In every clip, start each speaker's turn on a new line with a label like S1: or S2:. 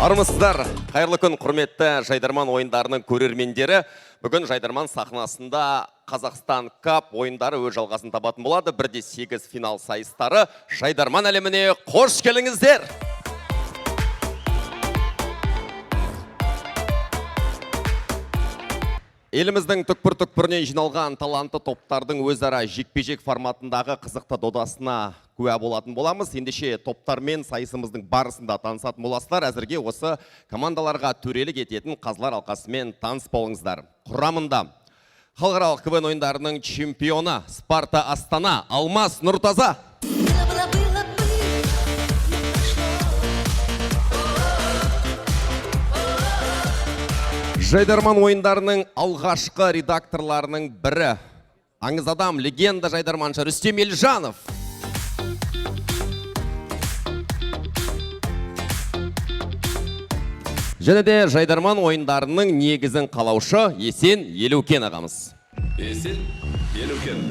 S1: Армысыздар, қайырлы күн құрметті Жайдарман ойындарының көрермендері. Бүгін Жайдарман сахнасында Қазақстан Кап ойындары өз жалғасын табатын болады. 1-8 финал сайыстары Жайдарман әлеміне қош келіңіздер. Еліміздің түкпір-түкпірінен жиналған талантты топтардың өзара жекпе-жек форматындағы қызықты додасына куә болатын боламыз. Ендеше топтармен сайысымыздың барысында танысатын боласыздар. Әзірге осы командаларға төрелік ететін қазылар алқасымен таныс болыңыздар. Құрамында халықаралық КВН ойындарының чемпионы Спарта Астана Алмас Нұртаза. Жайдарман ойындарының алғашқы редакторларының бірі, аңыз адам, легенда жайдарманшы Рүстем Елжанов. Және де Жайдарман ойындарының негізін қалаушы Есен Елеукен ағамыз.
S2: Есен Елеукен.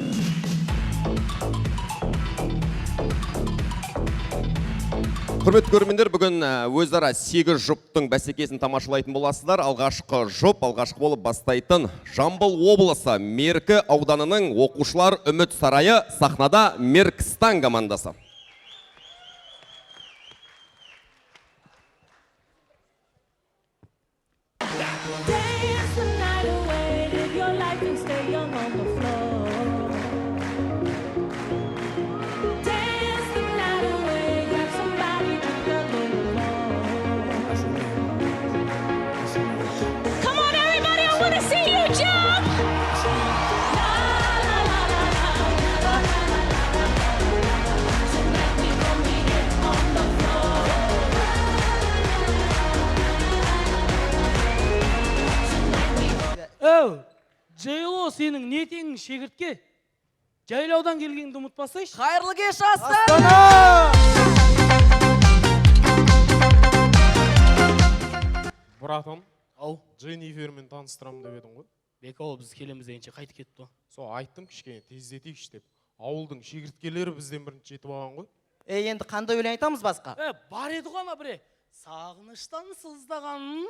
S1: Құрметті көрермендер, бүгін өзара 8 жұптың бәсекесін тамашалайтын боласыздар. Алғашқы болып бастайтын Жамбыл облысы Меркі ауданының оқушылар үміт сарайы сахнада Меркістан командасы.
S3: Жайлау, сенің нетеңің шегіртке. Жайлаудан келгенді ұмытпасайшы.
S4: Қайырлы кеш, Астана!
S5: Братым,
S3: Ау,
S5: Дженнифермен таныстырамын деп едің ғой.
S3: Бекау, біз келеміз дегенше қайтып кетті.
S5: Со айттым кішкене тездетейікші деп. Ауылдың шегірткелері бізден бірінші жетіп алған ғой.
S4: Енді қандай өлең айтамыз басқа?
S3: Бар еді ғана біре. Сағыныштан сыздаған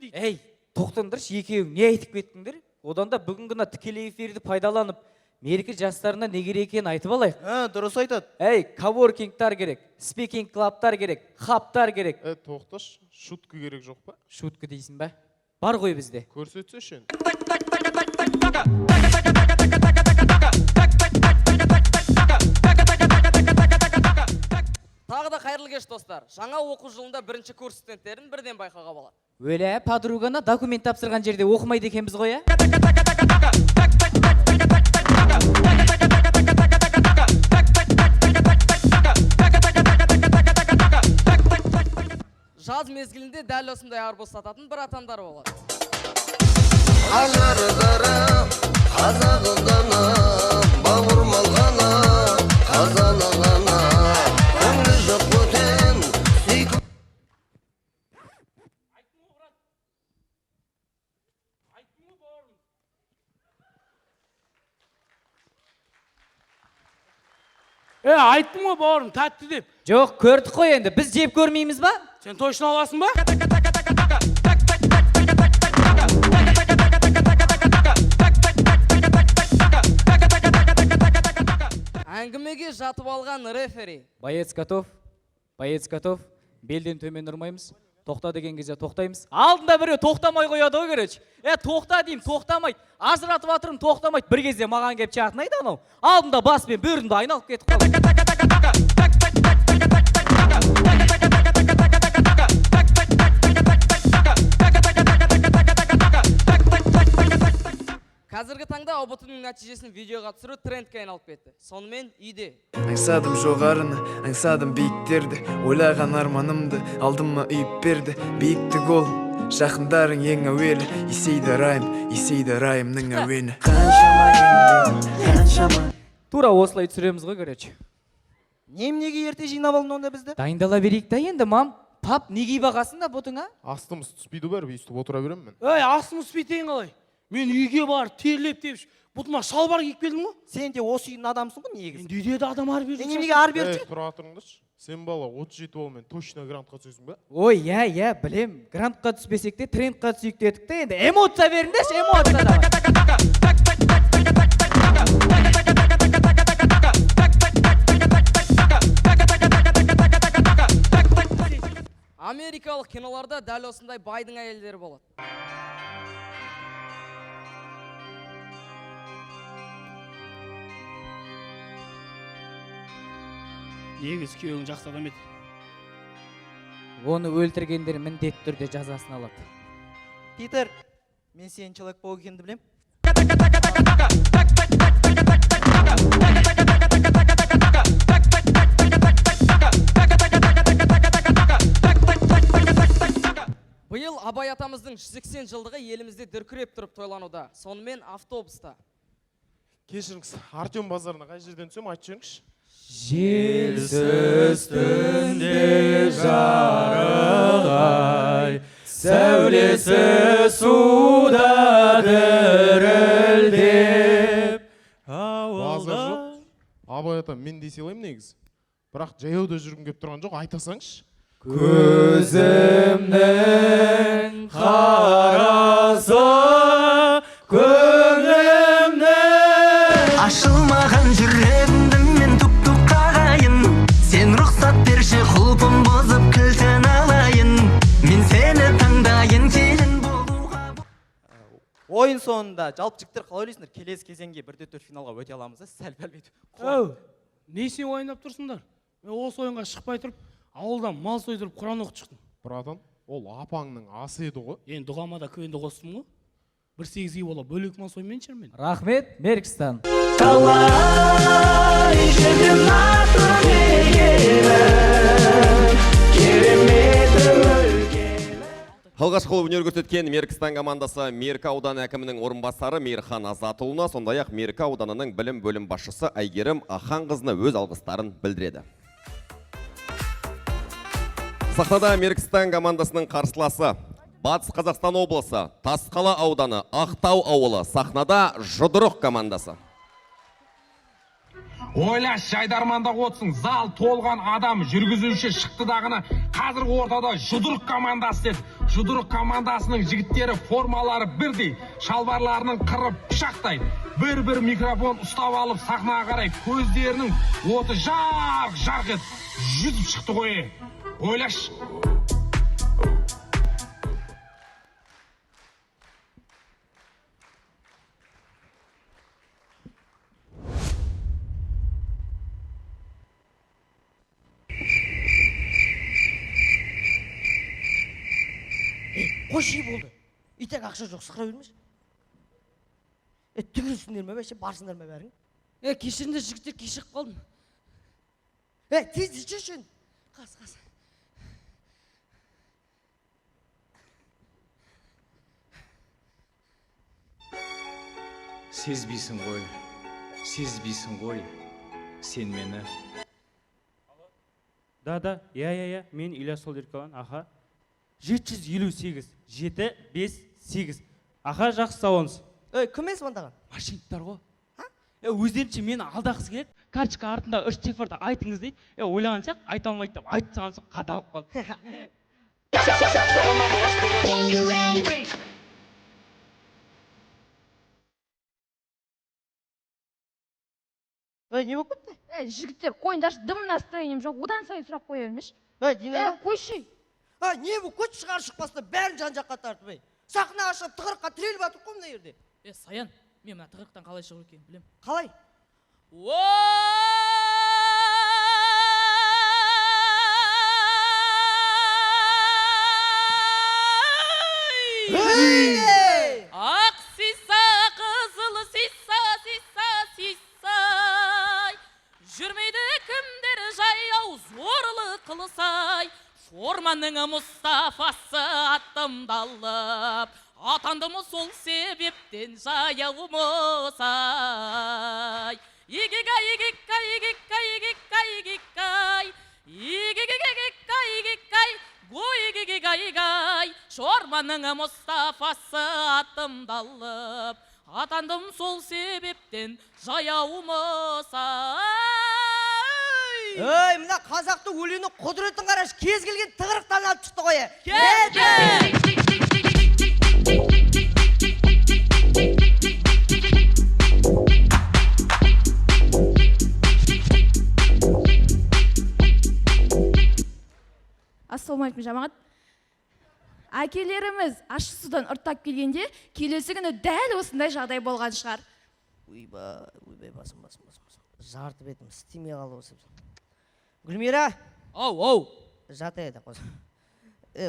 S3: дейді.
S6: Ей, тоқтыңдыршы, екеуің не айтып кеттіңдер? Одан да бүгін ғана тікелей эфирді пайдаланып, Меркі жастарына не керек екенін айтып алайық.
S4: Дұрыс айтады.
S6: Ей, коворкингтар керек, спикинг клабтар керек, хабтар керек.
S5: Тоқташ, шутка керек жоқ па?
S6: Шутка дейсің ба? Бар ғой бізде.
S5: Көрсетсеші.
S4: Тағы да қайырлы кеш, достар. Жаңа оқу жылында бірінші курс студенттерін бірден байқауға болады.
S6: Өлә, подругана документ тапсырған жерде оқымайды екенбіз ғой, а?
S4: Жаз мезгілінде дәл осындай арбуз сататын бір атандар болады.
S3: Айттым ғой бауырым, тәтті деп.
S6: Жоқ, көрдік қой енді. Біз жеп көрмейміз ба?
S3: Сен точно аласың ба?
S4: Әңгімеге жатып алған рефери.
S6: Боец готов. Белден төмен ұрмаймыз. Тоқта деген кезде тоқтаймыз. Алдында біреу тоқтамай қояды ғой, короче. Тоқта деймін, тоқтамайды. Ажыратып атырым, тоқтамайды. Bir кезде маған кеп чатынайды анау. Алдында баспен бөрінді айналып кетіп қалды.
S4: Қазіргі таңда ұбт-ның нәтижесін видеоға түсіру трендке айналып кетті. Сонымен үйде.
S7: Аңсадым жоғарыны, аңсадым биіктерді, ойлаған арманымды алдыма үйіп берді. Биіктік ол, жақындарың ең әуелі, есейді райымның әуені. Қаншама.
S6: Тура осылай түсіреміз ғой, короче.
S4: Неге ерте жинап алдың онда бізді?
S6: Дайындала берейік та енді, мам. Пап, неге бағасын да бұтыңа?
S5: Астымыз түспейді бәрі, өйстіп отыра беремін мен.
S3: Астымыз түспейтін қалай? Мен үйге барып терлеп тепші, Бұтыма шалбар киіп келдің ғой?
S8: Сен де осы үйдің адамсың ғой негізі.
S3: Енді үйде де адам ар берді.
S8: Неге ар беріп жүр?
S5: Тұра тұрыңдаршы. Сен бала 37 балмен точно грантқа түсесің ба?
S6: Ой, иә, білем. Грантқа түспесек те, трендқа түсейік дедік те, енді эмоция беріңдерші, эмоция да.
S4: Америкалық киноларда дәл осындай байдың әйелдері болады.
S3: Негіз күйеуің жақсы адам еді.
S6: Оны өлтіргендер міндетті түрде жазасын алады.
S8: Питер, мен сенің человек болу екенді білем.
S4: Биыл Абай атамыздың 180 жылдығы елімізде дүркіреп тұрып тойлануда. Сонымен автобуста.
S5: Кешіріңіз, Артем базарына қай жерден түсем айтып жіберіңізші.
S6: Желсіз түнде жарық сәулесі суда дірілдеп
S5: Базар жоқ. Абай атам мен дей салайым негізі. Бірақ жаяуда жүргім кеп тұрған жоқ, айта салыңызшы.
S6: Көзімнің қарасы көңілімнің
S9: ашылмаған жүрегімді мен тук-тук қағайын. Сен рұқсат берші құлпын бұзып кілтін алайын. Мен сені таңдайын келін болуға.
S8: Ойын соңында жалпы жігіттер қалай ойлайсыңдар? Келесі кезеңге 1-4 финалға өте аламыз, сәл-пәл бүйтіп.
S3: Әу, не сен ойнап тұрсыңдар? Мен осы ойынға шықпай тұрып, ауылдан мал сойдырып Құран оқып шықтым.
S5: Братан, ол апаңның асы еді ғой.
S3: Енді дұғама да көнді қостым ғой. 1-8 бола бөлек мал соймен шырмен.
S6: Рахмет, Меркстан.
S9: Талай жерден артық егелі, кереметі өлкелі.
S1: Алғашқы өнер көрсеткен Меркістан командасы Меркі ауданы әкімінің орынбасары Мейірхан Азатұлына, сондай-ақ Меркі ауданының білім бөлім басшысы Айгерім Аханқызына өз алғыстарын білдіреді. Сахнада Меркістан командасының қарсыласы Батыс Қазақстан облысы, Тасқала ауданы, Ақтау ауылы, сахнада Жұдырық командасы.
S10: Ойлаш, жайдарманда отсың, зал толған адам жүргізуші шықты дағыны қазіргі ортада Жұдырық командасы деді. Жұдырық командасының жігіттері формалары бірдей, шалбарларының қыры пышақтай. Бір-бір микрофон ұстап алып сахнаға қарай көздерінің оты жарқ-жарқ ет. Жүзіп шықты ғой. Ойлаш.
S8: Қош үй болды. Итек ақша жоқ, сықыра бермеш. Түгілсіңдер ме бәше, барсыңдар ма бәрің?
S4: Кешіріңдер жігіттер, кешігіп қалдым.
S8: Тез жүршін.
S4: Қас.
S11: Сезбейсің ғой, сен мені.
S12: Да, я, мен Илья Солдеркалан, аха. 758, 758. Аха, жақсы сауыныз.
S8: Кім есі мандаған?
S12: Машиниктар ғой. Өздерінше мені алдағысы келеді. Карточка артында 3 цифрді айтыңыз дейді. Ойлаған сияқты айта алмайды деп айтып саған соң қадалып қалды.
S8: Не болып кетті?
S13: Жігіттер, қойыңдаршы, дым настроением жоқ, одан сайын сұрақ қоя бермеш.
S8: Дина?
S13: Қойшы.
S8: Не бұл көт шығар шықпасында бәрін жан-жаққа тартып. Сахна ашып, тығырыққа тіреліп атыр қой мына жерде.
S4: Саян, мен мына тығырықтан қалай шығу екенін білем.
S8: Қалай?
S4: Ақ сиса, қызыл сиса, жүрмейді кімдер жаяу зорлы қылысай. Орманның Мұстафасы аттымдалып, атандымы сол себептен жаяумысай. Игигай, игикай, игикай, игикай, игикай, игигай, игикай, гой, игигай, игай. Шорманның Мұстафасы атымдалып, атандым сол себептен жаяумыса.
S8: Ей, мына қазақтың өлеңнің құдіретін қараш, кез келген тығырықтан алып шықты ғой.
S13: Ассалаумағалейкум жамағат. Әкелеріміз ащы судан ұрттап келгенде, келесі күні дәл осындай жағдай болған шығар.
S8: Ойбай, басым. Жарты бетім істемей қалды осы. Гүлмира!
S4: Ау.
S8: Жата еді қозы.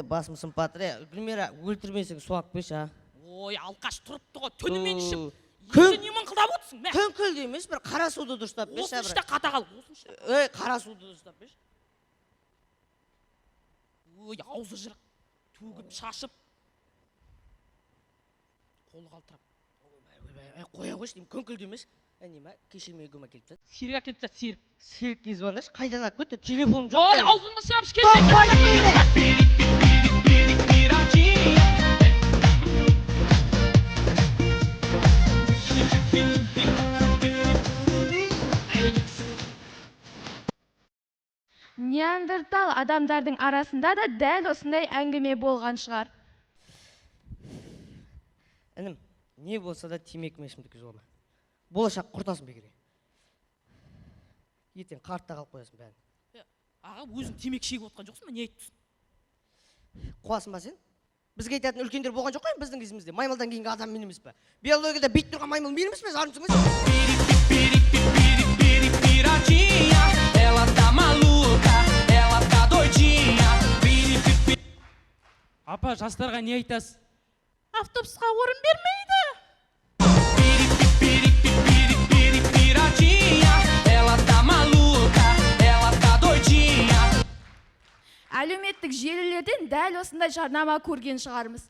S8: Басым сымпатыр. Гүлмира, өлтірмесің суақ беш, а?
S4: Ой, алқаш тұрыпты ғой, түнімен ішіп.
S8: Күн-
S4: Енді немін қылдап отырсың, мә?
S8: Күн емес, бір қара суды дұрыстап беш.
S4: Осыншта қатағал, осыншта.
S8: Ей, қара суды дұрыстап беш.
S4: Ой, аузы жырық, төгіп шашып. Қолы қалтырап.
S8: Қоя қойшы деймін, күнкілді емес. Неме, кешірмей көмек келіп тұр.
S12: Сирек әкетіп жатыр, сирек.
S8: Серік кез бараш, қайдан алып кетті? Телефоным жоқ.
S12: Ой, аузыңды сырап ішкенде.
S13: Неандертал адамдардың арасында да дәл осындай әңгіме болған шығар.
S8: Інім, не болса да темекі мешімдікі жолма. Болашақ құртасың бекере. Ертең қартта қалып қоясың бәрін.
S4: Аға, өзің темекі шегіп отқан жоқсың ба, не айттың?
S8: Қуасың ба сен? Бізге айтатын үлкендер болған жоқ қой біздің кезімізде. Маймылдан кейінгі адам мен емес пе? Биологияда бит тұрған маймыл мен емес пе? Жарымсың
S3: Апа, жастарға не айтасыз?
S4: Автобусқа орын бермейді.
S13: Әлеуметтік желілерден дәл осындай жарнама көрген шығармыз.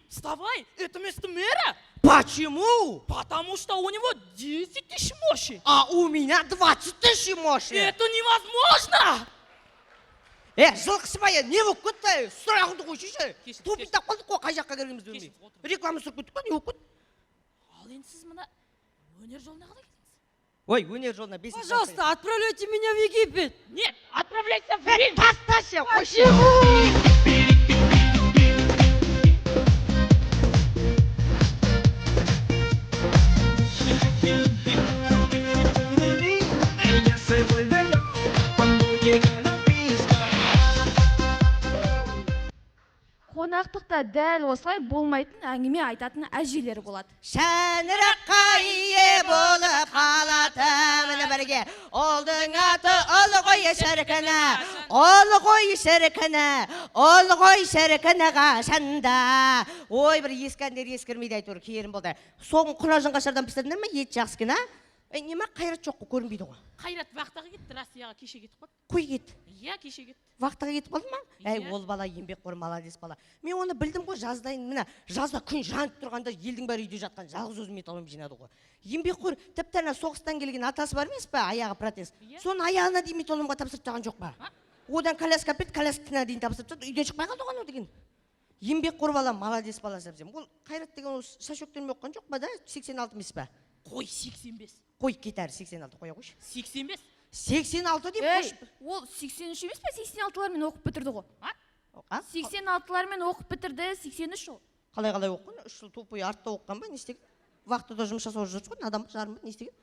S4: Вставай, это место мэра.
S8: Почему?
S4: Потому что у него 10 тысяч мощи.
S8: А у меня 20 тысяч мощи.
S4: Это невозможно.
S8: Жылқысы ба, не болып кетті? Сұрағыңды қойшышы. Тупиттап қалдық қой, қай жаққа кергенімізді білмей. Реклама түсіріп кеттік па, не болып кетті?
S4: Ал енді сіз мына өнер жолына қалай кетіңіз?
S8: Ой, өнер жолына 5.
S4: Пожалуйста, отправляйте меня в Египет. Нет, отправляйся в Рим.
S8: Тасташы, қойшы.
S13: Қонақтықта дәл осылай болмайтын әңгіме айтатын әжелер болады.
S8: Шәңіраққа ие болып қалатымын бірге. Олдың аты ұл ғой шіркіні, ұл ғой шіркіні, ұл ғой шіркіні қашанда. Ой, бір ескендер ескірмейді әйтеуір керім болды. Соғын құлажын қашардан пісірдіңдер ме? Ет жақсы кен, а? Неме қайрат жоқ қой, көрінбейді ғой.
S4: Қайрат вақтаға кетті, Россияға кеше кетіп қалды.
S8: Қой кет.
S4: Иә, кеше кетті.
S8: Вақтаға кетіп қалды ма? Ол бала еңбекқор, молодец бала. Мен оны білдім ғой, жаздайын, міне, жазда күн жанып тұрғанда елдің бәрі үйде жатқан, жалғыз өзім металлом жинады ғой. Еңбекқор, тіпті ана соғыстан келген атасы бар емес пе, аяғы протез. Соны аяғына дейін металломға тапсырып таған жоқ па? Одан коляска әпет, коляскасына дейін тапсырып тады, үйден шықпай қалды ғой деген. Еңбекқор бала, молодец бала сәбзем. Ол Қайрат деген шашөктен оққан жоқ па да, 86 емес пе?
S4: Қой 85.
S8: Қой кетәрі 86 қоя қойшы.
S4: 85.
S8: 86 деп қойшы.
S13: Ол 83 емес пе, 86-лармен оқып бітірді ғой. 86-лармен оқып бітірді, 83 ол.
S8: Қалай оққан? 3 жыл тупой артта оққан ба, не істеген? Вақтада жұмыс жасап жүрген адам жарым ба, не істеген?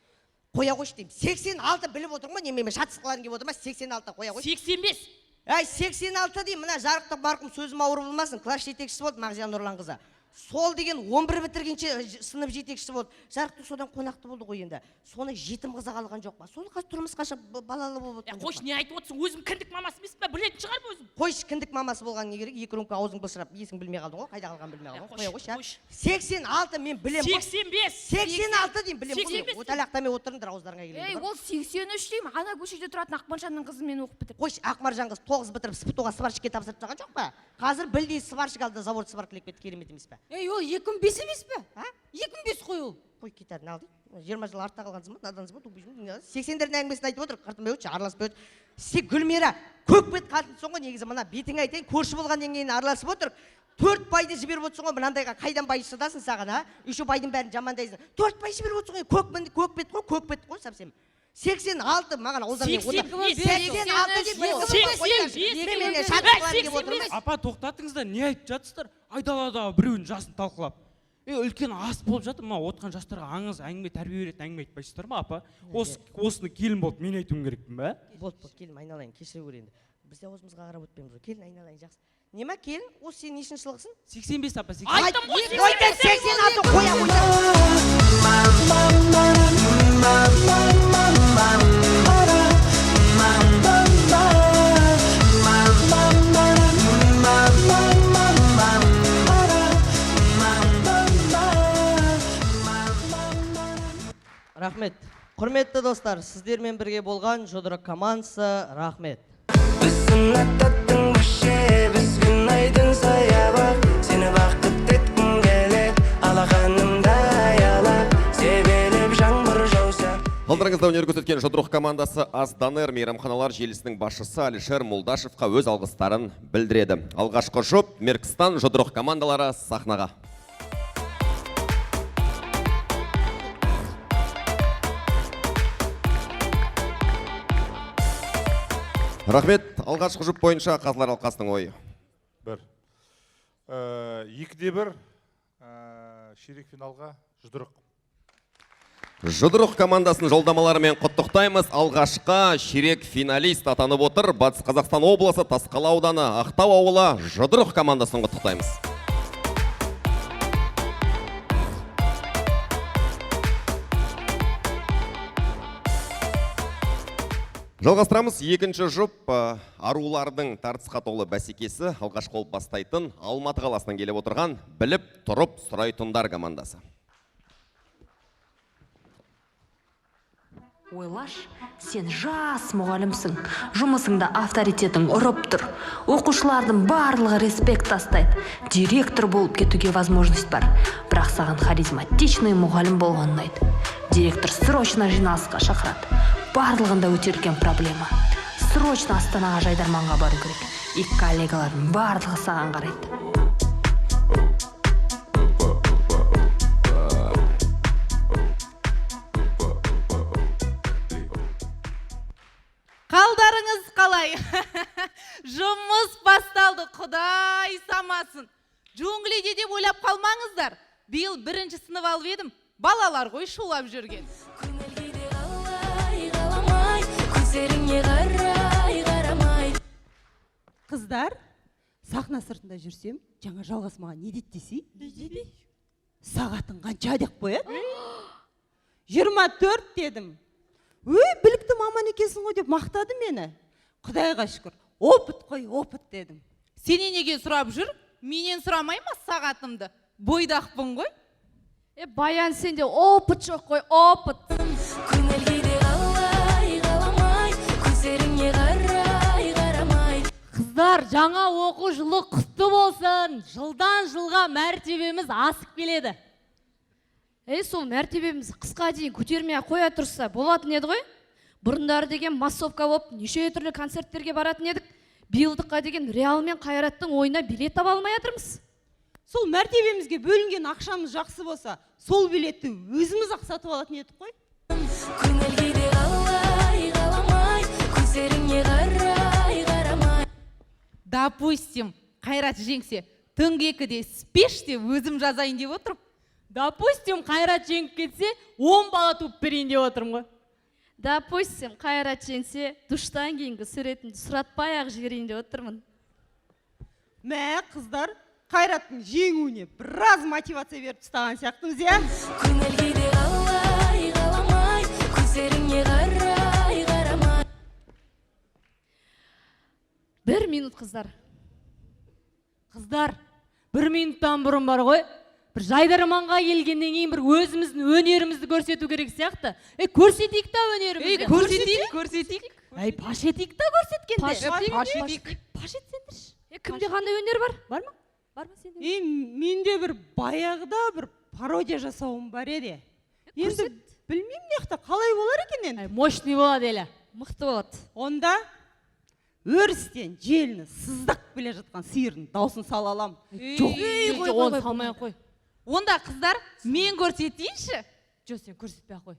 S8: Қоя қойшы деймін. 86 біліп отырмын ба, неме шатысқыларың келіп отырма, 86 қоя қойшы.
S4: 85.
S8: Әй, 86 деймін, мына жарықтық марқұм сөзім ауыр болмасын, класс жетекшісі болды Мағзия Нұрланқызы. Сол деген 11 бітіргенше сынып жетекшісі болды. Жарықтық содан қонақты болды ғой енді. Соны жетім қызы қалған жоқ па? Сол қазір тұрмысқа шығып балалы болып отырған жоқ па?
S4: Қойшы, не айтып отырсың? Өзім кіндік мамасы емес пе? Білетін шығармын өзім.
S8: Қойшы, кіндік мамасы болған не керек? 2 рөмке аузың былшырап, есің білмей қалдың ғой, қайда қалған білмей қалдың ғой. Қоя қойшы. 86 мен білем ғой.
S4: 85.
S8: 86 деймін білем ғой. Оталақтамай отырыңдар ауыздарыңа келгенде.
S13: Ол 83 деймін, ана көшеде тұратын Ақмаржанның қызымен оқып бітірді.
S8: Қойшы, Ақмаржан қыз 9 бітіріп СПТО-ға сварщикке тапсырып таған жоқ па? Қазір білдей сварщик алды, завод сваркілеп кетті, керемет емес пе?
S4: Ол 2005 емес пе? 2005 қой ол.
S8: Қой кетәрін алды. 20 жыл артта қалғансың ба, надансың ба, 80-дердің әңгімесін айтып отыр, қыртынбай өтші, араласпай өтші. Сен Гүлмира, көк бет қатынсың ғой, негізі мына бетіңе айтайын, көрші болғаннан кейін араласып отыр. 4 байды жіберіп отырсың ғой, мынандайға қайдан бай шыдасын саған, а? Еще байдың бәрін жамандайсың. 4 бай жіберіп отырсың ғой, көк бет қой совсем. 86 маған ауылдан мен 86
S3: Апа, тоқтатыңыздар, не айтып жатсыздар? Айдаладағы біреудің жасын талқылап. Үлкен ас болып жатыр, ма отқан жастарға аңыз, әңгіме, тәрбие беретін әңгіме айтпайсыздар ма, апа? Осыны келін болып мен айтуым керекпін ба?
S8: Болды, келін айналайын, кешіре көрейін. Біз де өзімізге қарап өтпейміз ғой. Келін айналайын, жақсы. Нема келін? Осы сен нешінші жылғысың?
S3: 85 апа, 86.
S8: Айттым ғой, 86 қоя қойса. Рахмет. Құрметті достар, сіздермен бірге болған жұдырық командасы рахмет.
S9: Біздің аттаттың башы, біздің айдың саябақ. Сені бақыт еткім келеді, алақанымда аялап, себелеп жаңбыр жауса.
S1: Алдырыңызда өнер көрсеткен жұдырық командасы Азданер мейрамханалар желісінің басшысы Алишер Молдашевқа өз алғыстарын білдіреді. Алғашқы жұп Меркстан жұдырық командалары сахнаға. Рахмет, алғашқы жұп бойынша қазылар алқасының ойы.
S5: 2-1 ширек финалға жұдырық.
S1: Жұдырық командасын жолдамаларымен құттықтаймыз. Алғашқы ширек финалист атанып отыр. Батыс Қазақстан облысы Тасқала ауданы Ақтау ауылы жұдырық командасын құттықтаймыз. Жалғастырамыз. Екінші жұп арулардың тартысқа толы бәсекесі алғашқы болып бастайтын Алматы қаласынан келіп отырған біліп тұрып сұрайтындар командасы.
S14: Ойлаш, сен жас мұғалімсің, жұмысыңда авторитетің ұрып тұр. Оқушылардың барлығы респект тастайды. Директор болып кетуге возможность бар. Бірақ саған харизматичный мұғалім болған ұнайды. Директор срочно жиналысқа шақырады. Барлығында өтерген проблема. Срочно Астанаға жайдарманға бару керек. И коллегалардың барлығы саған қарайды.
S15: Қалдарыңыз қалай? Жұмыс басталды, құдай самасын. Джунглиде деп ойлап қалмаңыздар. Биыл 1-ші сынып алып едім, балалар ғой шулап жүрген.
S16: Қыздар, сахна сыртында жүрсем, жаңа жалғас маған не дейді десей? Сағатын қанша деп қояды? 24 дедім. Білікті маман екенсің ғой деп мақтады мені. Құдайға шүкір, опыт қой, опыт дедім.
S15: Сене неге сұрап жүр? Менен сұрамай ма сағатымды? Бойдақпын ғой.
S13: Баян, сенде опыт жоқ қой, опыт.
S17: Қыздар, жаңа оқу жылы құтты болсын. Жылдан жылға мәртебеміз асып келеді.
S13: Сол мәртебеміз қысқа дейін көтермей қоя тұрса болатын еді ғой. Бұрындары деген массовка болып, неше түрлі концерттерге баратын едік. Биылдыққа деген Реал мен Қайраттың ойына билет таба алмай жатырмыз.
S16: Сол мәртебемізге бөлінген ақшамыз жақсы болса, сол билетті өзіміз ақ сатып алатын едік қой.
S15: Допустим, Қайрат жеңсе, түнгі 2-де спеш деп өзім жазайын деп отырып.
S17: Допустим, Қайрат жеңіп кетсе, 10 бала туып берейін деп отырмын ғой.
S13: Допустим, Қайрат жеңсе, душтан кейінгі суретімді сұратпай ақ жіберейін деп отырмын.
S16: Мә, қыздар, Қайраттың жеңуіне біраз мотивация беріп тастаған сияқтымыз, иә?
S13: Бір минут, қыздар.
S17: Қыздар, 1 минуттан бұрын бар ғой. Бір жайдарманға келгеннен кейін бір өзіміздің өнерімізді көрсету керек сияқты. Көрсетейік та өнерімізді.
S15: Көрсетейік.
S17: Паш етейік та көрсеткенде.
S13: Паш етсендірші. Кімде қандай өнер бар?
S16: Бар ма?
S13: Бар ма сенде?
S16: Менде бір баяғыда бір пародия жасауым бар еді. Енді білмеймін неқта қалай болар екенен.
S17: Мощный болады әлі.
S13: Мықты болады.
S16: Онда өрістен желіні сыздап келе жатқан сиырдың даусын сала алам.
S17: Оны салмай ақ қой.
S15: Онда қыздар, мен көрсетейінші?
S17: Жоқ, сен көрсетпей ақ қой.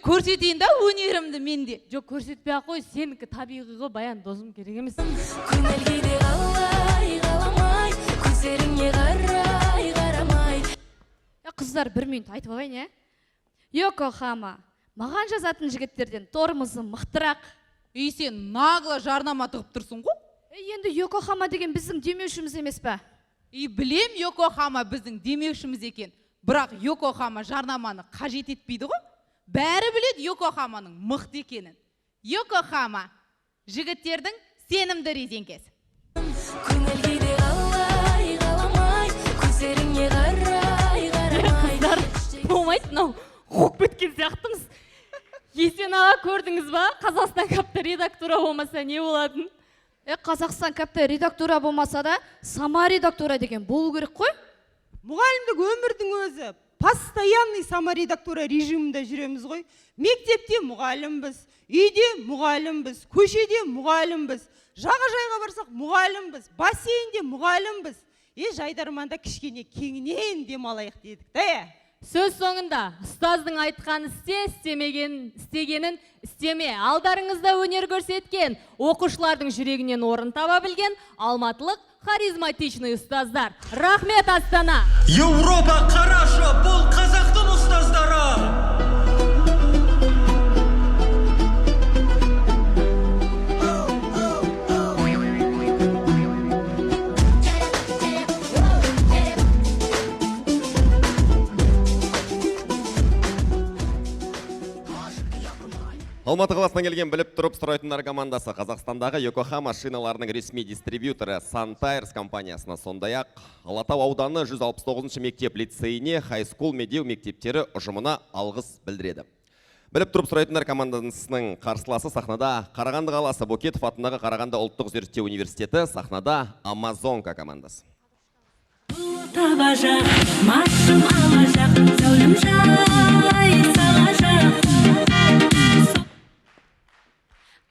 S15: Көрсетейін да өнерімді менде.
S17: Жоқ, көрсетпей ақ қой, сенікі табиғиға баян досым керек емес.
S13: Көңілгейде қалай қаламай, көздеріңе қарай қарамай. Қыздар, бір минут айтып алайын, Йокохама, маған жазатын жігіттерден тормозы мықтырақ.
S15: Сен нағыла жарнама тығып тұрсың ғой?
S13: Енді Йокохама деген біздің демеушіміз емес пе?
S15: Білем, Йокохама біздің демеушіміз екен. Бірақ Йокохама жарнаманы қажет етпейді ғой? Бәрі біледі Йокохаманың мықты екенін. Йокохама, жігіттердің сенімді резеңкесі.
S13: Көңілгейде қалай қаламай, көздеріңе қарай қарамай.
S17: Қыздар, болмайды, мынау қоқ біткен сияқтымыз. Есен аға көрдіңіз ба? Қазақстан капты редактура болмаса не болатын?
S13: Қазақстан капты редактура болмаса да, сама редактура деген болу керек қой?
S16: Мұғалімдік өмірдің өзі. Постоянный саморедактура режимінде жүреміз ғой. Мектепте мұғалімбіз, үйде мұғалімбіз, көшеде мұғалімбіз, жағажайға барсақ мұғалімбіз, бассейнде мұғалімбіз. Жайдарманда кішкене кеңінен демалайық дедік та.
S17: Сөз соңында ұстаздың айтқан істе, істегенін істеме. Алдарыңызда өнер көрсеткен, оқушылардың жүрегінен орын таба білген алматылық харизматичный ұстаздар. Рахмет, Астана!
S9: Европа қарашы, бұл қазақтың ұстаздары!
S1: Алматы қаласынан келген біліп тұрып сұрайтындар командасы Қазақстандағы Йокохама шиналарының ресми дистрибьюторы Sun Tires компаниясына, сондай-ақ Алатау ауданы 169 мектеп лицейіне, хайскул медеу мектептері ұжымына алғыс білдіреді. Біліп тұрып сұрайтындар командасының қарсыласы сахнада Қарағанды қаласы Бөкетов атындағы Қарағанды ұлттық зерттеу университеті, сахнада Амазонка командасы.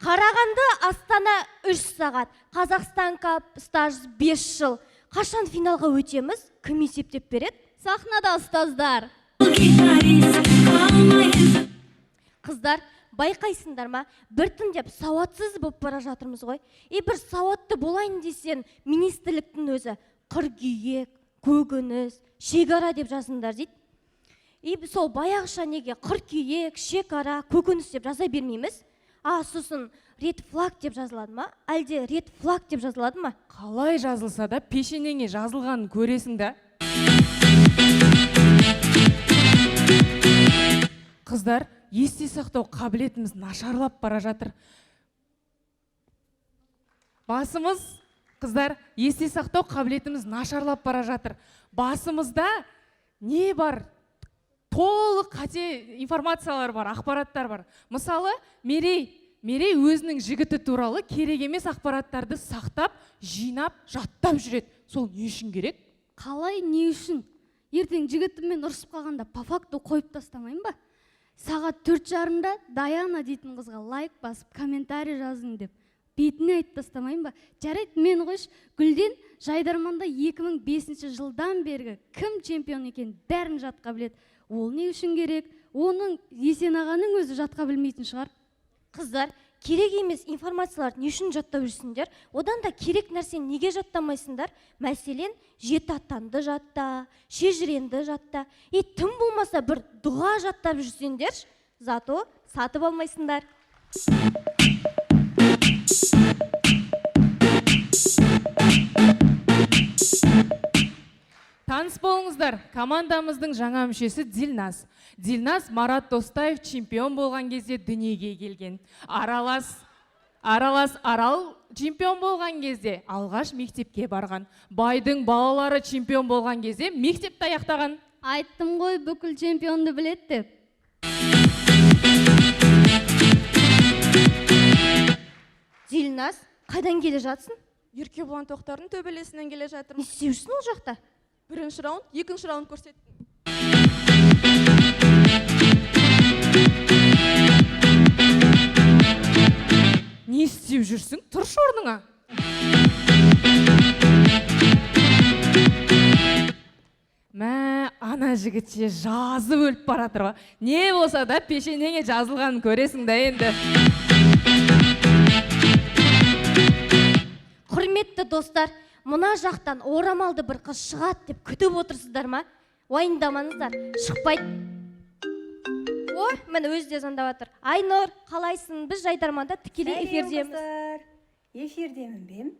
S13: Қарағанды Астана 3 сағат, Қазақстан кап стаж 5 жыл. Қашан финалға өтеміз? Кім есептеп береді? Сахнада ұстаздар. Қыздар, байқайсыңдар ма? Біртіндеп сауатсыз болып бара жатырмыз ғой. Бір сауатты болайын десен, министрліктің өзі қыркүйек, көкөніс, шекара деп жазыңдар дейді. Сол баяғыша неге қыркүйек, шекара, көкөніс деп жаза бермейміз? Сосын ред флаг деп жазылады ма? Әлде ред флаг деп жазылады ма?
S17: Қалай жазылса да, пешенеңе жазылғанын көресің да. Қыздар, есте сақтау қабілетіміз нашарлап бара жатыр. Қыздар, есте сақтау қабілетіміз нашарлап бара жатыр. Басымызда не бар? Толық қате информациялар бар, ақпараттар бар. Мысалы, Мерей өзінің жігіті туралы керек емес ақпараттарды сақтап, жинап, жаттап жүреді. Сол не үшін керек?
S13: Қалай не үшін? Ертең жігітіммен ұрысып қалғанда по факту қойып тастамайын ба? Сағат 4:30-да Даяна дейтін қызға лайк басып, комментарий жазың деп. Бетіне айтып тастамайын ба? Жарайды, мен қойш, Гүлден Жайдарманда 2005 жылдан бергі кім чемпион екен бәрін жатқа біледі. Ол не үшін керек? Оның Есен ағаның өзі жатқа білмейтін шығар. Қыздар, керек емес информацияларды не үшін жаттап жүрсіңдер? Одан да керек нәрсені неге жаттамайсыңдар? Мәселен, 7 аттанды жатта, шежіренді жатта. Тым болмаса бір дұға жаттап жүрсеңдер, зато сатып алмайсыңдар.
S17: Таныс болыңыздар, командамыздың жаңа мүшесі Дилназ. Дилназ Марат Достаев чемпион болған кезде дүниеге келген. Аралас Арал чемпион болған кезде алғаш мектепке барған. Байдың балалары чемпион болған кезде мектепті аяқтаған.
S13: Айттым ғой, бүкіл чемпионды біледі деп. Дилназ, қайдан келе жатсың?
S18: Еркебұлан тоқтардың төбелесінен келе жатырмын.
S13: Не істеушісің ол жақта?
S18: Бірінші раунд, екінші раунд көрсеттім.
S17: Не істеп жүрсің? Тұршы орныңа. Мә, ана жігітше жазып өліп баратыр ба? Не болса да пешенеңе жазылғанын көресің да енді.
S19: Құрметті достар, мына жақтан орамалды бір қыз шығады деп күтіп отырсыздар ма? Уайымдамаңыздар, шықпайды. Ой, міне өзі де звондап жатыр. Айнұр, қалайсың? Біз Жайдарманда тікелей эфирдеміз.
S20: Эфирдемін бем.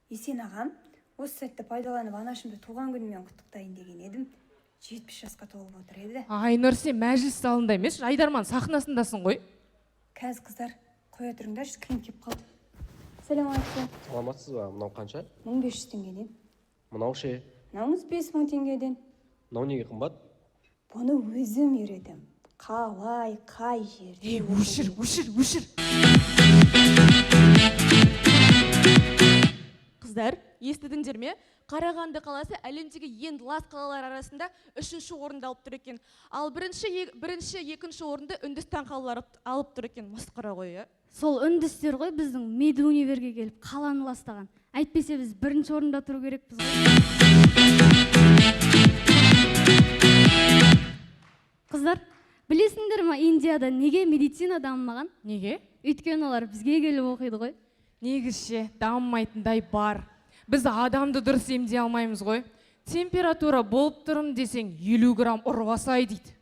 S20: Есен ағам, осы сәтті пайдаланып анашымды туған күнімен құттықтайын деген едім. 70 жасқа толып отыр еді.
S17: Айнұр, сен мәжіліс залында емес, Жайдарман сахнасындасың ғой.
S20: Қазір қыздар, қоя тұрыңдаршы, кілем кеп қалды. Сәлеметсіз.
S21: Саламатсыз ба? Мынау қанша?
S20: 1500 теңгеден.
S21: Мынау ше?
S20: Мынауыңыз 5000 теңгеден.
S21: Мынау неге қымбат?
S20: Бұны өзім үйретем. Қалай, қай жерде?
S17: Өшір.
S18: Қыздар, естідіңдер ме? Қарағанды қаласы әлемдегі ең лас қалалар арасында 3-ші орында алып тұр екен. Ал бірінші, екінші орынды Үндістан қалалары алып тұр екен. Масқара ғой, ә?
S13: Сол үндістер ғой біздің Меді универге келіп қаланы ластаған. Әйтпесе біз бірінші орында тұру керекпіз ғой. Қыздар, білесіңдер ма, Индияда неге медицина дамымаған?
S17: Неге?
S13: Өйткені олар бізге келіп оқиды ғой.
S17: Негізше дамымайтындай бар. Біз адамды дұрыс емдей алмаймыз ғой. Температура болып тұрым десең 50 грамм ұрвасай дейді.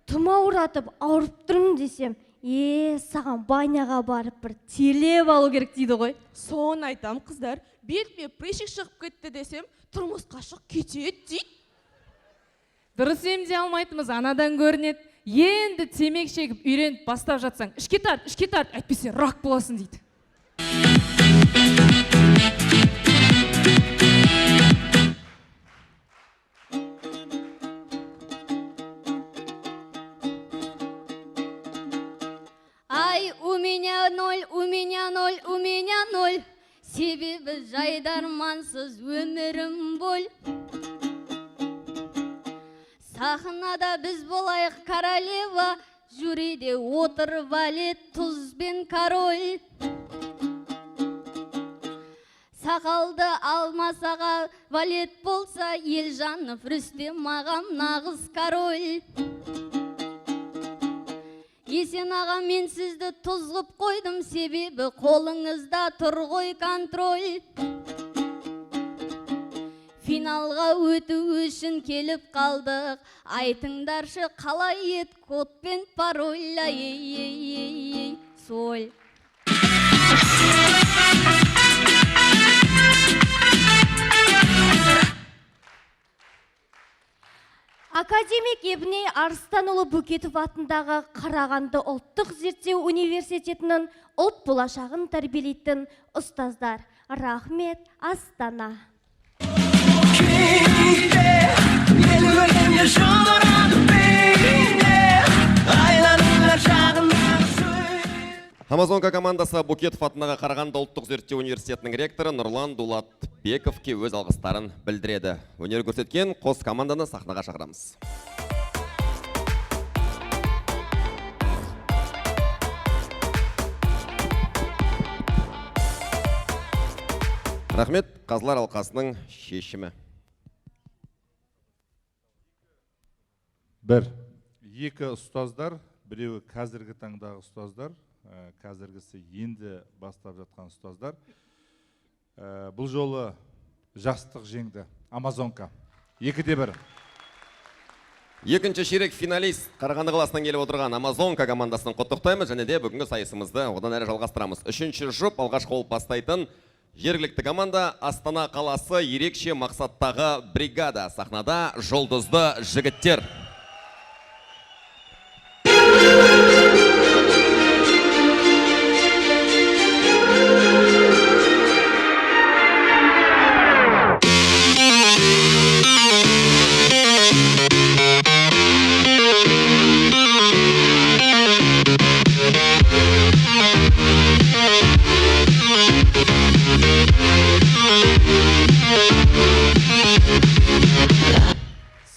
S19: Тұмауратып ауырып тұрмын десем, саған баняға барып бір телеп алу керек дейді ғой.
S18: Соны айтам, қыздар. Бетіме прыщик шығып кетті десем, тұрмысқа шық кетеді дейді.
S17: Дұрыс емдей алмайтынымыз анадан көрінеді. Енді темек шегіп үйреніп бастап жатсаң, ішке тарт, әйтпесе рак боласың дейді.
S13: Ай, у меня ноль. Себебі Жайдармансыз өмірім бол. Сахнада біз болайық королева, жюриде отыр валет, тұз бен король. Сақалды алмасаға валет болса, Елжанов Рүстем ағам нағыз король. Есен аға, мен сізді тұзғып қойдым, себебі қолыңызда тұр ғой контроль. Финалға өту үшін келіп қалдық, айтыңдаршы қалай ет код пен пароль. Соль.
S19: Академик Ебней Арыстанұлы Бөкетов атындағы Қарағанды ұлттық зерттеу университетінің ұлт болашағын тәрбиелейтін ұстаздар. Рахмет, Астана.
S1: Амазонка командасы Бөкетов атындағы Қарағанды ұлттық зерттеу университетінің ректоры Нұрлан Дулатбековке өз алғыстарын білдіреді. Өнер көрсеткен қос команданы сахнаға шақырамыз. Рахмет, қазылар алқасының шешімі.
S22: Екі ұстаздар, біреуі қазіргі таңдағы ұстаздар, қазіргісі енді бастап жатқан ұстаздар. Бұл жолы жастық жеңді. Амазонка. 2-1.
S1: Екінші ширек финалист Қарағанды қаласынан келіп отырған Амазонка командасын құттықтаймыз, және де бүгінгі сайысымызды одан әрі жалғастырамыз. Үшінші жұп алғашқы болып бастайтын жергілікті команда Астана қаласы ерекше мақсаттағы бригада. Сахнада жұлдызды жігіттер.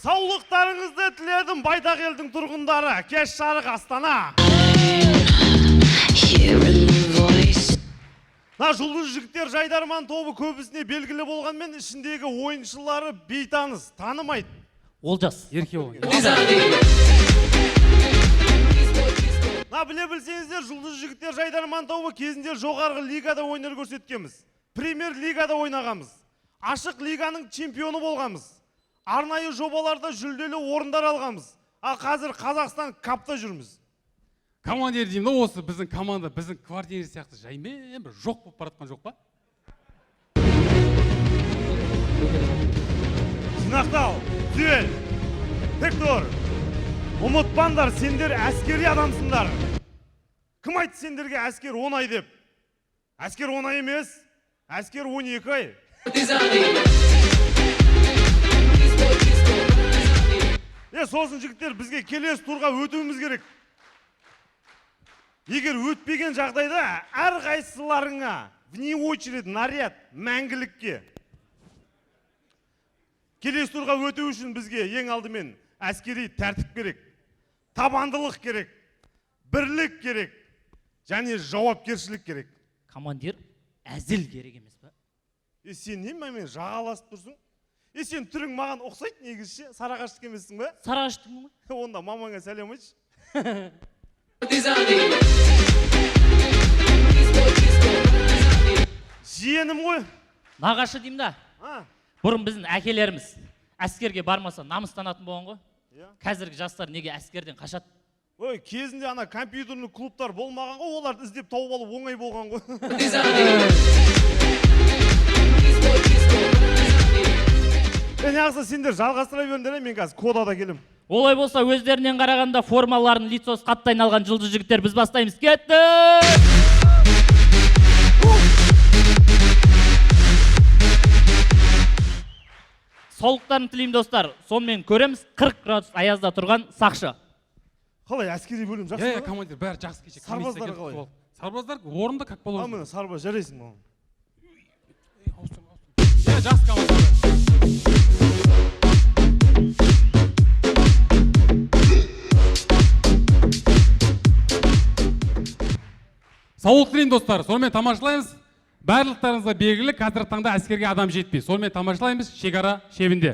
S23: Саулықтарыңызды тіледім, байдақ елдің тұрғындары. Кеш жарық Астана.
S5: Жұлдыз жігіттер Жайдарман тобы көбісіне белгілі болғанмен ішіндегі ойыншылары бейтаныс, танымайды.
S12: Олжас, Еркебұлан.
S5: Біле білсеңіздер, жұлдыз жігіттер Жайдарман тобы кезінде жоғарғы лигада ойнар көрсеткенбіз. Премьер лигада ойнағамыз. Ашық лиганың чемпионы болғамыз. Арнайы жобаларда жүлделі орындар алғамыз. Ал қазір Қазақстан капта жүрміз.
S3: Командир деймін, осы біздің команда, біздің квартира сияқты жаймен бір жоқ болып баратқан жоқ па?
S5: Жинақтау, түзел, тек тұр. Ұмытпаңдар, сендер әскери адамсыңдар. Кім айтты сендерге әскер 10 ай деп? Әскер 10 ай емес, әскер 12 ай. Сосын жігіттер, бізге келесі турға өтуіміз керек. Егер өтпеген жағдайда әр қайсыларыңа вне очередь наряд мәңгілікке. Келесі турға өту үшін бізге ең алдымен әскери тәртіп керек, табандылық керек, бірлік керек, және жауапкершілік керек.
S12: Командир, әзіл керек емес па?
S5: Сен немен жағаласып тұрсың? Сен түрің маған ұқсайды негізше, сарағаштық емессің ба?
S12: Сарағаштықмын ғой.
S5: Онда мамаңа сәлем айтшы. Жиенім ғой.
S12: Нағашы деймін да. Бұрын біздің әкелеріміз әскерге бармаса намыстанатын болған ғой. Қазіргі жастар неге әскерден қашады?
S5: Ой, кезінде ана компьютерный клубтар болмаған ғой, оларды іздеп тауып алып оңай болған ғой. Неғысы сендер жалғастыра беріңдер, мен қазір кодада келем.
S12: Олай болса, өздерінен қарағанда формаларын лицосы қатты айналған жұлдыз жігіттер, біз бастаймыз. Кетті! Солықтарын тілейм достар. Сонымен көреміз 40 градус аязда тұрған сақшы.
S5: Қалай, әскери бөлім жақсы ба?
S3: Командир, бәрі жақсы кешек.
S5: Сарбаздар қалай?
S3: Сарбаздар орында как болады.
S5: Мені сарбаз жарайсың маған.
S3: Жақсы командир. Саулық тілейін достар, сонымен тамашалаймыз. Барлықтарыңызға белгілі, қазіргі таңда әскерге адам жетпей. Сонымен тамашалаймыз, шекара шебінде.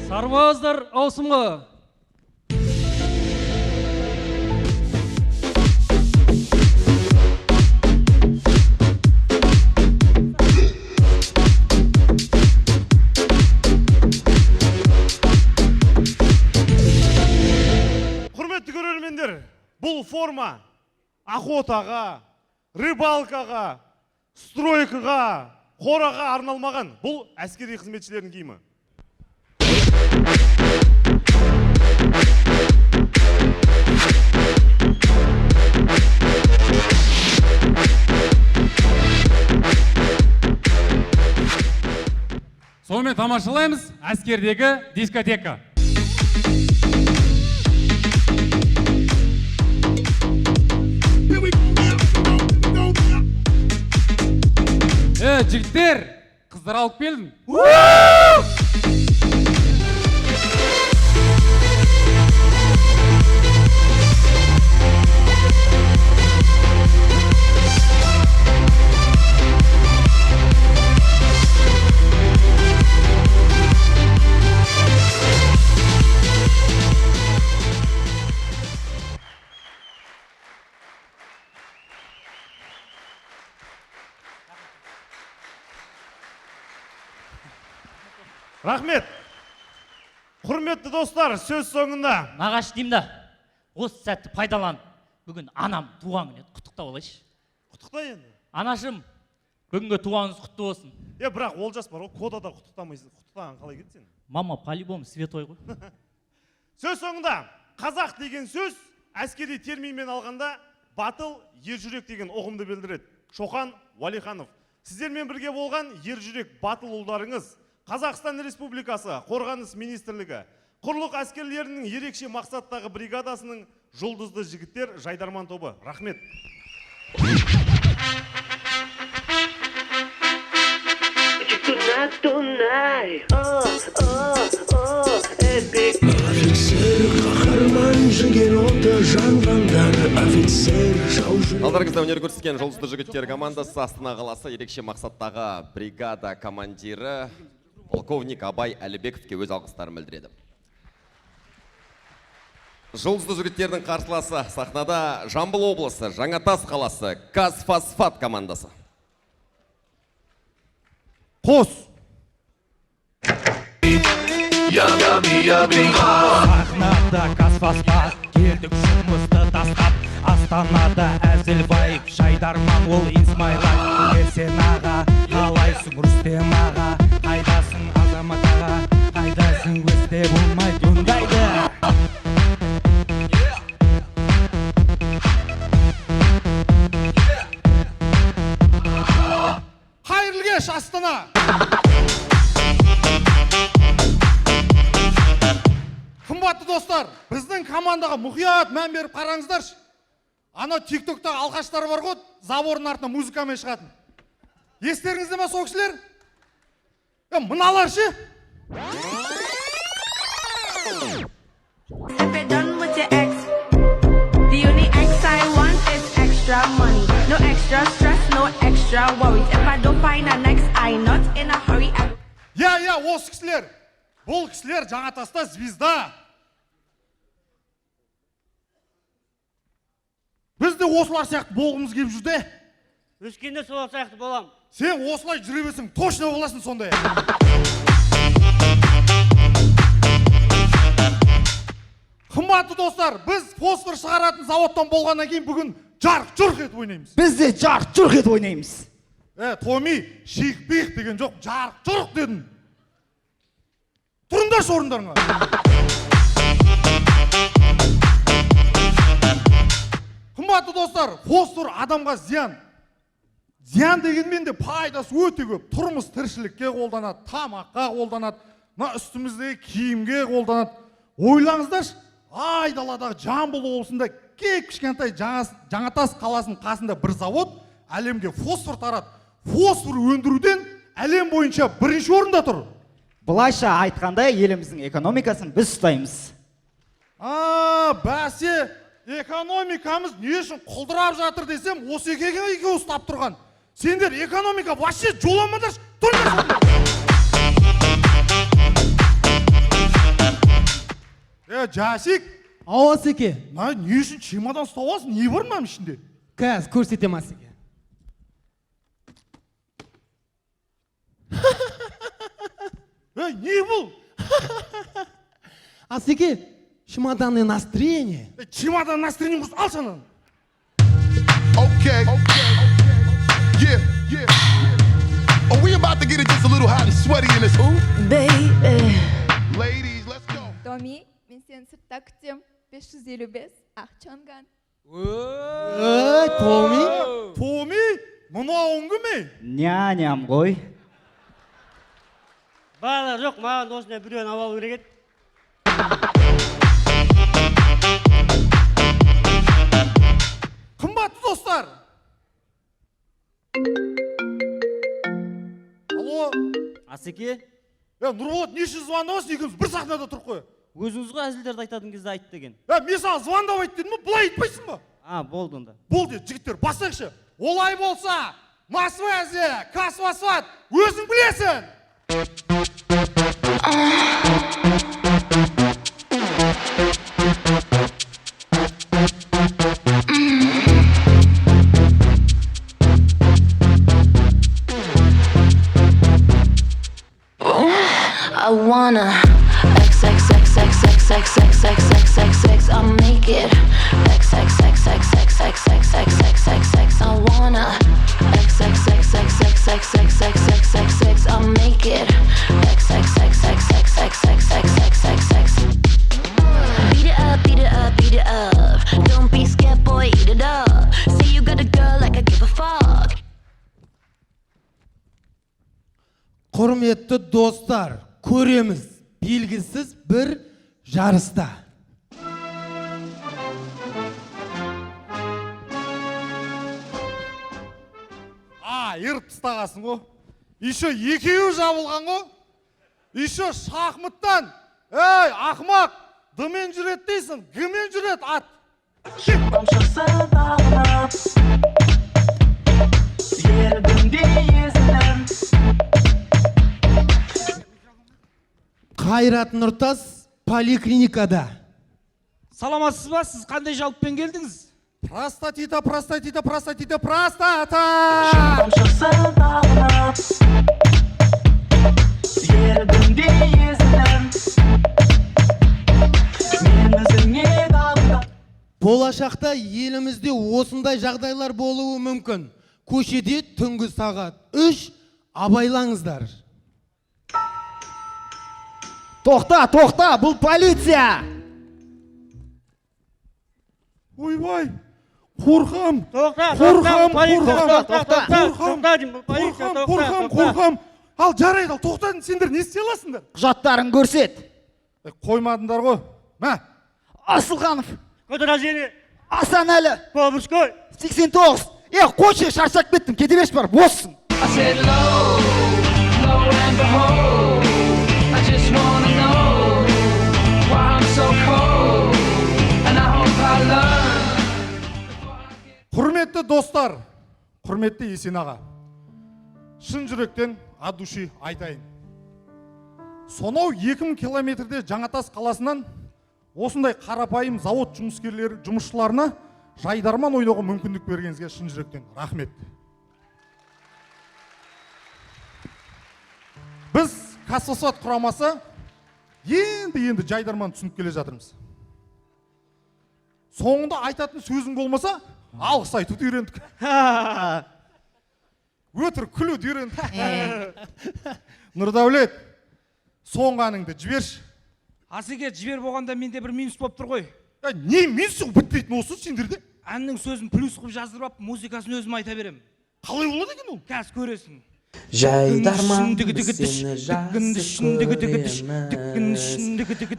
S6: Сарбаздар ауысымға.
S5: Құрметті көрермендер, бұл форма охотаға, рыбалкаға, стройкаға, қораға арналмаған. Бұл әскери қызметшілердің киімі.
S3: Сонымен тамашалаймыз, әскердегі дискотека. Жігіттер, қыздар алып келдім.
S5: Рахмет. Құрметті достар, сөз соңында.
S12: Нағаш деймін да, осы сәтті пайдаланып, бүгін анам туған күні құттықтап алайыншы.
S5: Құттықта енді.
S12: Анашым, бүгінгі туғаныңыз құтты болсын.
S5: Бірақ Олжас бар, кодада құттықтамайсың. Құттықтаған қалай кетсен?
S12: Мама, по-любому святой ғой.
S5: Сөз соңында, қазақ деген сөз әскери терминмен алғанда батыл, ержүрек деген ұғымды білдіреді. Шоқан Уәлиханов. Сіздермен бірге болған ержүрек батыл ұлдарыңыз Қазақстан Республикасы Қорғаныс Министрлігі құрлық әскерлерінің ерекше мақсаттағы бригадасының жұлдызды жігіттер Жайдарман тобы. Рахмет.
S9: Қахарман
S2: жігер оты жанғандар офицер жаужүрек.
S1: Алдарыңызда өнер көрсеткен жұлдызды жігіттер командасы Астана қаласы ерекше мақсаттағы бригада командирі полковник Абай Әлібековке өз алғыстарын білдіреді. Жұлдызды жігіттердің қарсыласы сахнада Жамбыл облысы Жаңатас қаласы Казфосфат командасы.
S5: Қос!
S7: Сахнада Казфосфат келдік жұмысты тастап, Астанада Әзілбаев Жайдарман ол Исмайлай. Ерсен аға, қалайсың Рүстем аға, қайдасың Азамат аға, қайдасың өсте болмай туындайды.
S5: Қайырлы кеш Астана! Қымбатты достар, біздің командаға мұқият мән беріп қараңыздаршы. Ана тиктокта алқаштары бар ғой, забордың артына музыкамен шығатын. Естеріңізде ме сол кісілер? Мыналар ше?
S23: If you're done with your ex, the only ex I want is extra money. No extra stress, no extra worries. If I don't find a next, I not in a hurry.
S5: Я, осы кісілер. Бұл кісілер Жаңатаста звезда. Біз де осылар сияқты болғымыз келіп жүрді.
S24: Өскенде солар сияқты болам.
S5: Сен осылай жүре берсең, точно боласың сондай. Қымбатты достар, біз фосфор шығаратын заводтан болғаннан кейін бүгін жарқ-жұрқ етіп ойнаймыз.
S25: Біз де жарқ-жұрқ етіп ойнаймыз.
S5: Томи, шиқ-биқ деген жоқ, жарқ-жұрқ дедің. Тұрыңдаршы орындарыңа. Қымбатты достар, фосфор адамға зиян. Зиян дегенмен де пайдасы өте көп. Тұрмыс тіршілікке қолданады, тамаққа қолданады, үстіміздегі киімге қолданады. Ойлаңыздаршы, айдаладағы Жамбыл облысында кішкентай Жаңатас қаласының қасында бір завод әлемге фосфор тарады. Фосфор өндіруден әлем бойынша бірінші орында тұр.
S25: Бұлайша айтқанда еліміздің экономикасын біз ұстаймыз.
S5: Бәсе, экономикамыз не үшін құлдырап жатыр десем, осы екеуі ұстап тұрған. Сендер экономика вообще жоламадаршы, тұрыңдар. Жасик.
S26: Ау Асеке.
S5: Не үшін чемодан ұстап аласың? Не бар мынам ішінде?
S26: Қазір көрсетем Асеке.
S5: Не бұл?
S26: Асеке, чемоданное настроение.
S5: Чемодан настроение құрсын, ал санан.
S27: Okay. Yeah. Oh, we about to get it just a little hot and sweaty in this. Ooh.
S23: Baby.
S27: Ladies, let's go.
S28: Томи, мен сені сыртта күтем. 555 Ақчанган.
S5: Томи, мынауың кім?
S25: Няням ғой.
S24: Бала жоқ, маған осындай біреуін алу керек еді.
S5: Қымбатты достар. Алло.
S24: Асеке.
S5: Нұрболат, не үшін звондавасың? Екеуміз бір сахнада тұрып қой.
S24: Өзіңіз ғой әзілдерді айтатын кезде айт деген.
S5: Мен саған звондап айт дедім ба? Бұлай айтпайсың ба?
S24: Болды онда.
S5: Болды, жігіттер, бастайықшы. Олай болса, Масвази, Казфосфат, өзің білесің.
S14: I wanna XXXXXXXXXXXX I'll make it XXXXXXXXXXX I wanna XXXXXXXXXXX I'll make it XXXXXXXXXXX Beat it up, beat it up, beat it up Don't be scared boy, eat it up Say you got a girl like I give a fuck
S26: Құрметті достар, көреміз белгісіз бір жарыста.
S5: Еріп тастағасың ғой. Еще екеуі жабылған ғой. Еще шахматтан. Ей, ақымақ, Д-мен жүреді дейсің, Г-мен жүреді ат.
S26: Қайрат Нұртас поликлиникада.
S7: Саламатсыз ба, сіз қандай жалппен келдіңіз?
S5: Простатита, простатита, простатита, простата.
S26: Болашақта елімізде осындай жағдайлар болуы мүмкін. Көшеде түнгі сағат 3 абайлаңыздар.
S25: Тоқта, бұл полиция!
S5: Ойбай, қорқам. Қорқам. Ал жарайды, ал тоқтадың, сендер не істей аласыңдар?
S25: Құжаттарын көрсет.
S5: Қоймадыңдар ғой. Мә.
S25: Асылханов.
S24: Квадразели.
S25: Асанәлі.
S24: Бабушкой.
S25: 89. Қойшы, шаршап кеттім, кете берші бар, боссын.
S5: Құрметті достар, құрметті Есен аға, шын жүректен от души айтайын. Сонау 2000 километрде Жаңатас қаласынан осындай қарапайым завод жұмыскерлері, жұмысшыларына жайдарман ойнауға мүмкіндік бергеніңізге шын жүректен рахмет. Біз Қазфосфат құрамасы енді жайдарман түсініп келе жатырмыз. Соңында айтатын сөзің болмаса, алғыс айтуды үйрендік. Өтір күлуді үйрендік. Нұрдәулет, соңғаныңды жіберші.
S7: Асеке, жібер болғанда менде бір минус болып тұр ғой.
S5: Не минусың бітпейтін осы сендерде?
S7: Әннің сөзін плюс қып жаздырып алып, музыкасын өзім айта берем.
S5: Қалай болады екен ол?
S7: Қазір көресің.
S2: Жайдарман біз сені жақсы көреміз,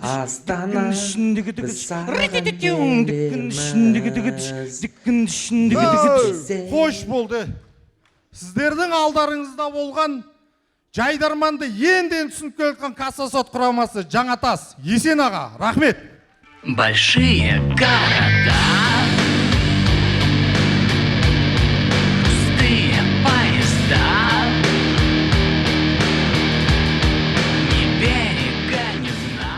S2: Астана біз саған келеміз.
S5: Қош болды. Сіздердің алдарыңызда болған жайдарманды енден түсініп келген Қазфосфат құрамасы Жаңатас, Есен аға, рахмет.
S9: Большие города, пустые поезда, ни берега, ни дна.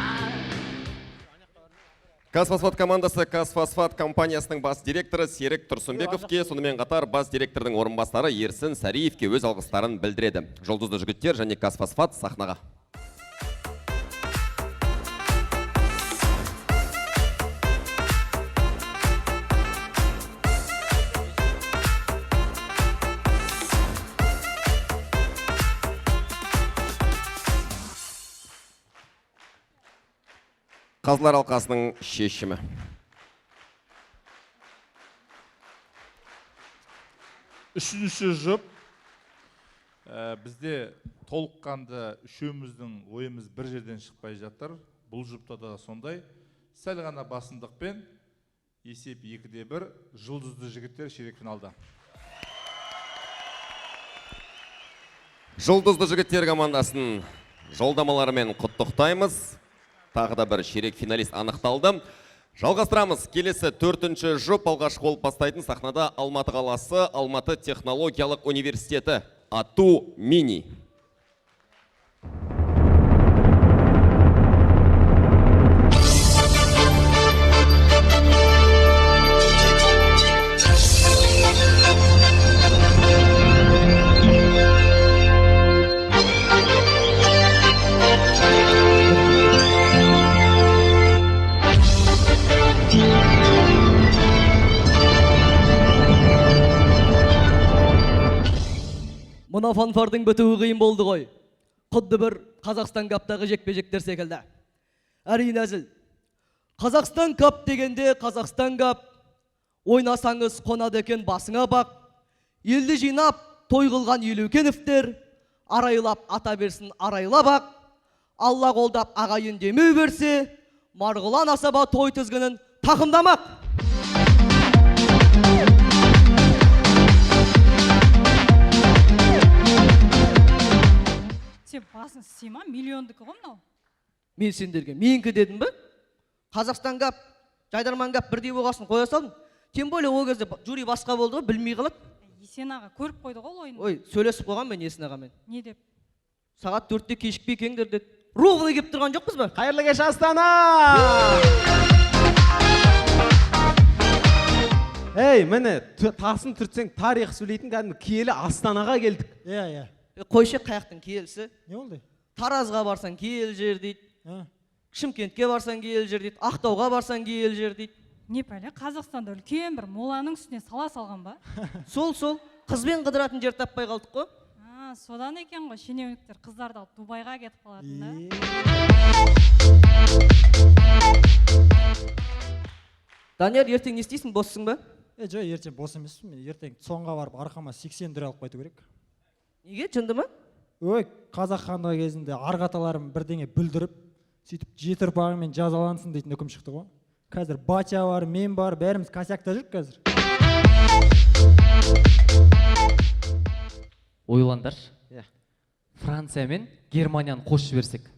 S1: Қазфосфат командасы Қазфосфат компаниясының бас директоры Серік Тұрсынбековке, сонымен қатар бас директордың орынбасары Ерсін Сариевке өз алғыстарын білдіреді. Жұлдызды жігіттер және Қазфосфат сахнаға. Қазылар алқасының шешімі.
S22: Үшінші жұп. Бізде толыққанды үшеуміздің ойымыз бір жерден шықпай жатыр. Бұл жұпта да сондай. Сәл ғана басымдықпен есеп 2-1 жұлдызды жігіттер ширек финалда.
S1: Жұлдызды жігіттер командасын жолдамаларымен құттықтаймыз. Тағы да бір ширек финалист анықталды. Жалғастырамыз. Келесі 4-ші жұп алғашқы болып бастайтын сахнада Алматы қаласы, Алматы технологиялық университеті, АТУ Мини.
S6: Мына фанфардың бітуі қиын болды ғой. Құдды бір Қазақстан каптағы жекпе-жектер секілді. Әрине әзіл. Қазақстан кап дегенде Қазақстан кап. Ойнасаңыз қонады екен басыңа бақ. Елді жинап той қылған Елеукеновтер. Арайлап ата берсін арайла бақ. Алла қолдап ағайын демеу берсе, Марғұлан асаба той тізгінін тақымдамақ.
S4: Сен басын сема миллиондікі ғой мынау.
S6: Мен сендерге менікі дедім бі?
S4: Қазақстан гап, Жайдарман гап бірдей болғасын қоя салдым. Тем более ол кезде жюри басқа болды ғой, білмей қалады.
S17: Есен аға көріп қойды ғой ойын.
S4: Ой, сөйлесіп қойған мен Есен ағамен.
S17: Не деп?
S4: Сағат 4-те кешікпей келіңдер деді. Ровно келіп тұрған жоқпыз ба?
S26: Қайырлы кеш Астана! Ей, міне, тасын түртсең тарих сөйлейтін кәдімгі киелі Астанаға келдік.
S7: Иә.
S4: Қойшы қаяқтың киелісі?
S7: Не болды?
S4: Таразға барсаң киелі жер дейді. Шымкентке барсаң киелі жер дейді. Ақтауға барсаң киелі жер дейді.
S17: Не пәле, Қазақстанда үлкен бір моланың үстіне сала салған ба?
S4: Сол, қызбен қыдыратын жер таппай қалдық қой.
S17: Содан екен ғой, шенеуніктер қыздарды алып Дубайға кетіп қалатын да.
S4: Данияр, ертең не істейсің, боссың ба?
S7: Жоқ, ертең бос емеспін. Мен ертең соңға барып арқама 80 лира алып қайту керек.
S4: Неге, жынды ма?
S7: Ой, қазақ хандығы кезінде арғаталарым бірдеңе бүлдіріп, сөйтіп жеті ұрпағымен жазалансын дейтін үкім шықты ғой. Қазір батя бар, мен бар, бәріміз косякта жүрік қазір.
S6: Ойландаршы. Франция мен Германияны қосып жіберсек.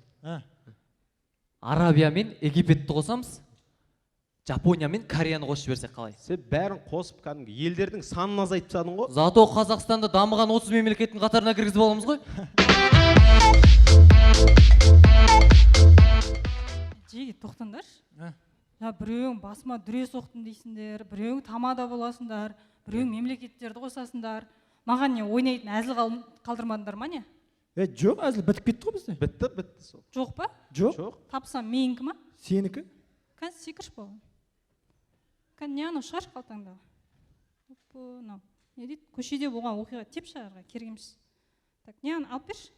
S6: Арабия мен Египетті қосамыз. Жапония мен Кореяны қосып жіберсек қалай?
S26: Сен бәрін қосып кәдімгі елдердің санын азайтып тастадың ғой.
S6: Зато Қазақстанды дамыған 30 мемлекеттің қатарына кіргізіп аламыз ғой.
S17: Жеге, тоқтаңдаршы. Біреуің басыма дүре соқтың дейсіңдер, біреуің тамада боласыңдар, біреуің мемлекеттерді қосасыңдар. Маған не ойнайтын әзіл қалдырмадыңдар ма не?
S7: Жоқ, әзіл бітіп кетті ғой бізде.
S26: Бітті сол.
S17: Жоқ па?
S7: Жоқ.
S17: Тапсам менікі ма?
S7: Сенікі?
S17: Кән секірш болған. Кән не анау шығаршы қалтаңда. Не дейді? Көшеде болған оқиға теп шығарға кергеміз. Так, не аны алып берші.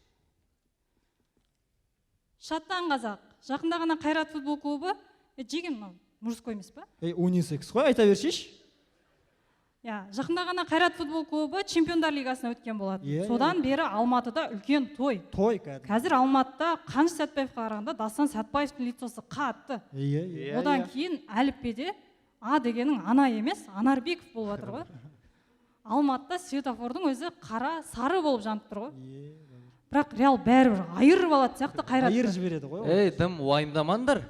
S17: Шаттан қазақ. Жақында ғана Қайрат футбол клубы. Жеген мынау мужской емес па?
S7: Унисекс қой, айта бершеш.
S17: Жақында ғана Қайрат футбол клубы чемпиондар лигасына өткен болады. Содан бері Алматыда үлкен той.
S7: Той кәдімгі.
S17: Қазір Алматыда Қаныш Сәтбаевқа қарағанда Дастан Сәтбаевтың лицосы қатты. Одан кейін әліппеде А дегенің ана емес, Анарбеков болып жатыр ғой. Алматыда светофордың өзі қара, сары болып жанып тұр ғой. Бірақ Реал бәрібір айырып алады сияқты Қайратты.
S7: Айырып жібереді ғой.
S6: Дым уайымдамаңдар.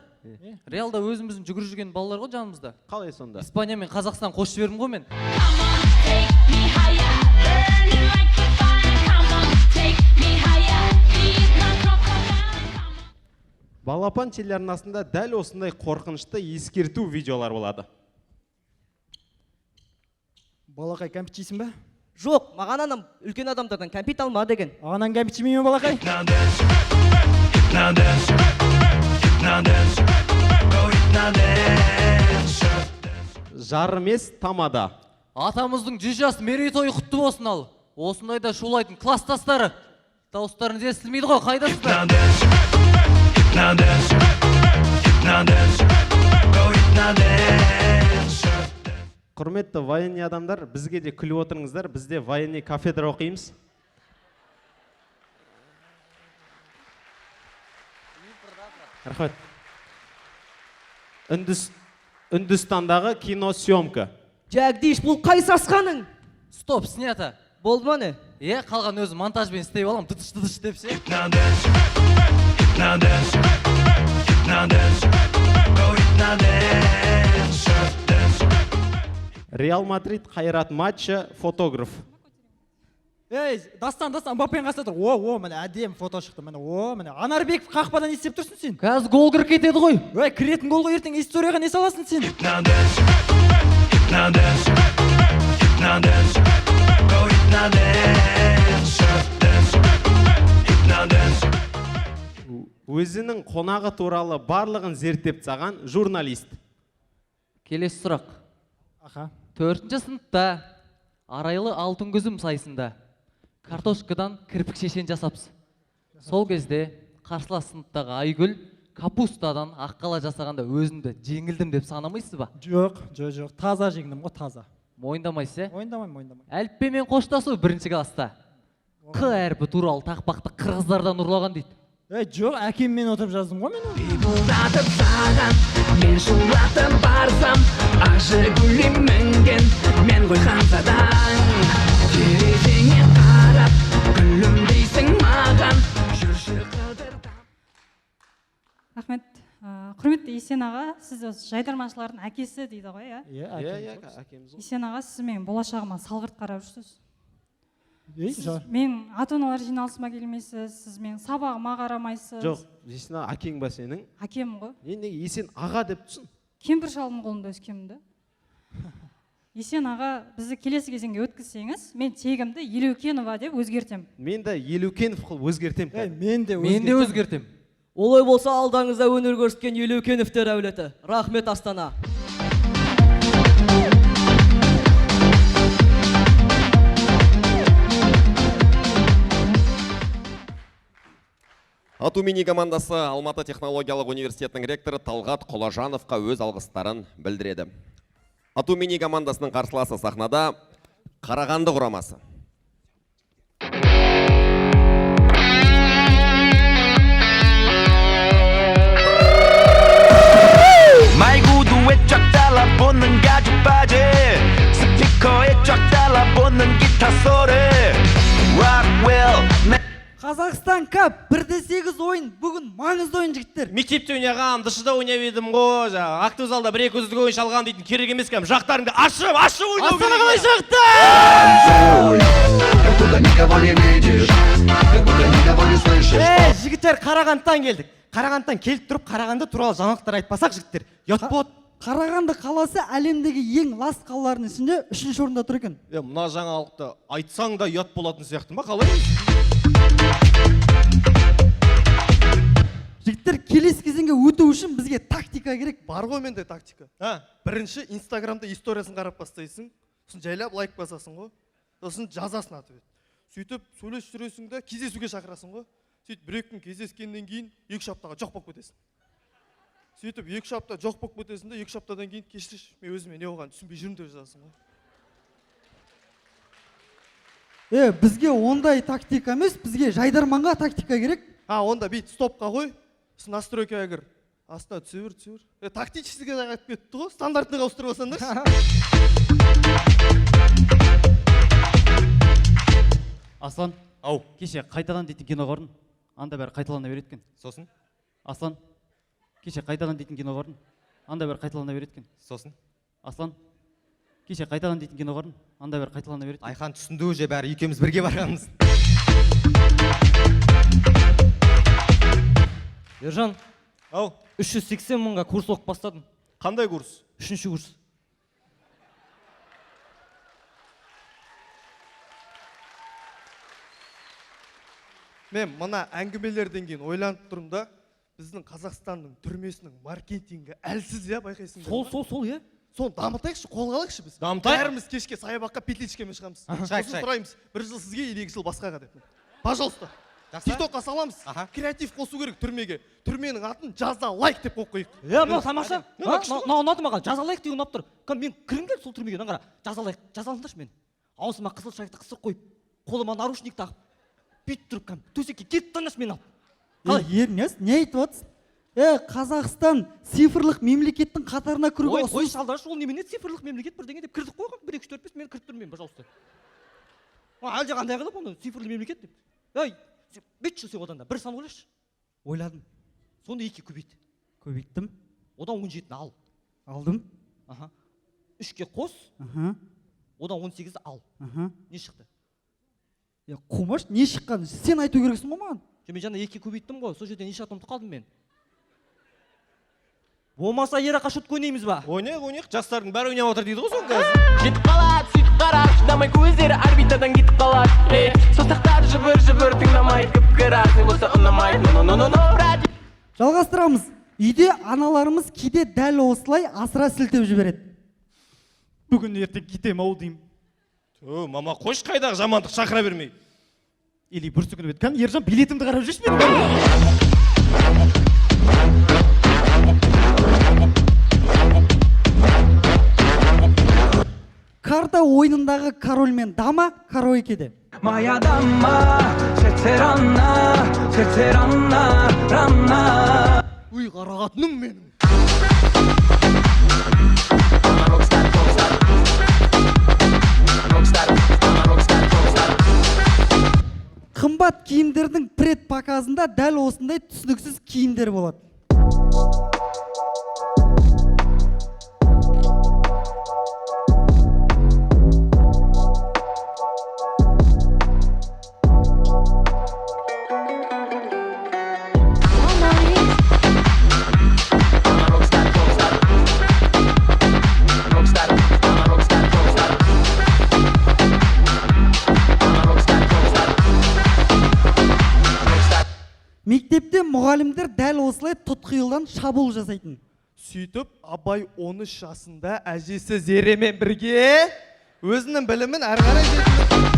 S6: Реалда өзіміздің жүгіріп жүрген балалар ғой жанымызда.
S26: Қалай сонда?
S6: Испания мен Қазақстан қосып жібердім ғой мен.
S26: Балапан телеарнасында дәл осындай қорқынышты ескерту видеолар болады.
S7: Балақай, кәмпит жейсің ба?
S4: Жоқ, маған анам үлкен адамдардан кәмпит алма деген.
S7: Анан кәмпит жемейме балақай?
S26: Жарымес тамада.
S6: Атамыздың 100 жас мерейтойы құтты болсын ал. Осындайда шулайтын класстастары. Дауыстарыңыз естілмейді ғой, қайдасыздар?
S26: Құрметті военный адамдар, бізге де күліп отырыңыздар. Бізде военный кафедра оқимыз. Рахмет. Үндістандағы киносъемка.
S4: Жагдиш, бұл қай сасқаның?
S6: Стоп, снято.
S4: Болды ма не?
S6: Қалған өзі монтажбен істей балам, тұтыш депсе.
S26: Реал Мадрид Қайрат матчы, фотограф.
S7: Дастан, Мбаппені қасында тұр. Міне әдем фото шықты. Міне Анарбеков қақпадан не істеп тұрсың сен?
S6: Қазір гол кіріп кетеді ғой.
S7: Кіретін гол ғой, ертең историяға не саласың сен?
S26: Өзінің қонағы туралы барлығын зерттеп тастаған журналист.
S6: Келесі сұрақ. 4-ші сыныпта арайлы алтын күзім сайысында картошкадан кірпік шешен жасапсыз. Сол кезде қарсылас сыныптағы Айгүл капустадан аққала жасағанда өзімді жеңілдім деп санамайсыз ба?
S7: Жоқ, таза жеңдім ғой, таза.
S6: Мойындамайсыз,
S7: Мойындамайм.
S6: Әліппемен қоштасу 1-ші класста. Қ әрпі туралы тақпақты қырғыздардан ұрлаған дейді.
S7: Жоқ, әкеммен отырып жаздым ғой мен.
S9: Пипылдатып саған, мен шулатып барсам, ақ гүлім мінген, мен ғой ханзадаң. Терезеңе қарап, гүлім дейсің маған, жүрші қыдырдан.
S17: Рахмет.
S8: Құрметті Есен аға, сіз осы жайдарманшылардың әкесі дейді ғой, иә?
S26: Иә, әкеміз ғой.
S8: Есен аға, сіз менің болашағыма салғырт қарап жүрсіз.
S7: Ей,
S8: Мен ата-аналар жиналысыма келмейсіз, сіз менің сабағыма қарамайсыз.
S26: Жоқ, Есен аға әкең ба сенің?
S8: Әкем ғой.
S26: Неге Есен аға деп тұрсың?
S8: Кемпір шалдың қолында өскенмін да. Есен аға, бізді келесі кезеңге өткізсеңіз, мен тегімді Елеукенова деп өзгертем.
S26: Мен де Елеукенов қылып өзгертем.
S7: Мен де
S4: өзгертем. Олай болса алдаңызда өнер көрсеткен Елеукеновтер әулеті. Рахмет Астана.
S1: Ату мини командасы Алматы технологиялық университетінің ректоры Талғат Құлажановқа өз алғыстарын білдіреді. Ату мини командасының қарсыласы сахнада Қарағанды құрамасы.
S9: 말구두에 쫙 달라붙는 가죽 바지 스피커에 쫙 달라붙는 기타 소리 Rockwell
S7: Қазақстан Кап 1-8 ойын, бүгін маңызды ойын жігіттер.
S26: Мектепте ойнаған, дышыда ойнап едім ғой, актив залда 1-2 үздік ойын шалған дейтін керек емес кәм. Жақтарыңды ашып ойнау керек.
S7: Астана қалай
S26: шықты? Жігіттер, Қарағандыдан келдік. Қарағандыдан келіп тұрып, Қарағанды туралы жаңалықтар айтпасақ жігіттер, ұят болады.
S7: Қарағанды қаласы әлемдегі ең лас қалалардың ішінде 3-ші орында тұр екен.
S26: Мына жаңалықты айтсаң да ұят болатын сияқты ма, қалай?
S7: Жігіттер, келесі кезеңге өту үшін бізге тактика керек.
S10: Бар ғой менде тактика. Бірінші Инстаграмда историясын қарап бастайсың, сосын жайлап лайк басасың ғой, сосын жазасың атып ет. Сөйтіп сөйлесіп жүресің де кездесуге шақырасың ғой. Сөйтіп 1-2 күн кездескеннен кейін 2 аптаға жоқ болып кетесің. Сөйтіп 2 апта жоқ болып кетесің де 2 аптадан кейін кешірші, мен өзіме не болғанын түсінбей жүрмін деп жазасың ғой.
S7: Бізге ондай тактика емес, бізге жайдарманға тактика керек.
S10: Онда бейт стопқа қой, настройкаға кір. Астына түсе бер. Тактическіге айтып кетті ғой, стандартныға ауыстырып алсаңдаршы.
S24: Аслан, кеше қайтадан дейтін кино көрдім. Анда бәрі қайталана береді екен.
S26: Сосын?
S24: Аслан, кеше қайтадан дейтін кино көрдім. Анда бәрі қайталана береді екен.
S26: Сосын?
S24: Аслан, кеше қайтадан дейтін кино көрдім. Анда бәрі қайталана береді.
S26: Айхан түсінді уже бәрі екеуміз бірге барғанымыз.
S4: Ержан, 380 мыңға курс оқып бастадым.
S26: Қандай курс?
S4: 3-ші курс.
S10: Мен мына әңгімелерден кейін ойланып тұрмын да, біздің Қазақстанның түрмесінің маркетингі әлсіз, байқайсың.
S4: Сол, иә.
S10: Соны дамытайықшы, қолға алайықшы біз.
S26: Дамытайық.
S10: Бәріміз кешке саябаққа петличкамен шығамыз. Сосын сұраймыз, 1 жыл сізге или 2 жыл басқаға деп. Пожалуйста. Тиктокқа саламыз. Креатив қосу керек түрмеге. Түрменің атын жаза лайк деп қойып қойық.
S4: Мына тамаша. Ұнады маған, жаза лайк деген ұнап тұр. Мен кірім келді сол түрмеге, қара. Жаза лайк, жазалындаршы мен. Аузыма қызыл шайықты қысыр қойып, қолыма наручник тағып, бүйтіп тұрып, төсекке кетіп танаш мен алып.
S7: Ернес, не айтып отырсың? Қазақстан цифрлық мемлекеттің қатарына кіруге
S4: Ой, шалдаршы, ол немене цифрлық мемлекет бірдеңе деп кірдік қойған. 1, 2, 3, 4, 5 мен кіріп тұрмын, пожалуйста. Әлде қандай қылып оны цифрлы мемлекет деп. Бүйтші сен одан да бір сан ойлашы.
S7: Ойладым.
S4: Соны 2 көбейт.
S7: Көбейттім.
S4: Одан 17-ні ал.
S7: Алдым.
S4: 3-ке қос. Одан 18-ді ал. Не шықты?
S7: Қумаш, не шыққан? Сен айту керексің ғой маған?
S4: Мен жаңа 2 көбейттім ғой, сол жерден 2 атымды қалдым мен. Болмаса ерақа шут ойнаймыз ба?
S26: Ойнайық, жастардың бәрі ойнап отыр дейді ғой соң қазір.
S9: Жетіп қалады, сөйтіп қарап, шыдамай көздері орбитадан кетіп қалады. Саусақтар жыбыр-жыбыр тыңдамайды, күпкір арсың болса ұнамайды.
S7: Жалғастырамыз. Үйде аналарымыз кейде дәл осылай асыра сілтеп жібереді.
S26: Бүгін ертең кетем-ау деймін. Мама, қош қайдағы жамандық шақыра бермей.
S7: Или бір секунд өткен, Ержан билетімді қарап жүрші мен. Карта ойынындағы король мен дама караокеде.
S9: Моя дама, сердце рана.
S10: Уй, қарағатыным менің.
S7: Қымбат киімдердің предпоказында дәл осындай түсініксіз киімдер болады.
S4: Мектепте мұғалімдер дәл осылай тұтқиылдан шабуыл жасайтын.
S10: Сөйтіп, Абай 13 жасында әжесі Зеремен бірге өзінің білімін әрі қарай жетілдірді.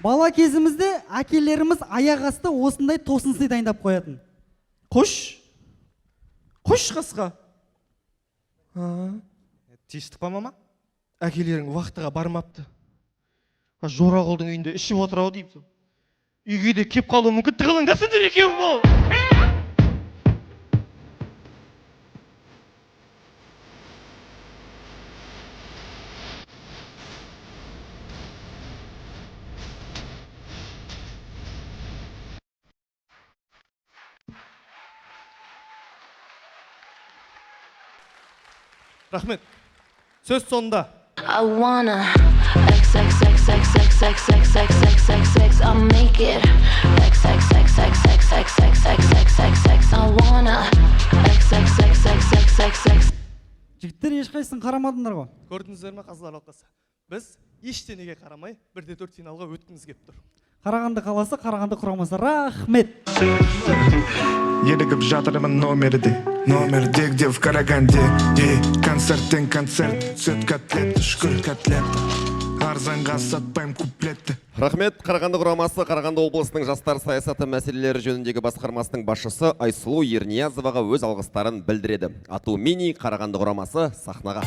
S4: Бала кезімізде әкелеріміз аяқ асты осындай тосын сый дайындап қоятын.
S10: Қош қасқа. Тиістік па, мама? Әкелерің уақытыға бармапты. Жорағұлдың үйінде ішіп отырау деймін. Үйге де кеп қалу мүмкін тығылыңдасыңдар екеуің бол. Рахмет. Сөз соңында.
S14: I wanna XXXXXXXXXXXX I'll make it XXXXXXXXXXX I wanna XXXXXXXX
S4: Жігіттер ешқайсысын қарамадыңдар ғой.
S10: Көрдіңіздер ме, қазылар алқасы? Біз ештеңеге қарамай 1-4 финалға өткіміз кеп тұр.
S4: Қарағанды қаласы, Қарағанды құрамасы. Рахмет.
S11: Ерігіп жатырмын номерде где в Караганде. Концерттен концерт, сүт котлет, шкүр котлет. Арзанға сатпайым куплетті.
S1: Рахмет. Қарағанды құрамасы Қарағанды облысының жастар саясаты мәселелері жөніндегі басқармасының басшысы Айсұлу Ерниязоваға өз алғыстарын білдіреді. Ату мини Қарағанды құрамасы сахнаға.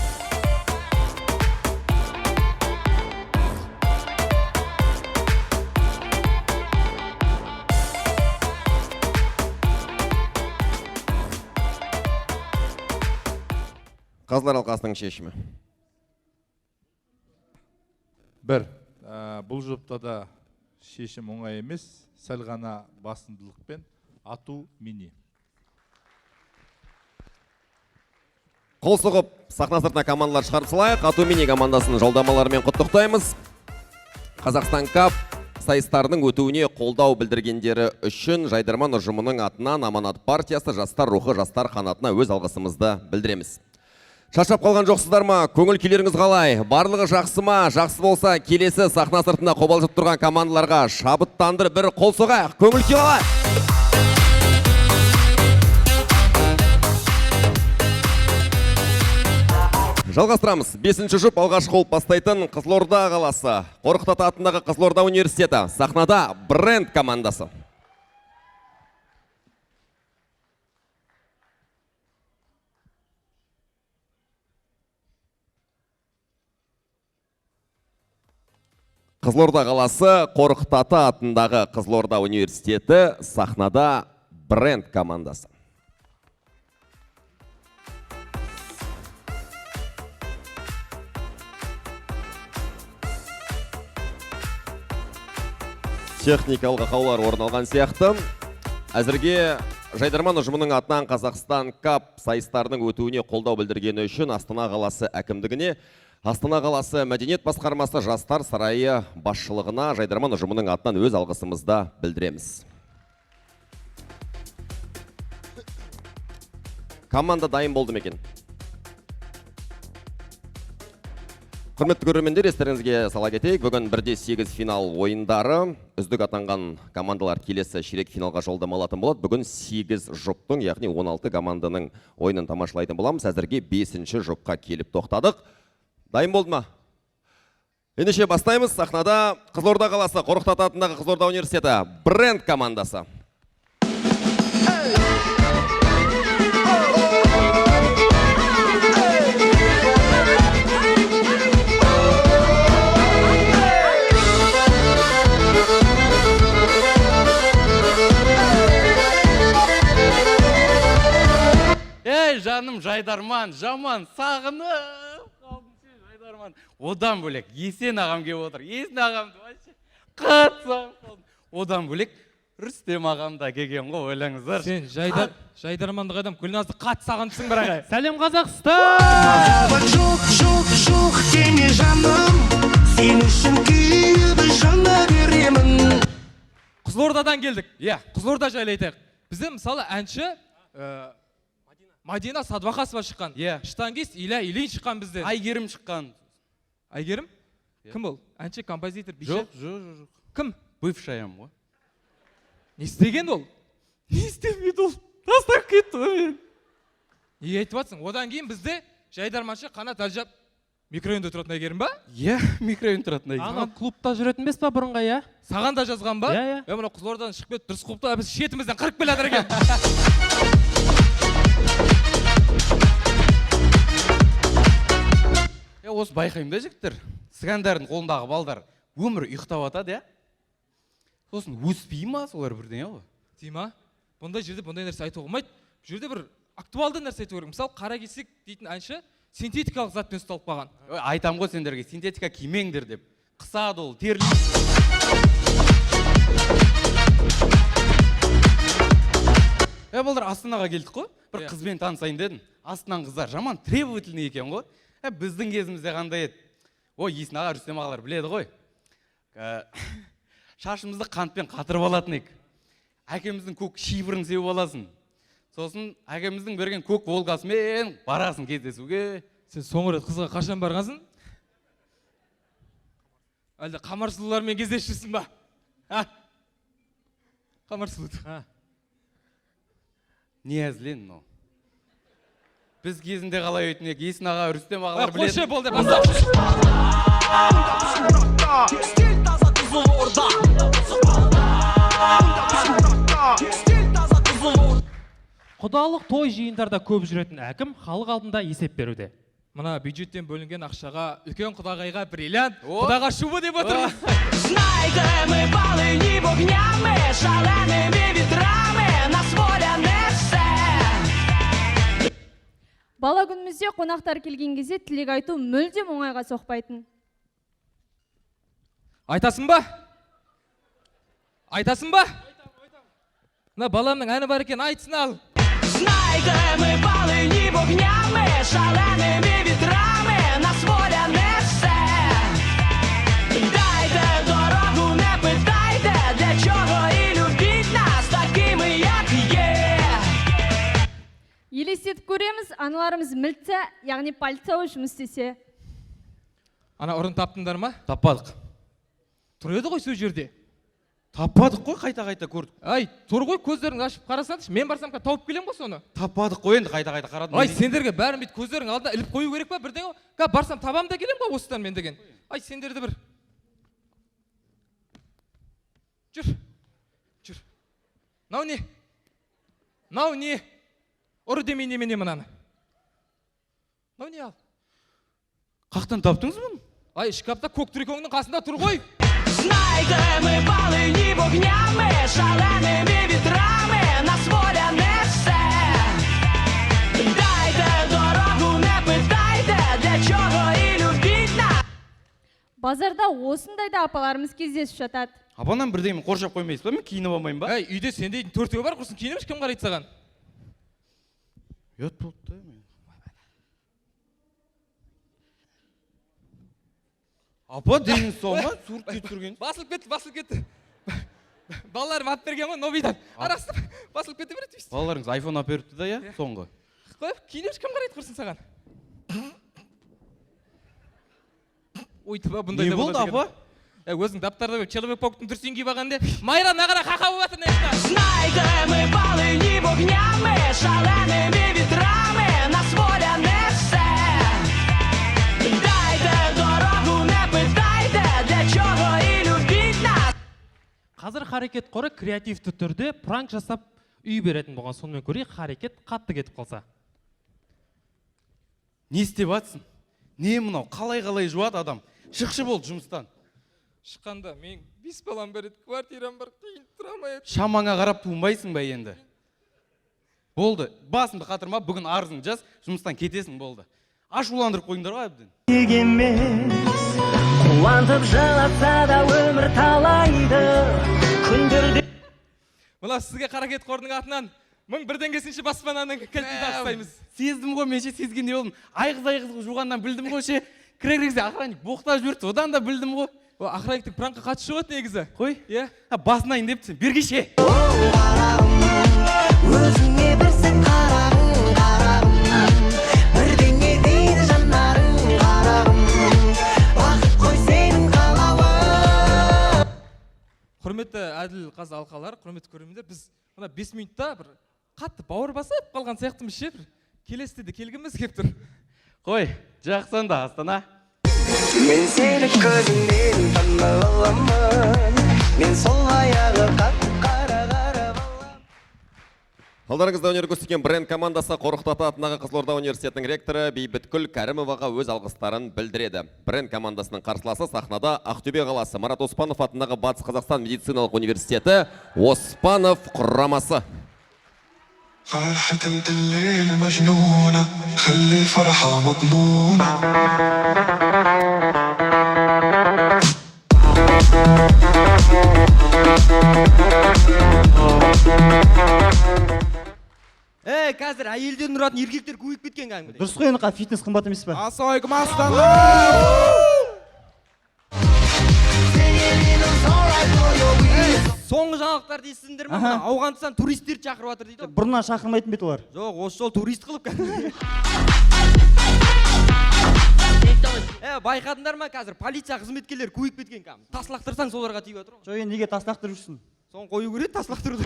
S1: Қазылар алқасының шешімі.
S22: Бұл жұпта да шешім оңай емес, сәл ғана басымдылықпен ату мини.
S1: Қол соғып, сахна сыртына командалар шығарып салайық. Ату мини командасын жолдамаларымен құттықтаймыз. Қазақстан кап сайыстарының өтуіне қолдау білдіргендері үшін Жайдарман ұжымының атынан Аманат партиясы жастар рухы жастар қанатына өз алғысымызды білдіреміз. Шашап қалған жоқсыздар ма? Көңіл күйлеріңіз қалай? Барлығы жақсы ма? Жақсы болса, келесі сахна сыртында қобалжып тұрған командаларға шабыттандырып бір қол соғайық. Көңіл күй қалай? Жалғастырамыз. 5-ші жұп алғашқы болып бастайтын Қызылорда қаласы. Қорқыт Ата атындағы Қызылорда университеті. Сахнада бренд командасы. Қызылорда қаласы Қорқыт Ата атындағы Қызылорда университеті. Сахнада бренд командасы. Техникалық ақаулар орын алған сияқты. Әзірге Жайдарман ұжымының атынан Қазақстан кап сайыстарының өтуіне қолдау білдіргені үшін Астана қаласы әкімдігіне, Астана қаласы мәдениет басқармасы жастар сарайы басшылығына Жайдарман ұжымының атынан өз алғысымызды білдіреміз. Команда дайын болды ма екен? Құрметті көрермендер, естеріңізге сала кетейік. Бүгін 1-8 финал ойындары. Үздік атанған командалар келесі ширек финалға жолдама алатын болады. Бүгін 8 жұптың, яғни 16 команданың ойынын тамашалайтын боламыз. Әзірге 5-ші жұпқа келіп тоқтадық. Дайын болды ма? Ендеше бастаймыз. Сахнада Қызылорда қаласы, Қорқыт Ата атындағы Қызылорда университеті бренд командасы.
S12: Ей, жаным Жайдарман, жаман, сағынып қалдым Жайдарман. Одан бөлек, Есен ағам кеп отыр. Есен ағамды вообще қатсам қалдым. Одан бөлек, Рүстем ағам да келген ғой, ойлаңыздар.
S3: Сен Жайдарманды қайдам, Гүлназды қатты сағыныпсың бір ағай. Сәлем Қазақстан!
S9: Жоқ, деме жаным, сен үшін күйді жана беремін.
S3: Қызылордадан келдік. Қызылорда жайлы айтайық. Бізде мысалы әнші Мадина Садвақасова шыққан. Штангист Иля Ильин шыққан бізден.
S12: Айгерім шыққан.
S3: Айгерім? Кім ол? Әнші, композитор, биші?
S12: Жоқ.
S3: Кім?
S12: Бывшаям ғой.
S3: Не істеген ол? Не істемеді ол? Тастап кетті ғой мен. Неге айтып жатсың? Одан кейін бізде жайдарманшы Қанат Әлжап микрорайонда тұратын Айгерім ба?
S12: Иә, микрорайон тұратын Айгерім.
S3: Ана клубта жүретін емес па бұрынға, иә? Саған да жазған ба? Иә. Мына Қызылордадан шығып кетіп дұрыс клубта біз шетімізден қырып келе жатыр екен.
S12: Осы байқаймын да жігіттер, сігандардың қолындағы балдар өмір ұйықтап атады, иә? Сосын өспей ма солар бірдеңе ғой?
S3: Дей ма? Бұндай жерде бұндай нәрсе айтуға болмайды. Бұл жерде бір актуалды нәрсе айту керек. Мысалы, қара кесек дейтін әнші синтетикалық затпен ұсталып қалған.
S12: Айтам ғой сендерге, синтетика кимеңдер деп. Қысады ол, терлейді. Балдар, Астанаға келдік қой, бір қызбен танысайын дедім. Астананың қыздар жаман требовательный екен ғой. Біздің кезімізде қандай еді? Ой, Есін аға, Рүстем ағалар біледі ғой. Шашымызды қантпен қатырып алатын ек. Әкеміздің көк шифрын сеуіп аласын. Сосын әкеміздің берген көк волгасымен барасың кездесуге.
S3: Сен соңғы рет қызға қашан барғансың? Әлде Қамарсұлулармен кездесіп жүрсің ба? Қамарсұлу.
S12: Не әзілен, но? Біз кезінде қалай өйтінек, Есін аға, Рүстем ағалар біледі.
S3: Қойшы болды,
S13: Құдалық той жиындарда көп жүретін әкім халық алдында есеп беруде.
S3: Мына бюджеттен бөлінген ақшаға үлкен құдағайға бриллиант, құдаға шубы деп отырмыз.
S9: Знаете, мы полыни огнями, шалеными ветрами, нас воля несе.
S15: Бала күнімізде қонақтар келген кезде тілек айту мүлдем оңайға соқпайтын.
S3: Айтасың ба? Айтасың ба? Мына баламның әні бар екен, айтсын ал.
S9: Знаете, мы полыни огнями, шалеными ветрами, нас воля несе. Дайте дорогу, не питайте, для чого і любіть нас такими, як є.
S15: Елестетіп көреміз, аналарымыз мілтсе, яғни полиция жұмыс істесе.
S3: Ана ұрын таптыңдар ма?
S12: Таппадық.
S3: Тұр еді ғой сол жерде.
S12: Таппадық қой, қайта-қайта көрдік.
S3: Ай, тұр ғой, көздеріңді ашып қарасаңшы, мен барсам тауып келем ғой соны.
S12: Таппадық қой, енді қайта-қайта қарадым.
S3: Ай, сендерге бәрін бүйтіп көздерің алдына іліп қою керек па бірден? Барсам табам да келем ғой осыдан мен деген. Ай, сендерді бір. Жүр. Нау не? Нау не? Ұры демей немене мынаны. Нау не ал?
S12: Қақтан таптыңыз мұны?
S3: Ай, шкафта көк трикоңның қасында тұр ғой.
S9: Знаете, мы полыни огнями, шалеными ветрами, нас воля несе. Дайте дорогу, не питайте, для чого і любіть нас.
S15: Базарда осындайда апаларымыз кездесіп жатады.
S12: Апаннан бірдеңе қоршап қоймайсыз ба? Мен киініп алмайын ба?
S3: Әй, үйде сендейдің төртеуі бар, құрсын киінеміз, кім қарайды саған?
S12: Ұят болды да мен. Апа дейін сол ма? Суретке түсірген.
S3: Басылып кетті. Балаларым ап берген ма, новидан. Арастып, басылып кетті береді.
S12: Балаларыңыз айфон ап беріпті да, иә? Соңғы.
S3: Қойып, киінеміз, кім қарайды құрсын саған? Ойты ба, бұндай да болады.
S12: Не болды, апа?
S3: Өзің даптарда Человек Пауктың дүрсен киіп алғанда, Майра нағара қақа болып жатыр нешті.
S9: Знаете, мы полыни огнями, шалеными ветрами, нас воля несе. Дайте дорогу, не питайте, для чого і любіть нас.
S13: Қазір харекет қоры креативті түрде пранк жасап үй беретін болған, сонымен көрейік, харекет қатты кетіп қалса.
S12: Не істеп атсың? Не мынау, қалай жуат адам? Шықшы болды жұмыстан.
S3: Шыққанда, мен 5 балам береді, квартирам бар, қиын тұрамай еді.
S12: Шамаңа қарап туынбайсың ба енді? Болды, басымды қатырма, бүгін арызың жаз, жұмыстан кетесің болды. Ашуландырып қойыңдар ғой әбден.
S9: Дегенмен, қуантып жылатса да өмір талайды, күндерде.
S3: Мына сізге Қаракет қорының атынан 1000 бірдеңгесінші баспананың кілтін тапсаймыз.
S12: Сездім ғой, менше сезгендей болдым. Айғыз жуғаннан білдім ғой ше. Кірегізде охранник боқтап жүрді, одан да білдім ғой.
S3: Охранниктің пранкқа қатысы жоқ негізі.
S12: Қой? Басынайын депсің, бергеше.
S9: Өзіңе берсек қарағың,
S16: әділ қаз алқалар, құрметті көрермендер, біз мына 5 минутта бір қатты бауыр басып қалған сияқтымыз ше, бір келесіде де келгіміз келіп тұр.
S12: Қой, жақсанда Астана.
S9: Мен сені көзіңнен танып аламын, мен сол аяғы қара
S1: Алдарыңызда өнер көрсеткен бренд командасы Қорқыт Ата атындағы Қызылорда университетінің ректоры Бейбіткүл Кәрімоваға өз алғыстарын білдіреді. Бренд командасының қарсыласы сахнада Ақтөбе қаласы Марат Оспанов атындағы Батыс Қазақстан медициналық университеті Оспанов құрамасы.
S11: فرحة الليل مجنونة خلي الفرحة مضمونة
S4: Қазір әйелден тұратын еркектер көбейіп кеткен кәдімгідей.
S25: Дұрыс қой, енді фитнес қымбат емес пе?
S16: Ассалаумағалейкум Астана.
S4: Соңғы жаңалықтарды естідіңдер ме? Ауғанстан туристерді шақырып жатыр дейді.
S25: Бұрыннан шақырмайтын бет олар.
S4: Жоқ, осы жол турист қылып кәдімгідей. Байқадыңдар ма, қазір полиция қызметкерлері көбейіп кеткен кәдімгі. Тас лақтырсаң соларға тиіп жатыр ғой.
S25: Жоқ, енді неге тас лақтырып жүрсің?
S4: Соны қою керек, тас лақтыруды.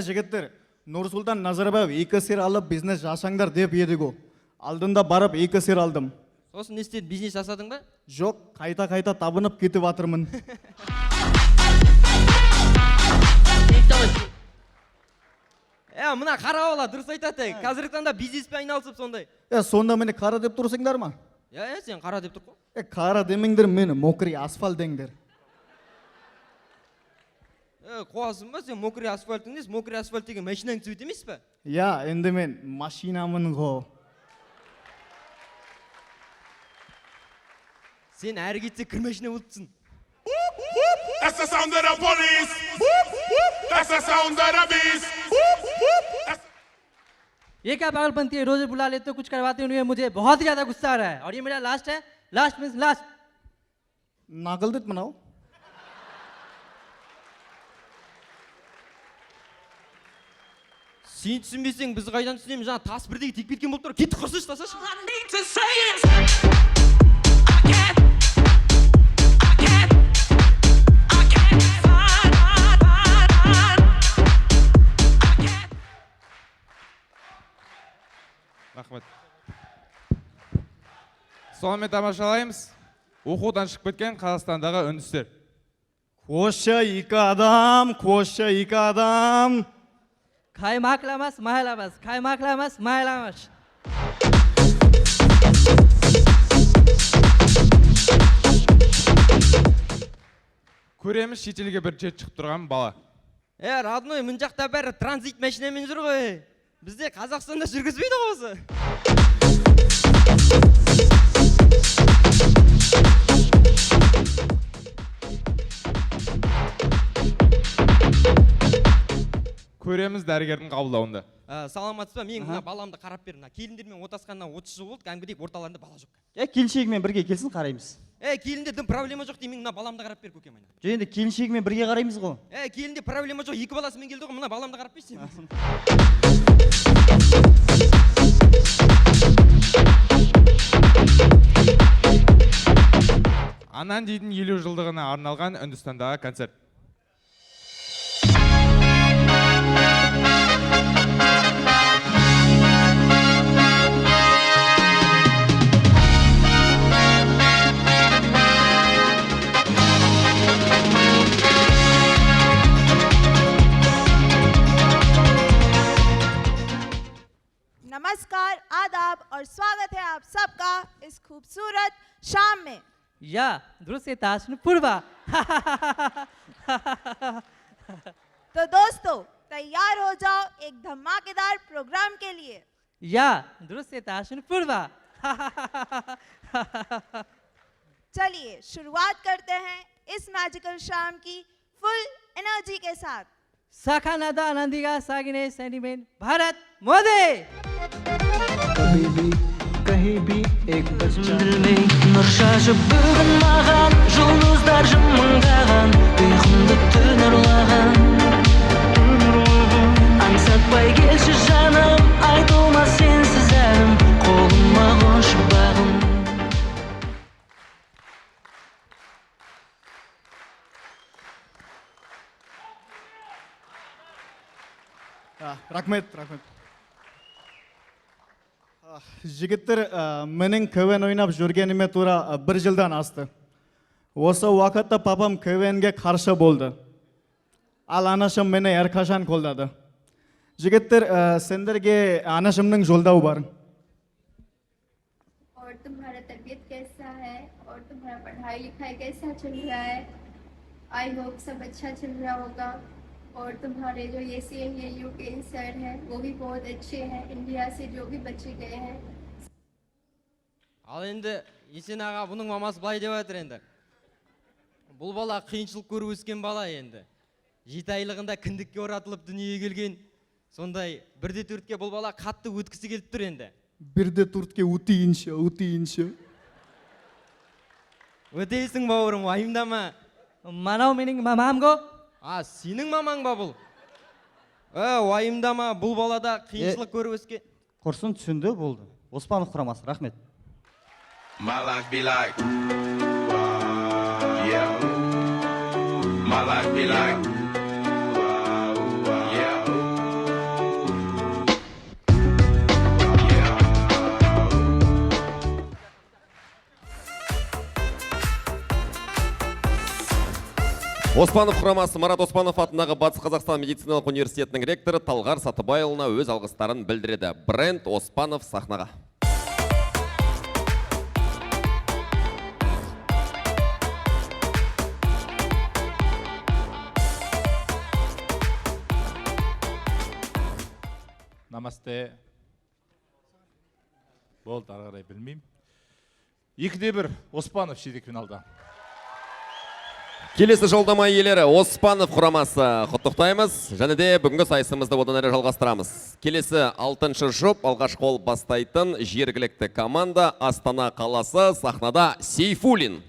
S10: Жігіттер, Нұрсұлтан Назарбаев 2 сер алып бизнес жасаңдар деп еді ғой. Алдында барып 2 сер алдым.
S4: Сосын не істедің, бизнес жасадың ба?
S10: Жоқ, қайта табынып кетіп жатырмын.
S4: Мына қара бала дұрыс айтады. Қазіргі таңда бизнеспен айналысып сондай.
S10: Сонда мені қара деп тұрсыңдар ма?
S4: Сен қара деп тұр ғой.
S10: Қара демеңдер, мені мокрый асфальт деңдер.
S4: Қуасың ба, сен мокрый асфальт емес, мокрый асфальт деген машинаң цвет емес пе?
S10: Енді мен машинамын ғой.
S4: Сен әрі кетсе кір машина болыпсың.
S11: That's the sound of the police. That's the sound of the beast.
S18: ये क्या पागलपंती है, रोज बुला लेते हो, कुछ करवाते हुए मुझे बहुत ही ज्यादा गुस्सा आ रहा है और ये मेरा लास्ट है. Last means last.
S10: Нақылдет мынау.
S4: Сен түсінбесең, біз қайдан түсінеміз, жаңа тас бірдегі тек кеткен болып тұр. Кетті құрсыш тасашы.
S16: Рахмет. Сонымен тамашалаймыз. Оқудан шығып кеткен Қазақстандағы үндістер.
S10: Қоша 2 адам, қоша 2 адам.
S18: Kaymaklamas, maylamas, kaymaklamas, maylamas.
S16: Көреміз шетелге бір жет шығып тұрған бала.
S4: Родной, мын жақта бәрі транзит машинамен жүр ғой. Бізде Қазақстанда жүргізбейді ғой осы.
S16: Көреміз дәрігердің қабылдауында.
S4: Саламатсыз ба? Мен мына баламды қарап бердім. Келіндермен отасқаннан 30 жыл болды, кәдімгідей орталарында бала жоқ.
S25: Келіншегімен бірге келсін, қараймыз.
S4: Келінде дым проблема жоқ деймін, мына баламды қарап бер көкем айна.
S25: Жоқ, енді келіншегімен бірге қараймыз ғой.
S4: Келінде проблема жоқ, 2 баласымен келді ғой, мына баламды қарап берсем.
S16: Анан дейтін 50 жылдығына арналған Үндістандағы концерт.
S19: नमस्कार, आदाब और स्वागत है आप सबका इस खूबसूरत शाम में.
S18: या दुरुस्त ताशन पूर्वा.
S19: तो दोस्तों तैयार हो जाओ एक धमाकेदार प्रोग्राम के लिए.
S18: या दुरुस्त ताशन पूर्वा.
S19: चलिए शुरुआत करते हैं इस मैजिकल शाम की फुल एनर्जी के साथ.
S18: साखानादा आनंदिगा सागिने सेंटिमेंट भारत मोदी.
S9: कहीं भी एक बच्चा दिल में नूर шашып бүгін маған жұлдыздар жымыңдаған ұйқымды түн ұрлаған аңсатпай келші жаным айтылмас сенсіз әнім қолыма қоншы бағым.
S2: Рахмет. Жігіттер, менің КВН ойнап жүргеніме тура 1 жылдан асты. Осы уақытта папам КВНге қарсы болды. Ал анашым мені әрқашан қолдады. Жігіттер, сендерге анашымның жолдауы бар.
S5: और तुम्हारा तबीयत कैसा है और तुम्हारा पढ़ाई लिखाई कैसा चल रहा है आई होप सब अच्छा चल रहा होगा और तुम्हारे जो ये यूके सर हैं वो भी बहुत अच्छे हैं इंडिया से जो भी बच्चे गए हैं
S18: Ал енді Есен аға бұның мамасы былай деп жатыр енді. Бұл бала қиыншылық көріп өскен бала енді. 7 айлығында кіндікке оратылып дүниеге келген. Сондай 1-4-ке бұл бала қатты өткісі келіп тұр енді.
S2: 1-4-ке өтейінші.
S18: Өтейсің бауырым, уайымдама.
S4: Манау менің мамам ғой.
S18: Сенің мамаң ба бұл? Уайымдама, бұл балада қиыншылық көріп өскен.
S4: Құрсын түсінді болды. Оспанов құрамасы, рахмет.
S6: My life be like, yeah. My life be like, yeah.
S1: Оспанов құрамасы Марат Оспанов атындағы Батыс Қазақстан медициналық университетінің ректоры Талғар Сатыбайұлына өз алғыстарын білдіреді. Бренд Оспанов сахнаға.
S22: Намасте. Болды, ары қарай білмеймін. 2-1 Оспанов ширек финалда.
S1: Келесі жолдама иелері Оспанов құрамасы құттықтаймыз. Және де бүгінгі сайысымызды одан әрі жалғастырамыз. Келесі 6-шы жұп алғашқы қол бастайтын жергілікті команда Астана қаласы сахнада Сейфулин.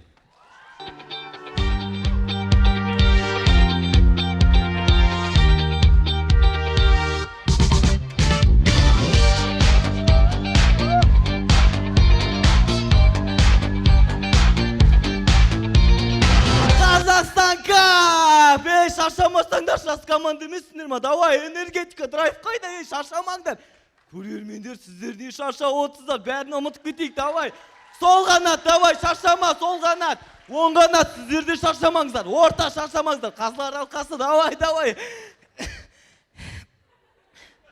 S20: Шаршамастаңдар, жас команда емессіңдер ма? Давай, энергетика, драйв қайда? Шаршамаңдар. Көрермендер, сіздер не шаршап отырсыздар? Бәрін ұмытып кетейік, давай. Сол қанат, давай, шаршама, сол қанат. Оң қанат, сіздер де шаршамаңыздар. Орта шаршамаңыздар. Қазылар алқасы, давай.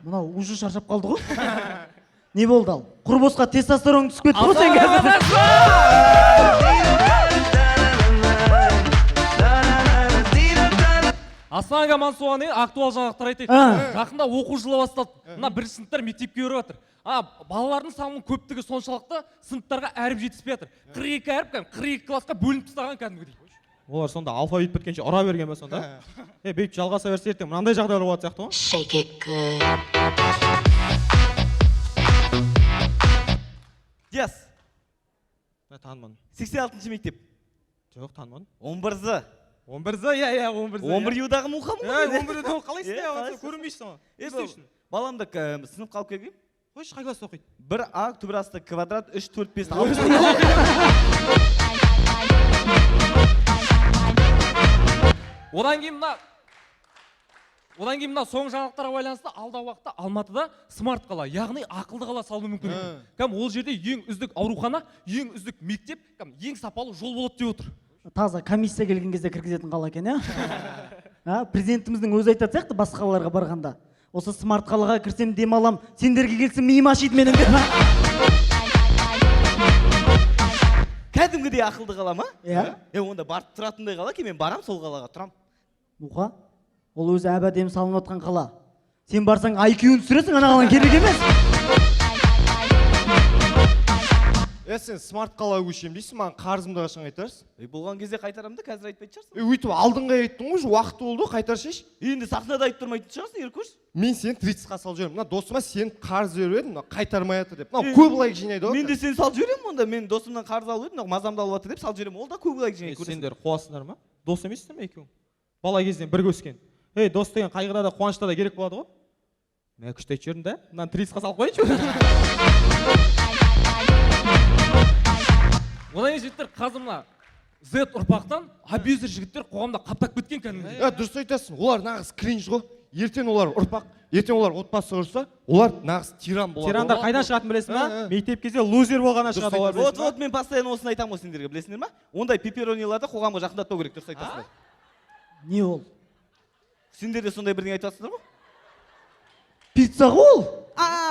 S4: Мынау уже шаршап қалды ғой. Не болды ал? Құрбосқа тестостерон түсіп кетті ғой сен қазір.
S13: Асланға Мансуғаны актуал жаңалықтар айтайық. Жақында оқу жылы басталды. Мына бірінші сыныптар мектепке көріп жатыр. Балалардың санының көптігі соншалықты сыныптарға әріп жетіспей жатыр. 42 әріп, 42 классқа бөлініп тастаған кәдімгідей.
S16: Олар сонда алфавит біткенше ұра берген бе сонда? Бейіп жалғаса берсе ертең мынандай жағдайлар болады сияқты ғой?
S14: Shake it good.
S20: Yes.
S16: Танымадым.
S20: 86-шы мектеп.
S16: Жоқ, танымадым.
S20: 11-зы.
S16: 11-зы, иә, 11-зы.
S20: 11-юдағы мұқам ғой?
S16: 11-юдағы қалай істей аласың? Көрінбейсің ғой.
S20: Баламды сынып қалып келгейм.
S16: Қойшы, қай класста оқиды?
S20: 1А түбір асты квадрат 3, 4, 5, 6.
S13: Одан кейін мына соңғы жаңалықтарға байланысты алдағы уақытта Алматыда смарт қала, яғни ақылды қала салу мүмкін. Ол жерде ең үздік аурухана, ең үздік мектеп, ең сапалы жол болады деп отыр.
S4: Таза комиссия келген кезде кіргізетін қала екен, президентіміздің өзі айтатын сияқты басқа қалаларға барғанда. Осы смарт қалаға кірсем демалам, сендерге келсем миым ашиды менің деп.
S20: Кәдімгідей ақылды қала ма?
S4: Иә.
S20: Онда барып тұратындай қала ке, мен барам сол қалаға тұрам.
S4: Мұқа, ол өзі әбәдем салынып отқан қала. Сен барсаң IQ-ін түсіресің, ана қалаң керек емес.
S10: Сен смарт қала көшем дейсің, маған қарызымды қашан қайтарсың?
S20: Болған кезде қайтарамды, қазір айтпайтын шығарсың.
S10: Өйтіп алдыңға айттың ғой, уақыт болды, қайтар шеш.
S20: Енді сахнада айтып тұрмайтын шығарсың, Еркөш.
S10: Мен сені 30-қа салып жіберемін. Мына досыма сен қарыз беріп едім, қайтармай жатыр деп. Мына көп лайк жинайды ғой.
S20: Мен де сені салып жіберемін онда. Мен досымнан қарыз алып едім, мазамды алып жатыр деп салып жіберемін. Ол да көп лайк жинайды.
S16: Сендер қуасыңдар ма? Дос емессіңдер ме екеуің? Бала кезден бірге өскен. Дос деген қайғыда да қуанышта да керек болады ғой. Мен күшті айтып жібердім да. Мынаны 30-қа салып қояйыншы.
S13: Одан кейін жігіттер қазір мына Z ұрпақтан абьюзер жігіттер қоғамда қаптап кеткен кәдімгідей.
S10: Дұрыс айтасың, олар нағыз кринж ғой. Ертең олар ұрпақ
S16: ертең олар отбасы құрса, олар нағыз тиран болады.
S7: Тирандар қайдан шығатынын білесің ба? Мектеп кезде лузер болғаннан шығады олар.
S20: Вот мен постоянно осыны айтамын ғой сендерге, білесіңдер ма? Ондай пепперониларды қоғамға жақындатпау керек, дұрыс айтасыңдар.
S7: Не ол?
S20: Сендер де сондай бірдеңе айтып жатсыңдар ма?
S7: Пицца ғой ол.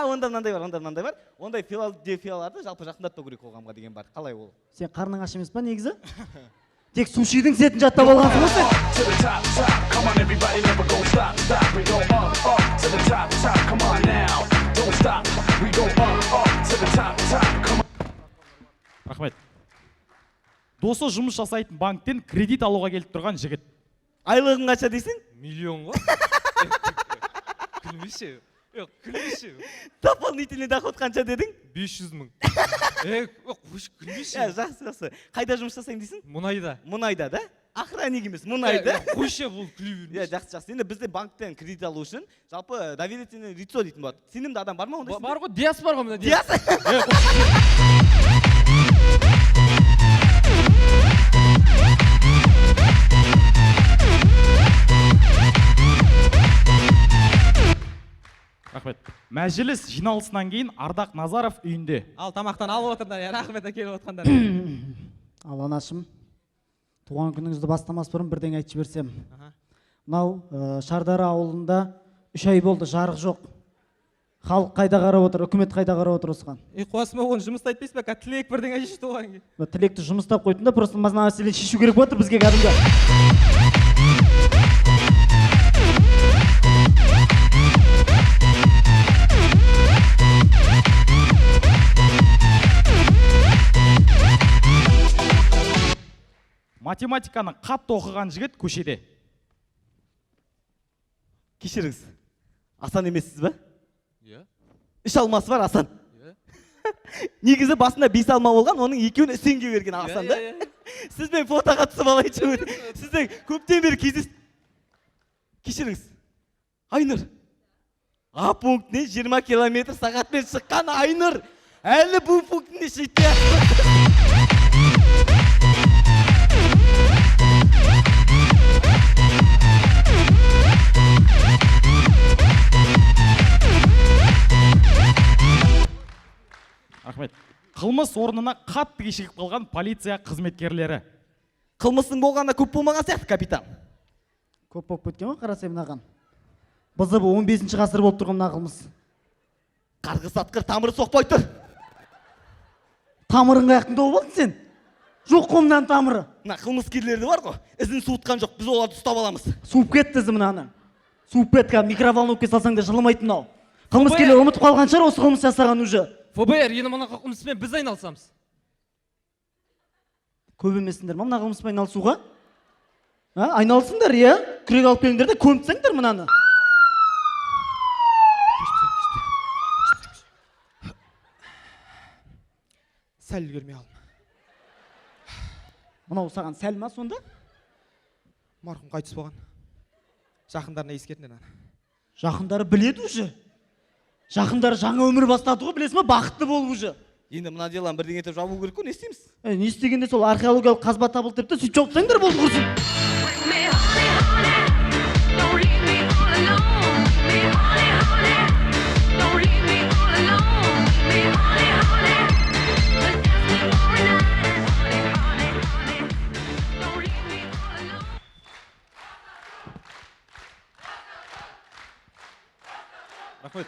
S20: Онда мынандай бар. Ондай филадельфияларды жалпы жақындатпау керек қоғамға деген бар. Қалай ол?
S7: Сен қарның аш емес па негізі? Тек сушидің сетін жаттап алғансың ғой сен.
S8: Рахмет. Досы жұмыс жасайтын банктен кредит алуға келіп тұрған жігіт.
S20: Айлығың қанша дейсің?
S3: Миллион ғой. Күлмеші. Күлмеші.
S20: Дополнительный доход қанша дедің?
S3: 500 мың. Қош күлмеші.
S20: Жақсы. Қайда жұмыс жасайын дейсің?
S3: Мұнайда.
S20: Мұнайда, да? Охранник емес, мұнайда.
S3: Қойшы бұл күле бермеші.
S20: Жақсы. Енді бізде банктен кредит алу үшін жалпы доверительный лицо дейтін болады. Сенімді адам бар ма ондай?
S3: Бар ғой, Диас бар ғой.
S20: Диас.
S8: Рахмет. Мәжіліс жиналысынан кейін Ардақ Назаров үйінде.
S7: Ал тамақтан алып отырдар, рахмет келіп отқандар. Ал анашым, туған күніңізді бастамас бұрын бірден айтып жіберсем. Мынау Шардара ауылында 3 ай болды, жарық жоқ. Халық қайда қарап отыр, үкімет қайда қарап отыр осыған.
S16: Қуасыма оны жұмыста айтпайсыз ба? Тілек бірден шешті оған кейін.
S7: Тілекті жұмыстап қойдың да, просто мына мәселені шешу керек отыр бізге кәдімгі.
S8: Математиканы қатты оқыған жігіт көшеде.
S20: Кешіріңіз, Асан емессіз ба? Үш алмасы бар Асан. Негізі басында 5 алма болған, оның екеуін үсенге берген Асан да? Сізбен фотоға түсіп алайын. Сіздің көптен бері кездес... Кешіріңіз, Айнұр. А пунктіне 20 км сағатпен шыққан Айнұр. Әлі бұл пунктіне жетті.
S8: Рахмет. Қылмыс орнына қатты кешігіп қалған полиция қызметкерлері.
S20: Қылмыстың болғанда көп болмаған сияқты, капитан.
S7: Көп болып кеткен ғой, қарасай мынаған. Бұзы бұл 15-ші ғасыр болып тұрған мына қылмыс.
S20: Қарғыс атқыр тамыры соқпай тұр.
S7: Тамырың қаяқтың болып болдың сен? Жоқ қомнан тамыры.
S20: Мына қылмыскерлерді бар ғой, ізін суытқан жоқ, біз оларды ұстап аламыз.
S7: Суып кетті ізі мынаны. Суып кетті, микроволновка салсаң да жылымайтын мынау. Қылмыскерлер ұмытып қалған шығар осы қылмыс жасаған уже.
S3: ФБР енді мына қылмыспен біз айналысамыз.
S7: Көп емессіңдер ма мына қылмыспен айналысуға? Айналысыңдар, иә? Күрек алып келіңдер де көмітсеңдер мынаны.
S16: Сәл үлгермей алдым.
S7: Мынау саған сәл ма сонда?
S16: Марқұм қайтыс болған. Жақындарына ескертіңдер ана.
S7: Жақындары біледі уже. Жақындары жаңа өмір бастады ғой, білесің ба? Бақытты болып уже.
S20: Енді мына деланы бірдеңе етіп жабу керек қой, не істейміз?
S7: Не істегенде сол археологиялық қазба табылды деп те сөйтіп жауып тастаңдар болды құрсын.
S3: Рахмет.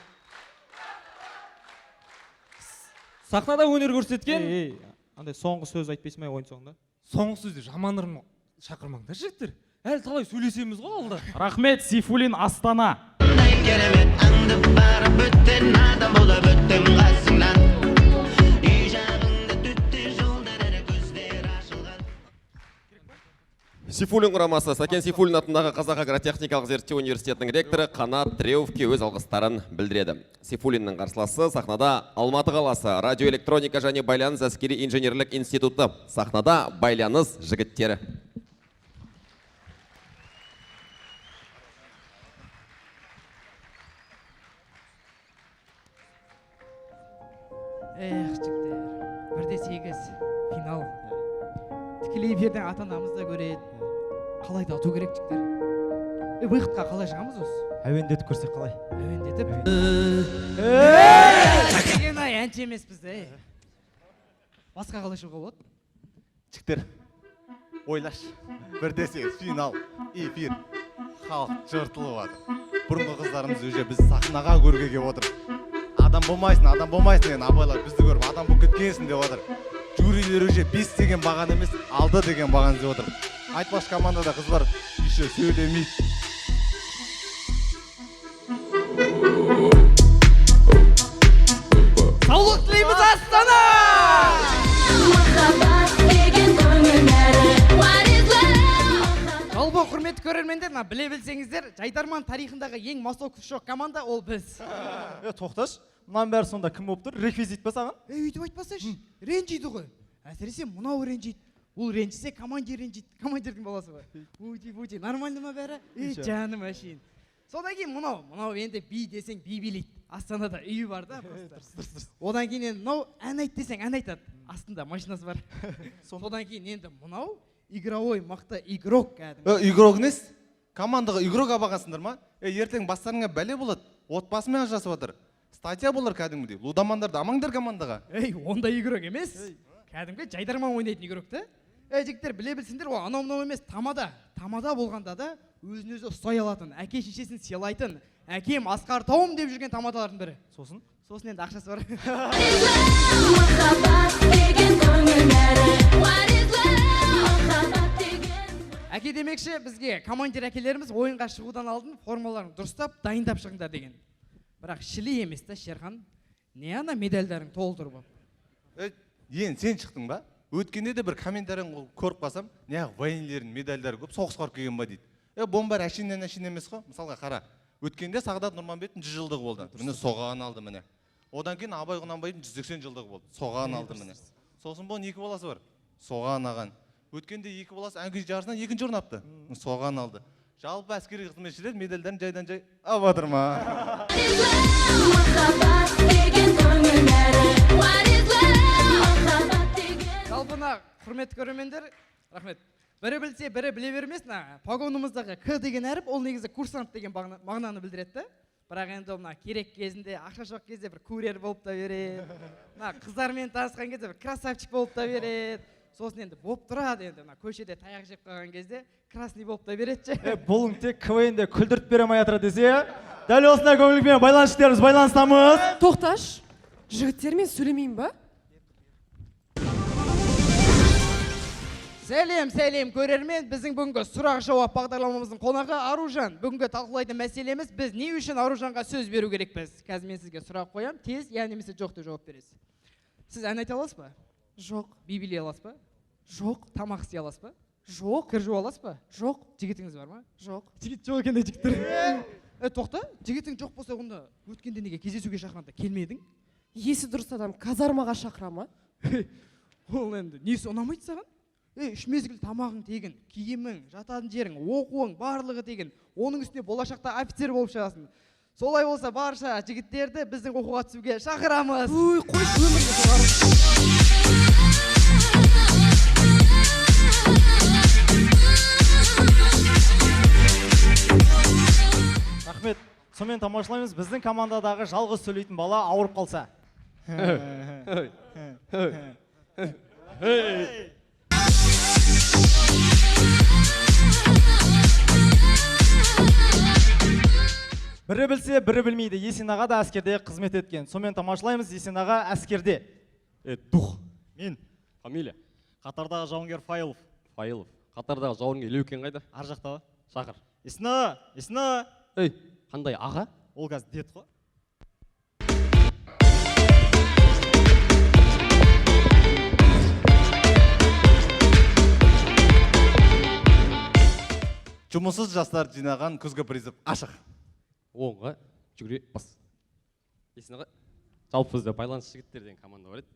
S3: Сахнада өнер көрсеткен.
S16: Андай соңғы сөз айтпайсың ба ойын соңында?
S3: Соңғы сөзде жаманырын шақырмаңдар жігіттер. Әлі талай сөйлесеміз ғой алда.
S8: Рахмет, Сейфуллин Астана.
S1: Сейфуллин құрамасы Сәкен Сейфуллин атындағы Қазақ агротехникалық зерттеу университетінің ректоры Қанат Треуовке өз алғыстарын білдіреді. Сейфуллиннің қарсыласы сахнада Алматы қаласы радиоэлектроника және байланыс әскери инженерлік институты. Сахнада байланыс жігіттері.
S17: Жігіттер, 1-8 финал. Тікелей эфирден ата-анамыз да көреді. Қалай да ұту керек жігіттер. выходқа қалай шығамыз осы?
S4: Әуендетіп көрсек қалай?
S17: Әуендетіп? Деген ай әнші емеспіз, Басқа қалай шығуға болады?
S12: Жігіттер, ойлаш. Бір десе финал, эфир, халық жыртылып жатыр. Бұрынғы қыздарымыз уже біз сахнаға көруге келіп отыр. Адам болмайсың деген абайлар бізді көріп, адам болып кеткенсің деп отыр. Жюрилер уже 5 деген баған емес, 6 деген баған деп отыр. Айтпақшы командада қыз бар, еще сөйлемейді.
S17: Саулық тілейміз Астана! Жалпы құрметті көрермендер, біле білсеңіздер, Жайдарман тарихындағы ең массовка шоу команда ол біз.
S4: Тоқташ, мұнан бәрі сонда кім болып тұр? Реквизит па саған?
S17: Өйтіп айтпасайшы, ренжиді ғой. Әсіресе мынау ренжиді. Бұл ренжісе командир ренжиді. Командирдің баласы ғой. Бути, нормально ма бәрі? Жаным әшейін. Содан кейін мынау енді би десең би билейді. Астанада үйі бар да просто. Одан кейін енді мынау ән айт десең ән айтады. Астында машинасы бар. Содан кейін енді мынау игровой мықты игрок кәдімгі.
S12: Игрок нес? Командаға игрокқа бағасыңдар ма? Ертең бастарыңа бәле болады. Отбасымен ажырасып отыр. Статья болар кәдімгідей. Лудамандарды амаңдар командаға.
S17: Онда игрок емес. Кәдімгі Жайдарман ойнайтын игрок та. Жігіттер біле білсіңдер, ол анау емес, тамада болғанда да өзін өзі ұстай алатын, әке шешесін сыйлайтын, әкем Асқар Тауым деп жүрген тамадалардың бірі. Сосын енді ақшасы бар. Әке демекші, бізге командир әкелеріміз ойынға шығудан алдын формаларын дұрыстап, дайындап шығыңдар деген. Бірақ шілі емес та, Шерхан, не ана медальдарың толтыр бұл?
S12: Сен шықтың ба? Өткенде де бір комментарин көріп қалсам, неғып военлердің медальдары көп, соғысқа ұрып келген ба дейді. Бомбар әшейін емес қой, мысалға қара. Өткенде Сағдат Нұрманбеттің 100 жылдығы болды. Міне соғаған алды міне. Одан кейін Абай Құнанбайдың 180 жылдығы болды. Соғаған алды міне. Сосын бұның 2 баласы бар. Соғаған аған. Өткенде 2 баласы әңгі жарысынан 2-ші орын апты. Соғаған алды. Жалпы әскери қызметшілер медальдарын жайдан жай алып жатыр ма?
S17: Жалпына құрметті көрермендер, рахмет. Бірі білсе, бірі біле бермес, погонымыздағы К деген әріп, ол негізі курсант деген мағынаны білдіреді. Бірақ енді ол керек кезінде, ақша жоқ кезде бір курьер болып та береді. Қыздармен танысқан кезде бір красавчик болып та береді. Сосын енді болып тұрады енді, көшеде таяқ жеп қалған кезде красный болып та береді.
S4: Бұлың тек КВН-де күлдіріп бере ма жатыр десе, дәл осындай көңілмен байланысшыларымыз байланыстамыз.
S15: Тоқташ, жігіттермен сөйлемейін ба?
S17: Сәлем көрермен, біздің бүгінгі сұрақ жауап бағдарламамыздың қонағы Аружан. Бүгінгі талқылайтын мәселеміз, біз не үшін Аружанға сөз беру керекпіз? Қазір мен сізге сұрақ қоям, тез, немесе жоқ деп жауап бересіз. Сіз ән айта аласыз ба?
S15: Жоқ.
S17: Би билей аласыз ба?
S15: Жоқ.
S17: Тамақ істей аласыз ба?
S15: Жоқ.
S17: Кір жуа аласыз ба?
S15: Жоқ.
S17: Жігітіңіз бар ма?
S15: Жоқ.
S17: Жігіт жоқ екен жігіттер. Тоқта, жігітің жоқ болса, онда өткенде неге кездесуге шақырғанда келмедің?
S15: Есі дұрыс адам казармаға шақыра ма?
S17: Ол енді несі ұнамайды саған? 3 мезгіл тамағың тегін, киімің, жататын жерің, оқуың, барлығы тегін. Оның үстіне болашақта офицер болып шығасың. Солай болса барша жігіттерді біздің оқуға түсуге шақырамыз.
S15: Қойшы өмірді жоғары.
S4: Рахмет. Сонымен тамашалаймыз, біздің командадағы жалғыз сөйлейтін бала ауырып қалса. Бірі білсе, бірі білмейді. Есен аға да әскерде қызмет еткен. Сонымен тамашалаймыз, Есен аға әскерде.
S21: Дух.
S23: Мен.
S21: Фамилия.
S23: Қатардағы жауынгер Файлов.
S21: Файлов. Қатардағы жауынгер Леукен қайда?
S23: Ар жақта.
S21: Шақыр.
S23: Есен аға.
S21: Қандай аға?
S23: Ол қазір дед қой.
S12: Жұмыссыз жастар жинаған күзгі призыв ашық.
S21: Оңға жүгіре бас. Есін аға, жалпы бізде байланыс жігіттер деген команда бар еді.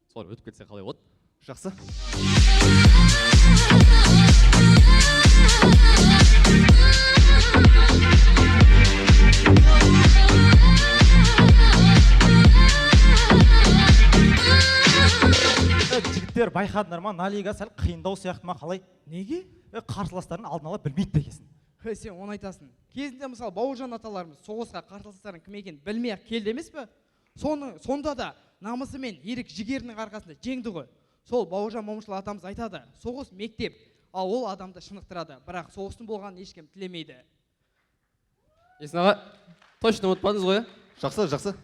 S21: Солар өтіп кетсе қалай болады?
S12: Жақсы.
S4: Жігіттер байқадыңдар ма, налига сәл қиындау сияқты ма қалай?
S17: Неге?
S4: Қарсыластарын алдын ала білмейді дегесін.
S17: Сен оны айтасың. Кезінде мысалы бауыржан аталарымыз соғысқа қатысқандардың кім екенін білмей ақ келді емес пе? Сонда да намысы мен ерік жігерінің арқасында жеңді ғой. Сол бауыржан момышұлы атамыз айтады, соғыс мектеп, ал ол адамды шынықтырады, бірақ соғыстың болғанын ешкім тілемейді.
S21: Есін аға, точно ұмытпадыңыз ғой?
S12: Жақсы.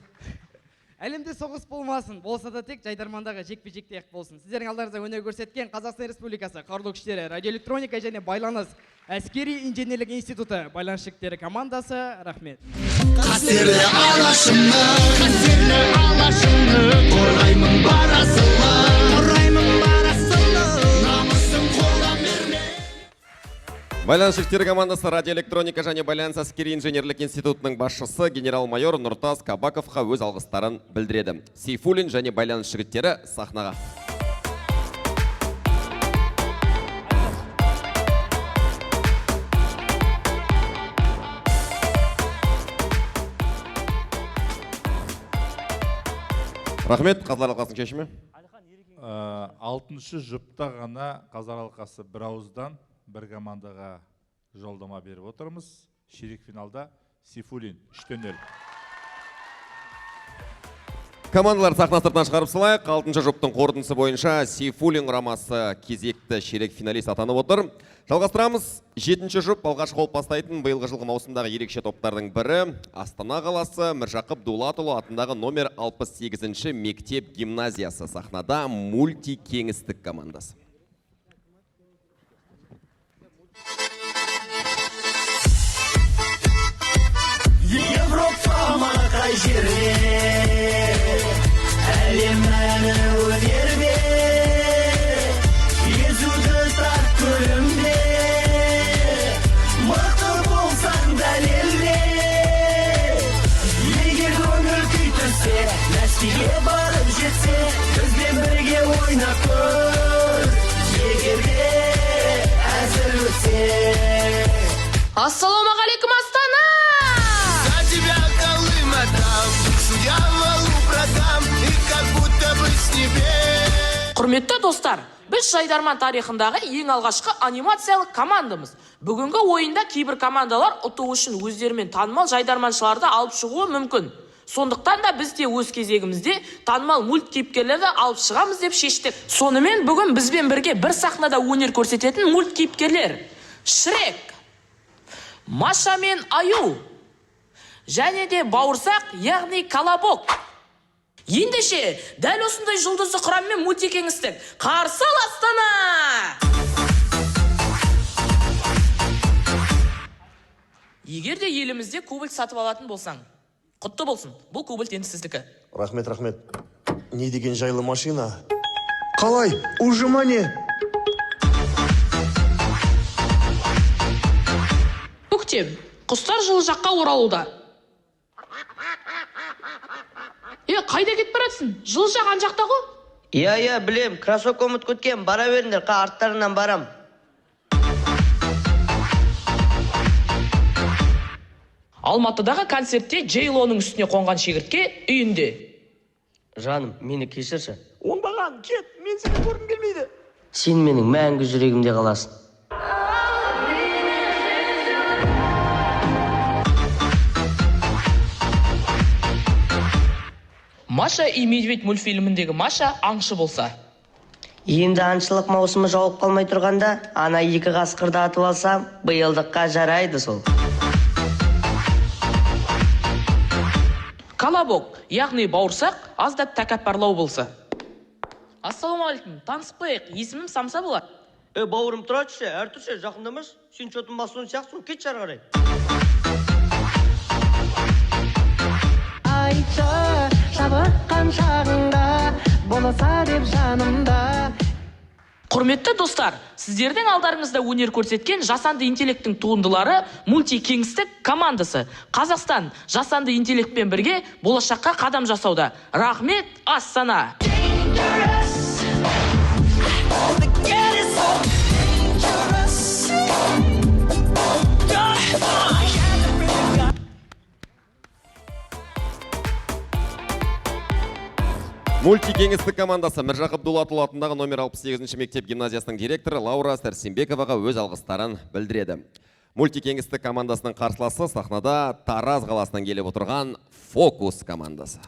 S17: Әлемде соғыс болмасын, болса да тек жайдармандағы жекпе-жекте ақ болсын. Сіздердің алдарыңызда өнер көрсеткен Қазақстан Республикасы Қарулы күштері радиоэлектроника және байланыс әскери инженерлік институты байланыс жіктері командасы. Рахмет.
S9: Қасірлі алашымды, қорғаймын барасылы, намысын қолдан берме.
S1: Байланыс жіктері командасы радиоэлектроника және байланыс әскери инженерлік институтының басшысы генерал-майор Нұртас Кабаковқа өз алғыстарын білдіреді. Сейфуллин және байланыс жігіттері сахнаға. Рахмет, қазылар алқасының шешімі.
S22: 6-шы жұпта ғана қазылар алқасы бір ауыздан бір командаға жолдама беріп отырмыз. Ширек финалда Сейфуллин 3-0.
S1: Командалар сахна сыртынан шығарып салайық. 6-шы жұптың қорытындысы бойынша Сейфуллин құрамасы кезекті ширек финалист атанып отыр. Жалғастырамыз. 7-ші жұп алғашқы болып бастайтын биылғы жылғы маусымдағы ерекше топтардың бірі Астана қаласы Міржақып Дулатұлы атындағы номер 68-ші мектеп гимназиясы. Сахнада мультикеңістік командасы.
S9: Европа қай жерде, әлем мәні өнерде, езуді тарт көрімде, мықты болсаң дәлелде, егер көңіл күй түссе, Мәскеуге барып жетсе, бізбен бірге ойнап көр, егерде әзір өтсе.
S14: Ассалаумағалейкум, Астана! Құрметті достар, біз жайдарман тарихындағы ең алғашқы анимациялық командамыз. Бүгінгі ойында кейбір командалар ұту үшін өздерімен танымал жайдарманшыларды алып шығуы мүмкін. Сондықтан да біз де өз кезегімізде танымал мульт кейіпкерлерді алып шығамыз деп шештік. Сонымен бүгін бізбен бірге бір сахнада өнер көрсететін мульт кейіпкерлер: Шрек, Маша мен Аю, және де бауырсақ, яғни Колобок. Ендеше, дәл осындай жұлдызды құраммен мультикеңістік. Қарсы ал, Астана! Егер де елімізде кубальт сатып алатын болсаң, құтты болсын, бұл кубальт енді сіздікі.
S11: Рахмет. Не деген жайлы машина? Қалай? Ужыма не?
S14: Көктем, құстар жылы жаққа оралуда. Қайда кетіп баратсың? Жылы жақ ан жақта ғой?
S19: Иә, білем, кроссовка ұмыт көткен, бара беріңдер, арттарынан барам.
S14: Алматыдағы концертте Джейлоның үстіне қонған шегіртке үйінде.
S19: Жаным, мені кешірші.
S9: Оңбаған, кет, мен сені көргім келмейді.
S19: Сен менің мәңгі жүрегімде қаласың.
S14: Маша и Медведь мультфильміндегі Маша аңшы болса.
S19: Енді аңшылық маусымы жауып қалмай тұрғанда, ана 2 қасқырды атып алсам, биылдыққа жарайды сол.
S14: Колобок, яғни бауырсақ, аздап тәкаппарлау болса. Ассалаумағалейкум, танысып қояйық, есімім Самса болады.
S19: Бауырым тұрады, әртүрше, жақындамаш, сен шотын басуын сияқсың, кет жар қарай.
S9: Айтшы, жабыққан шағында, боласа деп жанымда.
S14: Құрметті достар, сіздердің алдарыңызда өнер көрсеткен жасанды интеллекттің туындылары мультикеңістік командасы. Қазақстан жасанды интеллектпен бірге болашаққа қадам жасауда. Рахмет, Астана!
S1: Мультикеңістік командасы Міржақып Дулатұлы атындағы номер 68-ші мектеп гимназиясының директоры Лаура Сәрсенбековаға өз алғыстарын білдіреді. Мультикеңістік командасының қарсыласы сахнада Тараз қаласынан келіп отырған Фокус командасы.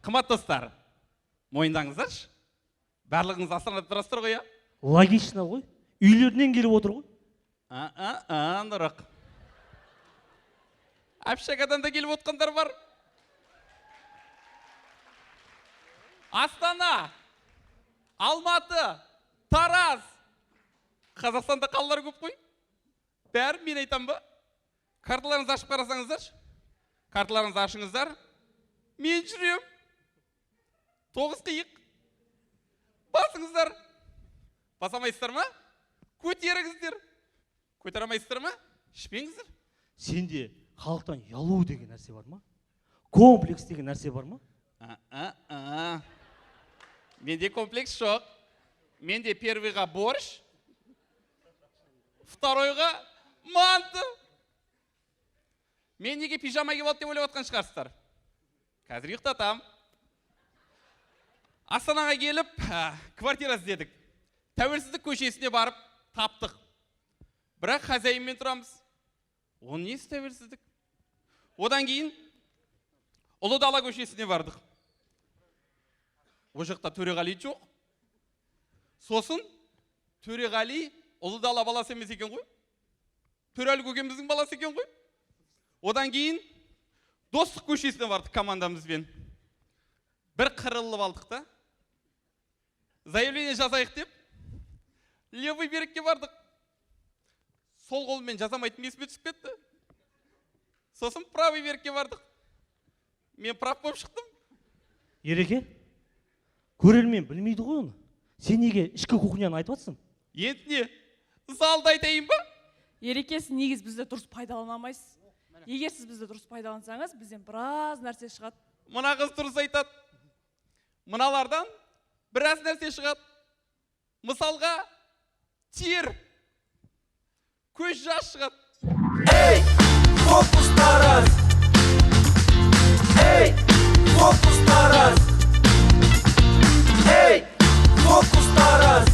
S2: Қымбат достар, мойындаңыздаршы. Барлығыңыз астанада тұрасыздар ғой, иә?
S4: Логично ғой. Үйлерінен келіп отыр ғой.
S2: Нұрық. Общагадан да келіп отқандар бар. Астана, Алматы, Тараз. Қазақстанда қалалар көп қой. Бәрі мен айтам ба? Карталарыңызды ашып қарасаңыздаршы. Карталарыңызды ашыңыздар. Мен жүрем. 9 қиық. Басыңыздар. Басамайсыздар ма? Көтеріңіздер. Көтере алмайсыздар ма? Ішпеңіздер.
S4: Сенде халықтан ялу деген нәрсе бар ма? Комплекс деген нәрсе бар ма?
S2: Менде комплекс жоқ. Менде первыйға борщ, второйға манты. Мен неге пижама киіп алды деп ойлап отқан шығарсыздар? Қазір ұйықтатам. Астанаға келіп, квартира іздедік. Тәуелсіздік көшесіне барып таптық. Бірақ хозяинмен тұрамыз. Оның несі тәуелсіздік? Одан кейін Ұлы Дала көшесіне бардық. О жақта Төреғали жоқ. Сосын Төреғали Ұлы Дала баласы емес екен ғой. Төрәлі көкеміздің баласы екен ғой. Одан кейін Достық көшесіне бардық командамызбен. Бір қырылып алдық та. Заявление жазайық деп, левый берекке бардық. Сол қолмен жазамайтын есіме түсіп кетті. Сосын правый берекке бардық. Мен прав болып шықтым.
S4: Ереке, көрермен білмейді ғой оны. Сен неге ішкі кухняны айтып жатсың?
S2: Енді не? Залда айтайын ба?
S5: Ереке, сіз негіз бізді дұрыс пайдаланамайсыз. Егер сіз бізді дұрыс пайдалансаңыз, бізден біраз нәрсе шығады.
S2: Мына қыз дұрыс айтады. Мыналардан біраз нәрсе шығады. Мысалға, тер, көз жас шығады.
S9: Эй, Фокус Тараз! Эй, Фокус Тараз! Эй, Фокус Тараз!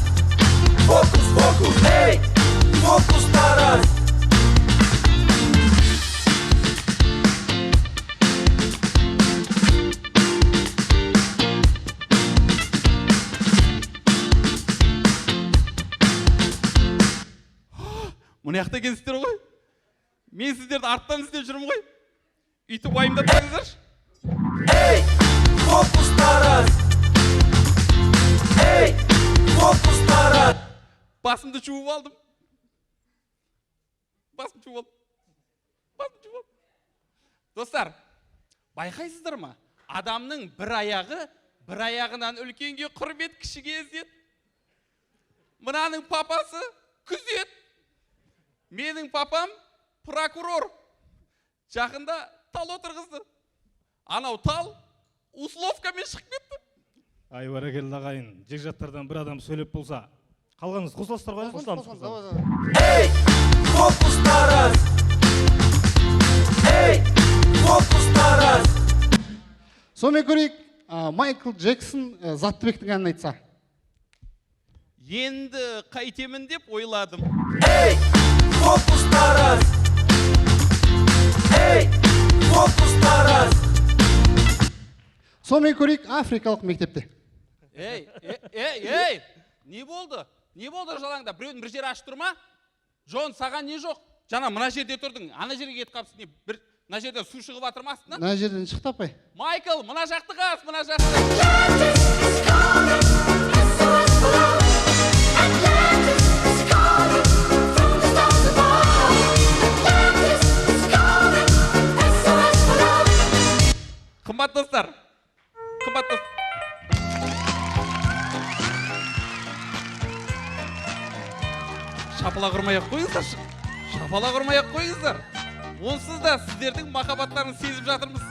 S9: Фокус, фокус! Эй, Фокус Тараз!
S2: Мұны яқта екенсіздер ғой? Мен сіздерді арттан іздеп жүрмін ғой. Үйтіп уайымдап тұрыңыздаршы.
S9: Эй, Фокус Тараз! Эй, Фокус Тараз!
S2: Басымды жуып алдым. Басымды жуып алдым. Достар, байқайсыздар ма? Адамның бір аяғы, бір аяғынан үлкенге құрмет, кішіге ізет. Мынаның папасы күзет. Менің папам прокурор. Жақында тал отырғызды. Анау тал условкамен шығып кетті.
S23: Ай, бәрекелді ағайын, жекжаттардан бір адам сөйлеп болса, қалғаныңыз қосыласыздар ғой?
S9: Қосыламыз. Эй, Фокус Тараз! Эй, Фокус Тараз!
S18: Сонымен көрейік, Майкл Джексон Заттыбектің әнін айтса.
S2: Енді қайтемін деп ойладым.
S9: Эй, Фокус Тараз! Эй, Фокус Тараз!
S18: Сонымен көрейік, Африкалық мектепте.
S2: Ей, не болды? Не болды жалаңда? Біреудің бір жері ашып тұр ма? Жон, саған не жоқ? Жана, мына жерде тұрдың, ана жерге кетіп қапсың. Мына жерде су шығып жатыр ма астынан?
S18: Мына жерден шықты апай.
S2: Майкл, мына жақты қас, мына жақты. Қымбат достар, шапалақ ұрмай-ақ қойыңыздар. Онсыз да сіздердің махаббаттарыңызды сезіп жатырмыз.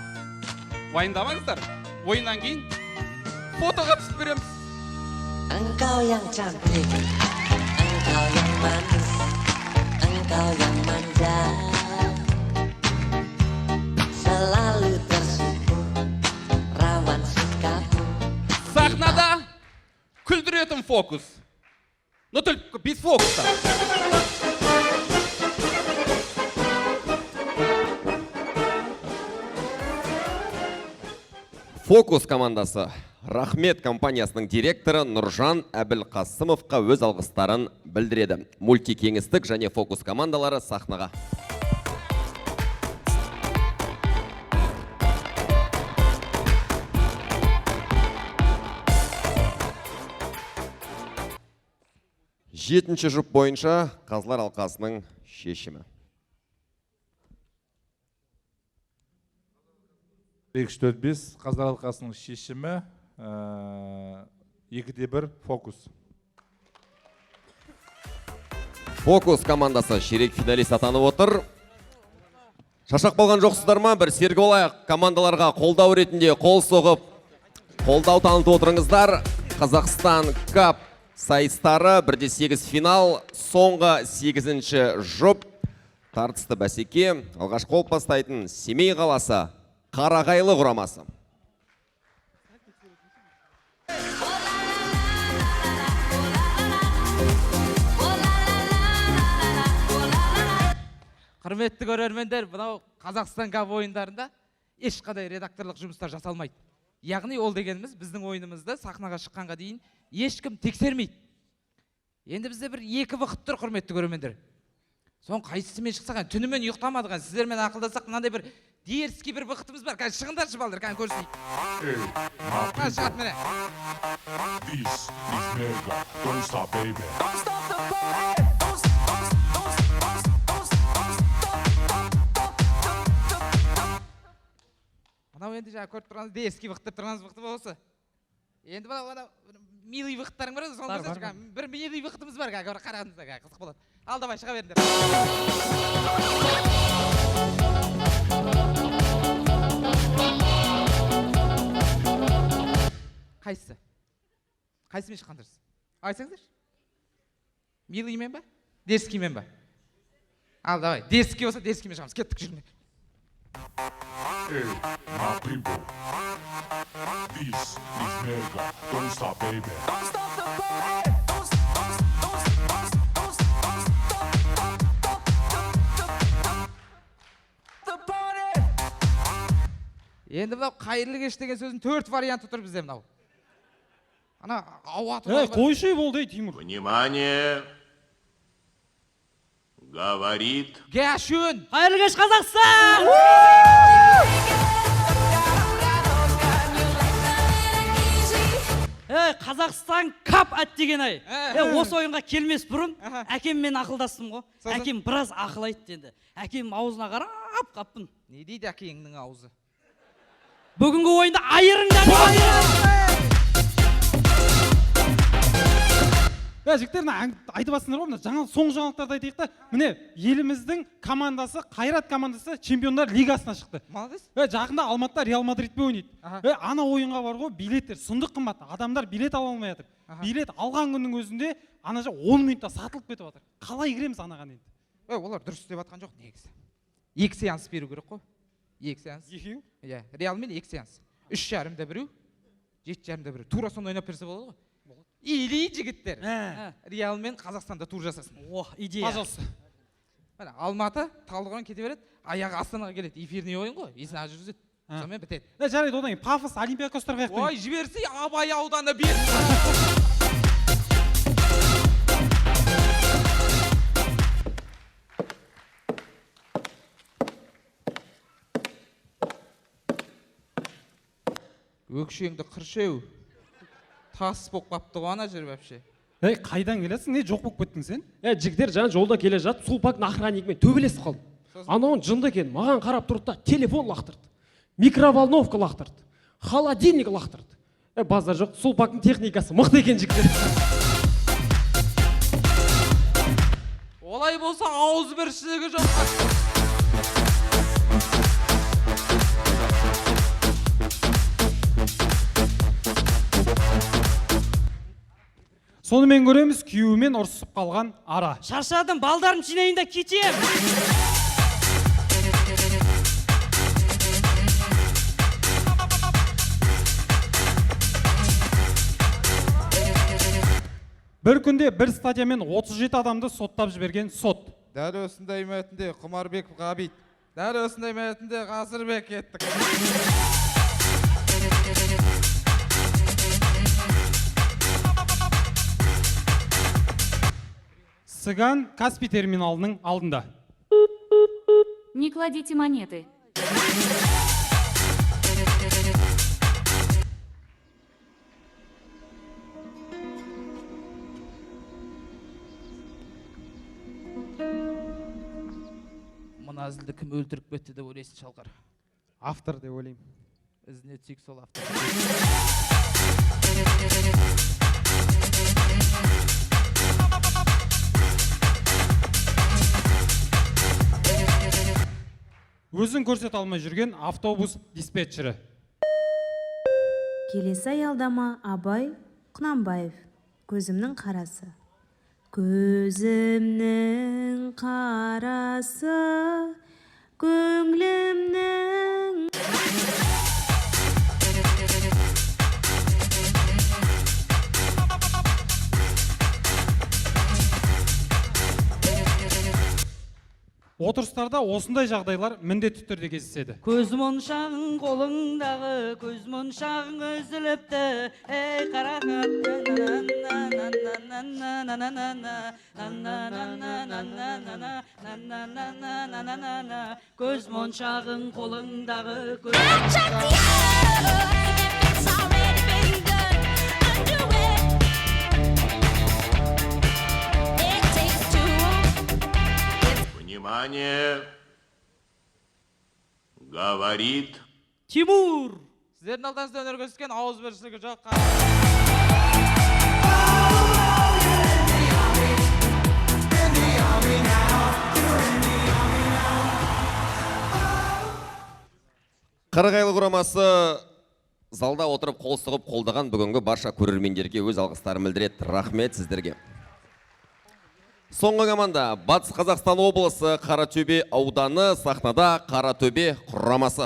S2: Уайымдамаңыздар. Ойыннан кейін фотоға түсіп береміз.
S19: Engkau yang cantik, engkau yang manis, engkau yang manja, selalu tersipu, rawan sikapmu.
S2: Сахнада күлдіретін фокус. Но только без фокуса.
S1: Фокус командасы Рахмет компаниясының директоры Нұржан Әбілқасымовқа өз алғыстарын білдіреді. Мультикеңістік және фокус командалары сахнаға. Жетінші жұп бойынша қазылар алқасының шешімі.
S22: 2-4-5 қазылар алқасының шешімі 2-1 фокус.
S1: Фокус командасы ширек финалист атанып отыр. Шашақ болған жоқсыздар ма? Бір сергі болайық. Командаларға қолдау ретінде қол соғып, қолдау танытып отырыңыздар. Қазақстан кап сайыстары 1-8 финал, соңғы 8-ші жұп. Тартысты бәсеке, алғашқы болып бастайтын Семей қаласы Қарағайлы құрамасы.
S17: Құрметті көрермендер, мынау Қазақстан кап ойындарында ешқандай редакторлық жұмыстар жасалмайды. Яғни ол дегеніміз біздің ойынымызды сахнаға шыққанға дейін ешкім тексермейді. Енді бізде бір 2 вақыт тұр, құрметті көрермендер. Соң қайсысымен шықсақ, түнімен ұйықтамадық, сіздермен ақылдасақ, мынандай бір дерзкий бір вақытымыз бар. Қазір шығыңдаршы балдар, қазір көрсетейік. Шығат міне.
S9: This is mega, don't stop baby.
S17: Мынау енді жаңа көріп тұрғаныз дерзкий вақыт тұрғаныз вақыты болса. Енді мынау милый вақыттарың бар, соны бір милый вақытымыз бар, қарағаныңызда қызық болады. Ал давай шыға беріңдер. Қайсысы? Қайсымен шыққандарсыз? Айтсаңыздаршы. Милыймен ба? Дерзкиймен ба? Ал давай, дерзкий болса дерзкиймен шығамыз. Кеттік жүріңдер.
S9: Hey, my people. This is mega, don't stop baby. Don't stop the party.
S17: Енді мынау қайырлы кеш деген сөздің 4 варианты тұр бізде мынау. Ана ауа тұр.
S8: Қойшы болды, Тимур.
S9: Внимание. Говорит.
S17: Гәшін.
S4: Қайырлы кеш Қазақстан! Қазақстан кап әттеген-ай. Осы ойынға келмес бұрын әкеммен ақылдастым ғой. Әкем біраз ақыл айтты енді. Әкем аузына қарап қаппын.
S17: Не дейді әкеңнің аузы?
S4: Бүгінгі ойында айырыңдар.
S8: Жігіттер, айтып жатсыңдар ғой, жаңа соңғы жаңалықтарды айтайық та. Міне, еліміздің командасы, Қайрат командасы Чемпиондар лигасына шықты.
S17: Молодец.
S8: Жақында Алматыда Реал Мадридпен ойнайды. Ана ойынға бар ғой, билеттер сұмдық қымбат. Адамдар билет ала алмай жатыр. Билет алған күннің өзінде ана 10 минутта сатылып кетіп жатыр. Қалай кіреміз анаған енді?
S17: Олар дұрыс деп жатқан жоқ негізі. 2 сеанс беру керек қой. 2 сеанс.
S8: Екеу?
S17: Иә, Реалмен 2 сеанс. 3,5-да біреу, 7,5-да біреу. Тура соны ойнап берсе болады ғой. Или жігіттер. Реалмен Қазақстанда тур жасасын.
S4: Идея.
S8: Пожалуйста.
S17: Міне, Алматы, Талдықорған кете береді, аяғы Астанаға келеді. Эфирный ойын ғой, есін жүргізеді. Сонымен бітеді.
S8: Жарайды, одан кейін Пафос, Олимпиакостарға қаяқтайын.
S17: Ой, жіберсей, Абай ауданы бер. Өкшеңді қыршеу. Тас болып қапты ғой ана жер вообще.
S8: Қайдан келесің? Не жоқ болып кеттің сен?
S21: Жігіттер жаңа жолда келе жатып, Сулпактың охранникімен төбелесіп қалдым. Анауын жынды екен, маған қарап тұрды да телефон лақтырды. Микроволновка лақтырды. Холодильник лақтырды. Базар жоқ, Сулпактың техникасы мықты екен жігіттер.
S17: Олай болса ауыз біршілігі жоқ.
S8: Сонымен көреміз күйеуімен ұрсып қалған ара.
S3: Шаршадым, балдарым жинайын да кетем.
S8: Бір күнде бір статьямен 37 адамды соттап жіберген сот.
S6: Дәл осындай мәтінде Құмарбеков Ғабит. Дәл осындай мәтінде Ғасырбек кеттік.
S8: Цыган Каспий терминалының алдында.
S10: Не кладите монеты.
S17: Мына әзілді кім өлтіріп кетті деп ойлайсың, Шалқар?
S16: Автор деп ойлаймын.
S17: Ізіне түсейік сол автор.
S8: Өзін көрсете алмай жүрген автобус диспетчері.
S13: Келесі аялдама Абай Құнанбаев. Көзімнің қарасы. Көзімнің қарасы, көңлімнің...
S8: Отырыстарда осындай жағдайлар міндетті түрде кездеседі.
S3: Көз моншағың қолыңдағы, көз моншағың үзіліпті. Ей қарақат. Көз моншағың қолыңдағы,
S24: Внимание! Говорит...
S3: Тимур!
S17: Сіздердің алданызда өнер көрсеткен ауызбіршілігі жоқ.
S1: Қарағайлы құрамасы залда отырып қол соғып қолдаған бүгінгі барша көрермендерге өз алғыстарын білдіреді. Рахмет сіздерге. Соңғы команда Батыс Қазақстан облысы Қаратөбе ауданы сахнада Қаратөбе құрамасы.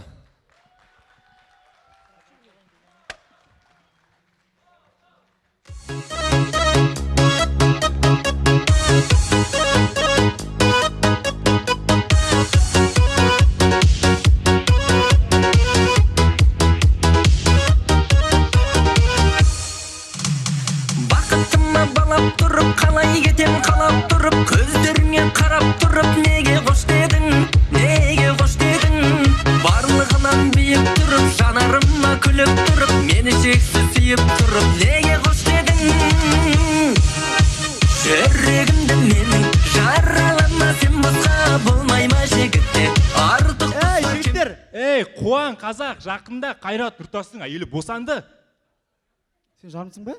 S25: Бақытыма балап тұрып, қалай кетем қалап тұрып, көздеріңе қарап тұрып, неге қош дедің, неге қош дедің. Барлығынан биік тұрып, жанарыма күліп тұрып, мені шексіз сүйіп тұрып, неге қош дедің. Жүрегімді менің жаралама, сен басқа болмай ма жігітте артық.
S26: Ей жігіттер, ей Қуан қазақ, жақында Қайрат Нұртастың әйелі босанды.
S17: Сен жарымсың ба?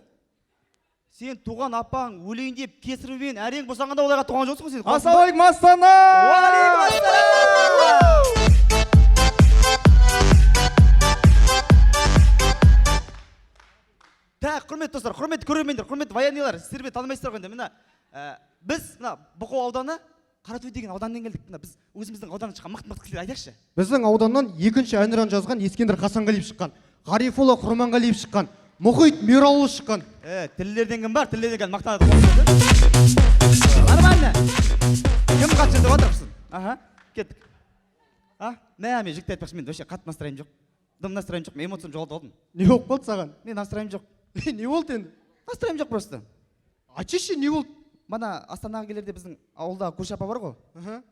S17: Сен туған апаң өлейін деп кесірімен әрең босанғанда олайға туған жоқсың сен.
S26: Ассалаумағалейкум Астана!
S17: Так, құрметті достар, құрметті көрермендер, құрметті военныйлар, сіздер танымайсыздар ғой. Мына біз мына Бұқау ауданы, Қаратөбе деген ауданнан келдік. Мына біз өзіміздің ауданнан шыққан мықты кісілер айтайықшы.
S16: Біздің ауданнан екінші әнұран жазған Ескендір Хасанғалиев шыққан, Ғарифолла Құрманғалиев шыққан, Мұхит Мералұлы шыққан.
S17: Тілдерден кім бар? Тілдерден кім мақтанады? Нормально. Кім қатты жүрді отырыпсың? Аха, кеттік. Мен жігітті айтпақшы, мен вообще қатты настроем жоқ. Дым настроем жоқ, мен эмоциям жоғалтып алдым.
S16: Не болып қалды саған?
S17: Мен настроем жоқ.
S16: Не болды енді?
S17: Настроем жоқ просто.
S16: Айтшы, не болды?
S17: Мана Астанаға келерде біздің ауылда көрші апа бар ғой.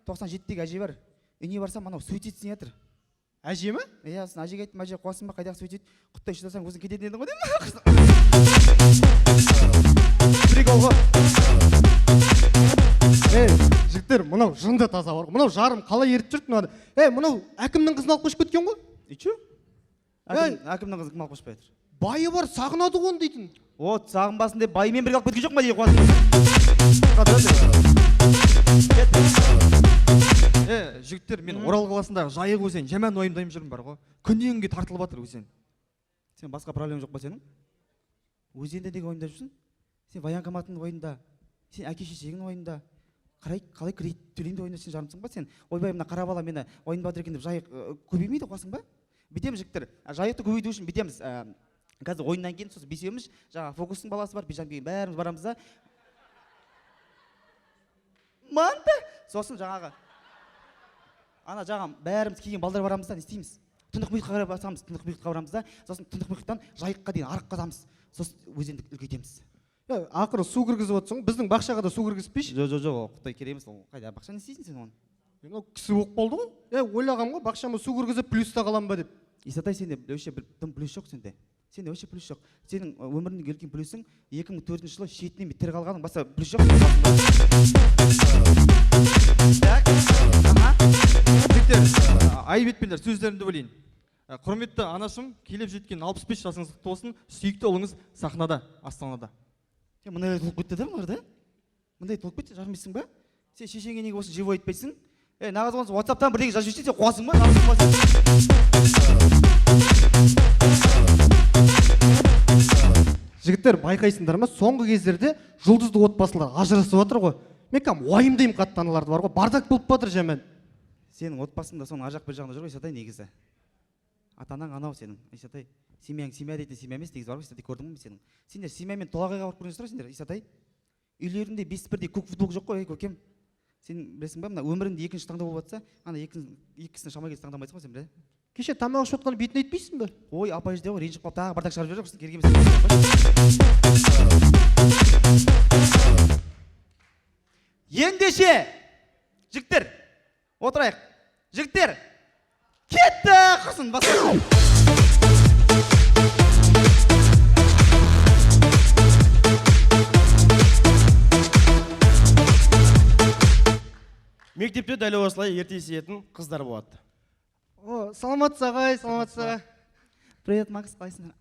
S17: 97-тегі әже бар. Үйіне барсам, анау суицид істеп жатыр.
S16: Әже ме?
S17: Иә, сосын әжеге айттым, әже қуасың ба, қайдағы суицид? Құттай шыдасаң өзің кететін едің ғой деймін.
S16: Прикол ғой. Жігіттер, мынау жынды таза бар ғой. Мынау жарым қалай еріп жүрді мынады. Мынау әкімнің қызын алып қойып кеткен ғой.
S17: Ичу? Әкімнің қызын кім алып қойып жатыр?
S16: Байы бар, сағынады ғой дейтін.
S17: От, сағынбасын деп байымен бірге алып кеткен жоқ ма дейді қуасың.
S27: Жігіттер, мен Орал қаласындағы Жайық өзен жаман уайымдайым жүрмін бар ғой. Күннен күнге тартылып жатыр өзен.
S17: Сен басқа проблема жоқ па сенің? Өзенде неге уайымдап жүрсің? сен военкоматтың ойында, сен әке шешеңнің ойында, қалай кредит төлеймін деп ойында сен жарымсың ба? Сен ойбай мына қара бала мені ойын батыр екен деп жайық көбеймейді қосың ба? Бітеміз жігіттер, жайықты көбейту үшін бітеміз. Қазір ойыннан кейін сосын бесеуміз, жаңа фокустың баласы бар, бейжан кейін бәріміз барамыз да. Манты! Сосын жаңағы ана жаңа бәріміз келген балдар барамыз да, не істейміз? Тынық мұхитқа қарай басамыз, тынық мұхитқа барамыз да, сосын тынық мұхиттан жайыққа дейін арық қазамыз. Сосын өзенді үлкейтеміз.
S4: Ақыры су кіргізіп отырсың, біздің бақшаға да су кіргізбейші?
S17: Жоқ, құдай кереміз, қайда бақша не істейсің сен оны?
S4: Мынау кісі болып қалды ғой. Ойлағам ғой, бақшама су кіргізіп плюста қалам ба деп.
S17: Исатай, сенде вообще бір тым плюс жоқ сенде. Сенде вообще плюс жоқ. Сенің өміріңнің үлкен плюсың 2004 жылы шетінен бітір қалғаның, басқа плюс жоқ.
S27: Айбетпендер сөздерімді білейін. Құрметті анашым, келіп жеткен 65 жасыңыз құтты болсын, сүйікті ұлыңыз сахнада, Астанада.
S17: Мындай толып кетті да бұлар да? Мындай толып кетті, жармайсың ба? Сен шешеңе неге осы живой айтпайсың? Нағыз болса WhatsApp-тан бірдеңе жазып жіберсең, сен қуасың ба?
S4: Жігіттер, байқайсыңдар ма? Соңғы кездерде жұлдызды отбасылар ажырасып отыр ғой. Мен кәм уайымдаймын қатты аналарды бар ғой. Бардак болып жатыр жаман.
S17: Сенің отбасында соның ар жақ бір жағында жүр ғой, Исатай, негізі. Ата-анаң анау сенің, Исатай. Семьяң семья дейтін семья емес, негізі бар ғой, Исатай, көрдің бе сенің? Сендер семьямен толағайға барып көрген сұрай сендер, Исатай. Үйлерінде бес бірдей көк футбол жоқ қой, көкем. Сен білесің ба, мына өміріңде екінші таңдау болып жатса, ана екісіне шамай келсе таңдамайсың ғой сен біле?
S4: Кеше тамақ ішіп отқан бетін айтпайсың ба?
S17: Ой, апай жерде ғой, ренжіп қалып тағы бардак шығарып жіберіп жүрсің, керек емес. Ендеше, жігіттер, отырайық. Жігіттер, кетті құрсын, басқа.
S5: Мектепте дәл осылай ерте есетін қыздар болады.
S4: Саламатсыз ағай, саламатсыз.
S17: Привет, Макс, қалайсыңдар?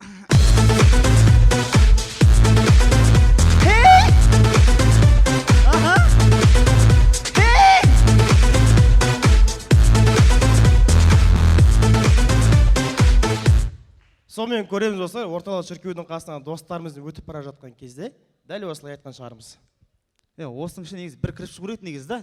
S5: Сонымен көреміз осылай, орталық шіркеудің қасынан достарымыздың өтіп бара жатқан кезде дәл осылай айтқан шығармыз.
S17: Осының ішіне негізі бір кіріп шығу керек негізі да.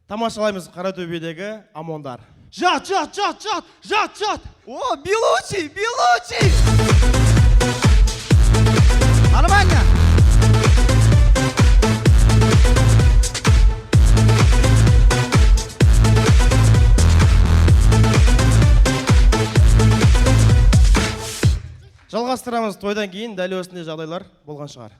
S5: Тамашалаймыз Қаратөбедегі ОМОНдар.
S27: Жат!
S17: О, Белучий! Нормально!
S5: Жалғастырамыз, тойдан кейін дәл осындай жағдайлар болған шығар.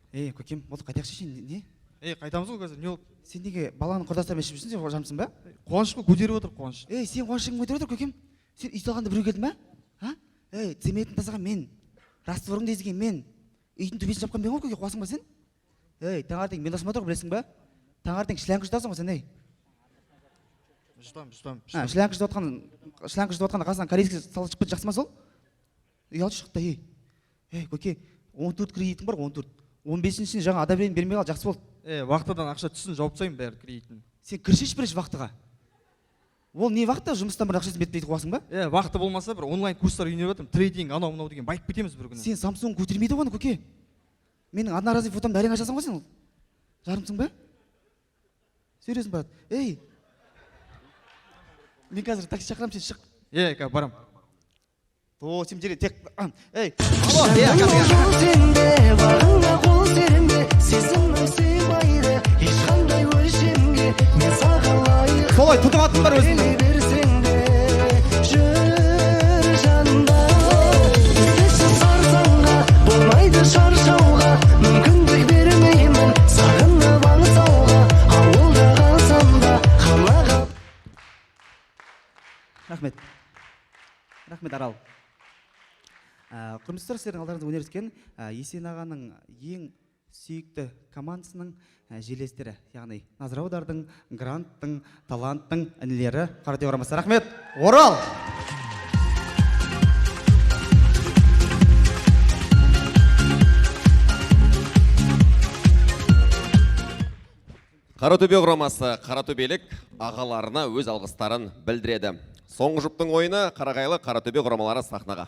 S17: Көкем, болды қайтайықшы шен, не?
S27: Қайтамыз ғой қазір, не болды?
S17: Сен неге баланың құрдастарымен ішіп жүрсің, сен жармысың ба?
S27: Қуанышқа көтеріп отыр, қуаныш.
S17: Сен қуанышыңды көтеріп отыр, көкем. Сен үй салғанда біреу келді ма? Цементін тасыған мен, растворыңды езген мен, үйдің төбесін жапқан мен ғой, көке, қуасың ба сен? Таңертең мен досым отыр, білесің ба? Таңертең шлянка жұтасың ғой сен, Шлянка жұтып отқанда қасынан корейский салы шығып кетті, жақсы ма сол? Ұялды шықты, көке, 14 кредитің бар, 14. 15-шіне жаңа одобрение бермей қал, жақсы болды.
S27: Вақтыдан ақша түссін, жауып тастаймын бәрі кредитін.
S17: Сен кіршеш бірінші вақтыға. Ол не вақты? Жұмыстан бір ақшасын бетпейді қуасың ба?
S27: Вақты болмаса бір онлайн курстар үйреніп жатырмын, трейдинг, анау мынау деген байып кетеміз бір күні.
S17: Сен Samsung көтермейді ғой, көке. Менің одноразовый фотомды әрең ашасың ғой сен. Жарымсың ба? Сөйлесің брат. Мен қазір такси шақырамын, сен шық.
S27: Қазір барам.
S17: Сен жерге тек... Солай тұтып аттың бар өзіңді.
S25: Болмайды шаршауға, мүмкіндік бермеймін, сағынып аңсауға, ауылда қалсам да қалаға.
S17: Рахмет Арал. Құрметті сіздердің алдарыңызда өнер еткен Есен ағаның ең сүйікті командасының желестері, яғни Назыраудардың, Гранттың, Таланттың інілері Қаратөбе құрамасы. Рахмет. Орал!
S1: Қаратөбе құрамасы қаратөбелік ағаларына өз алғыстарын білдіреді. Соңғы жұптың ойыны Қарағайлы Қаратөбе құрамалары сахнаға.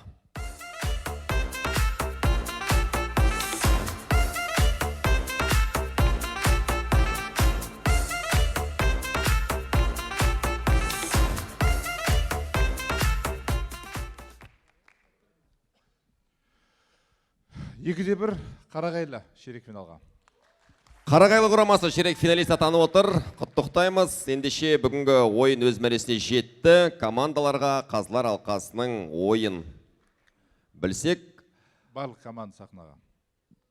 S22: Екіде бір Қарағайлы ширек финалға.
S1: Қарағайлы құрамасы ширек финалист атанып отыр. Құттықтаймыз. Ендеше бүгінгі ойын өз мәресіне жетті. Командаларға Қазылар алқасының ойын білсек.
S22: Барлық команда сахнаға.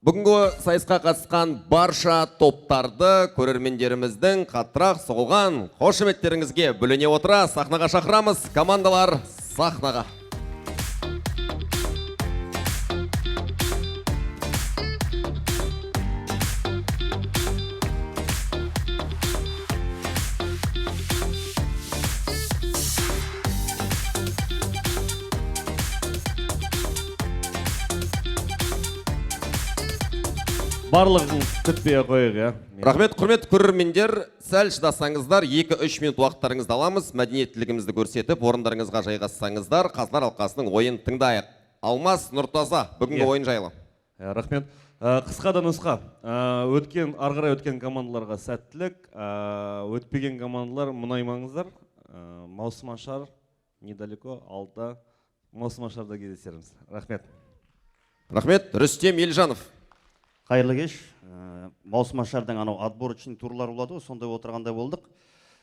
S1: Бүгінгі сайысқа қатысқан барша топтарды көрермендеріміздің қаттырақ соғылған қошеметтеріңізге бөлене отыра сахнаға шақырамыз. Командалар сахнаға.
S7: Барлығын күтпей қойық, ja.
S1: Рахмет, құрметті көрермендер, сәл шыдасаңыздар, 2-3 минут уақыттарыңызды аламыз, мәдениеттілігімізді көрсетіп, орындарыңызға жайғассаңыздар, Қазылар алқасының ойын тыңдайық. Алмас Нұртаза, бүгінгі ойын жайлы.
S7: Рахмет. Қысқа да нұсқа. Арғарай өткен командаларға сәттілік, өтпеген командалар мұнаймаңыздар. Маусымашар, недалеко, алда, Маусымашарда кездесеріміз. Рахмет.
S1: Рахмет, Рүстем Елжанов.
S11: Қайырлы кеш. Маусымашардың анау отборочный турлар болады, сондай отырғандай болдық.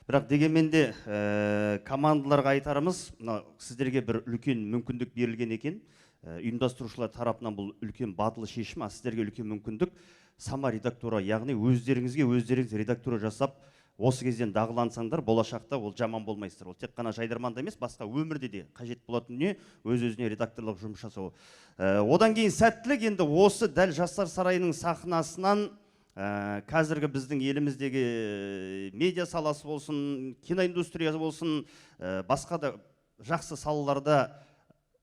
S11: Бірақ дегенмен де командаларға айтарымыз, сіздерге бір үлкен мүмкіндік берілген екен. Ұйымдастырушылар тарапынан бұл үлкен батыл шешім, сіздерге үлкен мүмкіндік. Сама редактора, яғни өздеріңіз редактора жасап, осы кезден дағылансаңдар, болашақта ол жаман болмайсыздар. Ол тек қана жайдарманда емес, басқа өмірде де қажет болатын не өз-өзіне редакторлық жұмыс жасау. Одан кейін сәттілік, енді осы дәл Жастар сарайының сахнасынан қазіргі біздің еліміздегі медиа саласы болсын, киноиндустриясы болсын, басқа да жақсы салаларда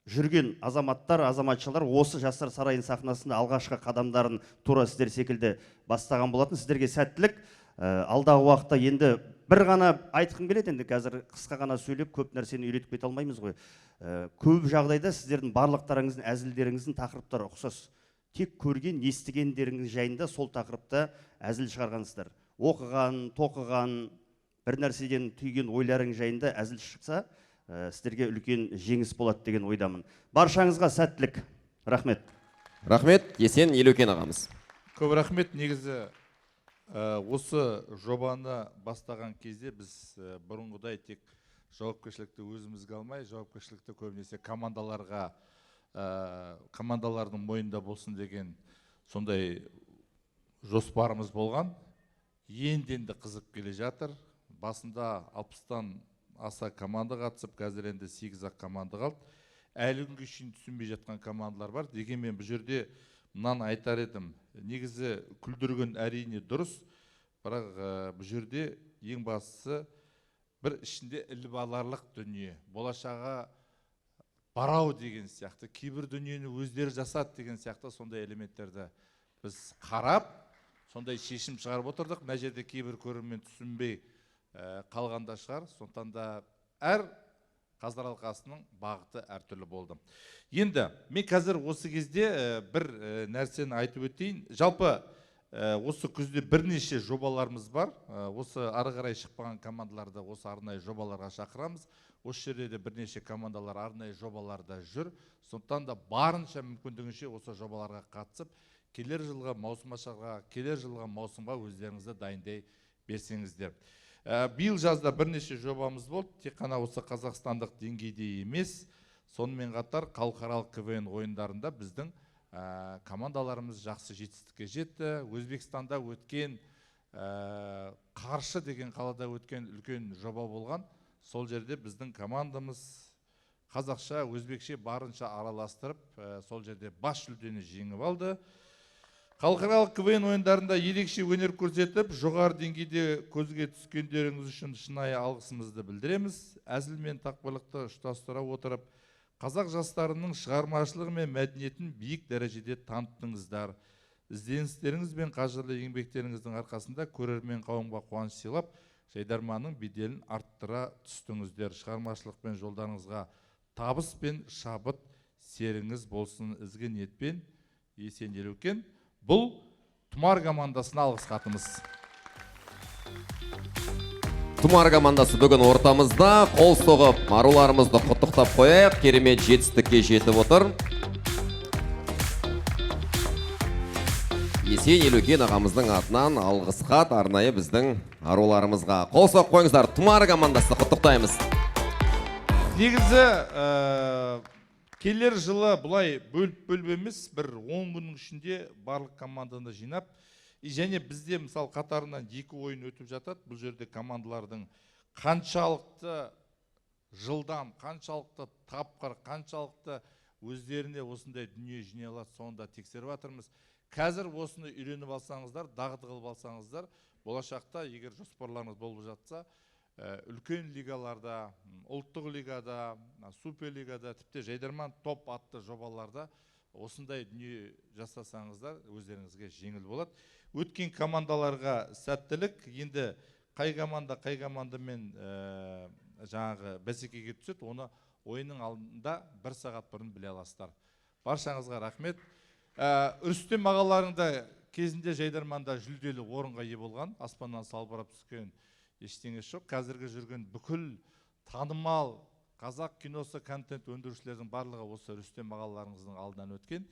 S11: жүрген азаматтар, азаматшылар осы Жастар сарайының сахнасында алғашқы қадамдарын тура сіздер секілді бастаған болатын. Сіздерге сәттілік. Алдағы уақытта енді бір ғана айтқым келеді, енді қазір қысқа ғана сөйлеп көп нәрсені үйретіп кете алмаймыз ғой. Көп жағдайда сіздердің барлықтарыңыздың әзілдеріңіздің тақырыптары ұқсас. Тек көрген, естігендеріңіз жайында сол тақырыпта әзіл шығарғансыздар. Оқыған, тоқыған, бір нәрседен түйген ойларың жайында әзіл шықса, сіздерге үлкен жеңіс болады деген ойдамын. Баршаңызға сәттілік. Рахмет.
S1: Рахмет, Есен Елеукен ағамыз.
S22: Көп рахмет. Негізі осы жобаны бастаған кезде біз бұрынғыдай тек жауапкершілікті өзімізге алмай, жауапкершілікті көбінесе командалардың мойнында болсын деген сондай жоспарымыз болған. Енді қызып келе жатыр. Басында 60-тан аса команда қатысып, қазір енді 8-ақ команда қалды. Әлі күнге шейін түсінбей жатқан командалар бар. Дегенмен бұл жерде мынаны айтар едім. Негізі күлдірген әрине дұрыс, бірақ бұл жерде ең бастысы бір ішінде іліп аларлық дүние, болашаға барау деген сияқты, кейбір дүниені өздері жасады деген сияқты сондай элементтерді біз қарап, сондай шешім шығарып отырдық. Мына жерде кейбір көрермен түсінбей қалғанда шығар, сондықтан да әр Қазылар алқасының бағыты әртүрлі болды. Енді мен қазір осы кезде бір нәрсені айтып өтейін. Жалпы осы күзде бірнеше жобаларымыз бар. Осы ары қарай шықпаған командаларды осы арнайы жобаларға шақырамыз. Осы жерде де бірнеше командалар арнайы жобаларда жүр. Сондықтан да барынша мүмкіндігінше осы жобаларға қатысып, келер жылғы маусымға өздеріңізді дайындай берсеңіздер. Биыл жазда бірнеше жобамыз болды, тек қана осы қазақстандық деңгейде емес, сонымен қатар халықаралық КВН ойындарында біздің командаларымыз жақсы жетістікке жетті. Өзбекстанда өткен, Қаршы деген қалада өткен үлкен жоба болған. Сол жерде біздің командамыз қазақша, өзбекше барынша араластырып, сол жерде бас жүлдені жеңіп алды. Халықаралық КВН ойындарында ерекше өнер көрсетіп, жоғары деңгейде көзге түскендеріңіз үшін шынайы алғысымызды білдіреміз. Әзіл мен тақпырлықты ұштастыра отырып, қазақ жастарының шығармашылығы мен мәдениетін биік дәрежеде таныттыңыздар. ізденістеріңіз бен қажырлы еңбектеріңіздің арқасында көрермен қауымға қуаныш сыйлап, жайдарманның беделін арттыра түстіңіздер. Шығармашылықпен жолдарыңызға табыс пен шабыт серіңіз болсын ізгі ниетпен. Есен Елеукен. Бұл Тұмар командасына алғыс хатымыз.
S1: Тұмар командасы бүгін ортамызда. Қол соғып, аруларымызды құттықтап қояйық. Керемет жетістікке жетіп отыр. Есен Елеукен ағамыздың атынан алғыс хат арнайы біздің аруларымызға. Қол соғып қойыңыздар. Тұмар командасы құттықтаймыз.
S22: Негізі келер жылы бұлай бөліп емес, бір 10 күннің ішінде барлық команданы жинап, және бізде мысалы қатарынан 2 ойын өтіп жатады. Бұл жерде командалардың қаншалықты жылдам, қаншалықты тапқыр, қаншалықты өздеріне осындай дүние жинай алады, соны тексеріп жатырмыз. Қазір осыны үйреніп алсаңыздар, дағды қылып алсаңыздар, болашақта егер жоспарларыңыз болып жатса, үлкен лигаларда, ұлттық лигада, суперлигада, тіпті жайдарман топ атты жобаларда осындай дүние жасасаңыздар, өздеріңізге жеңіл болады. Өткен командаларға сәттілік, енді қай командамен жаңағы бәсекеге түседі, оны ойынның алдында 1 сағат бұрын біле аласыздар. Баршаңызға рахмет. Үрістен ағаларыңда кезінде жайдарманда жүлделі орынға ие болған, аспаннан салбырап түскен ештеңе жоқ. Қазіргі жүрген бүкіл танымал қазақ киносы контент өндірушілердің барлығы осы Рүстем ағаларыңыздың алдынан өткен.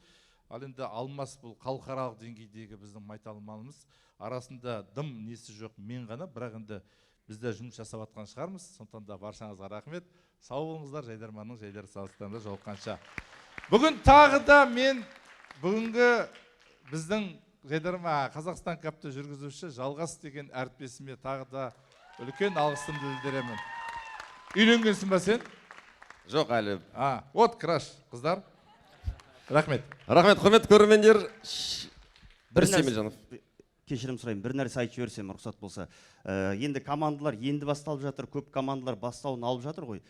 S22: Ал енді Алмас бұл халықаралық деңгейдегі біздің майталманымыз. Арасында дым несі жоқ мен ғана, бірақ енді бізде жұмыс жасап жатқан шығармыз. Сондықтан да баршаңызға рахмет. Сау болыңыздар, жайдарманның жайдары салыстарында жолыққанша. Бүгін тағы да мен бүгінгі біздің жайдарма Қазақстан капты жүргізуші Жалғас деген әріптесіме тағы да үлкен алғысымды білдіремін. Үйленгенсің ба сен?
S1: Жоқ әлі.
S22: Вот краш, қыздар. Рахмет.
S1: Рахмет, құрметті көрермендер.
S11: Кешірім сұрайын, бір нәрсе айтып жіберсем, рұқсат болса. Енді командалар енді басталып жатыр, көп командалар бастауын алып жатыр ғой.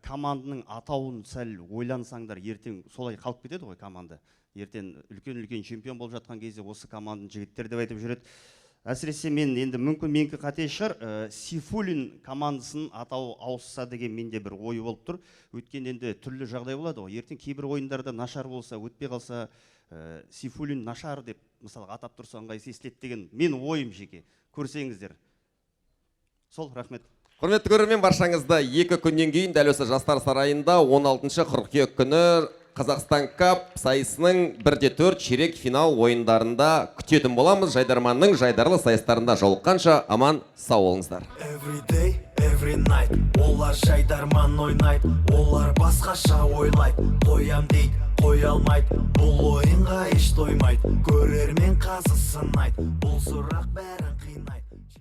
S11: Команданың атауын сәл ойлансаңдар, ертең солай қалып кетеді ғой команда. Ертең үлкен чемпион болып жатқан кезде осы команданың жігіттері деп айтып жүреді. Әсіресе мен енді мүмкін менікі қате шығар, Сейфуллин командасының атауы ауысса деген менде бір ой болып тұр. Өткен енді түрлі жағдай болады ғой. Ертең кейбір ойындарда нашар болса, өтпей қалса, Сейфуллин нашар деп мысалы атап тұрса ыңғайсыз естіледі деген мен ойым жеке. Көрсеңіздер. Сол, рахмет.
S1: Құрметті көрермен, баршаңызды 2 күннен кейін дәл осы жастар сарайында 16 қыркүйек күні Қазақстан кап сайысының 1/4 ширек финал ойындарында күтетін боламыз. Жайдарманның жайдарлы сайыстарында жолыққанша аман сау болыңыздар.
S12: Every day, every night, олар жайдарман ойнайды, олар басқаша ойлайды, қоям дейді, қоя алмайды, бұл ойынға еш тоймайды, көрермен қазы сынайды, бұл сұрақ бәрін қинайды.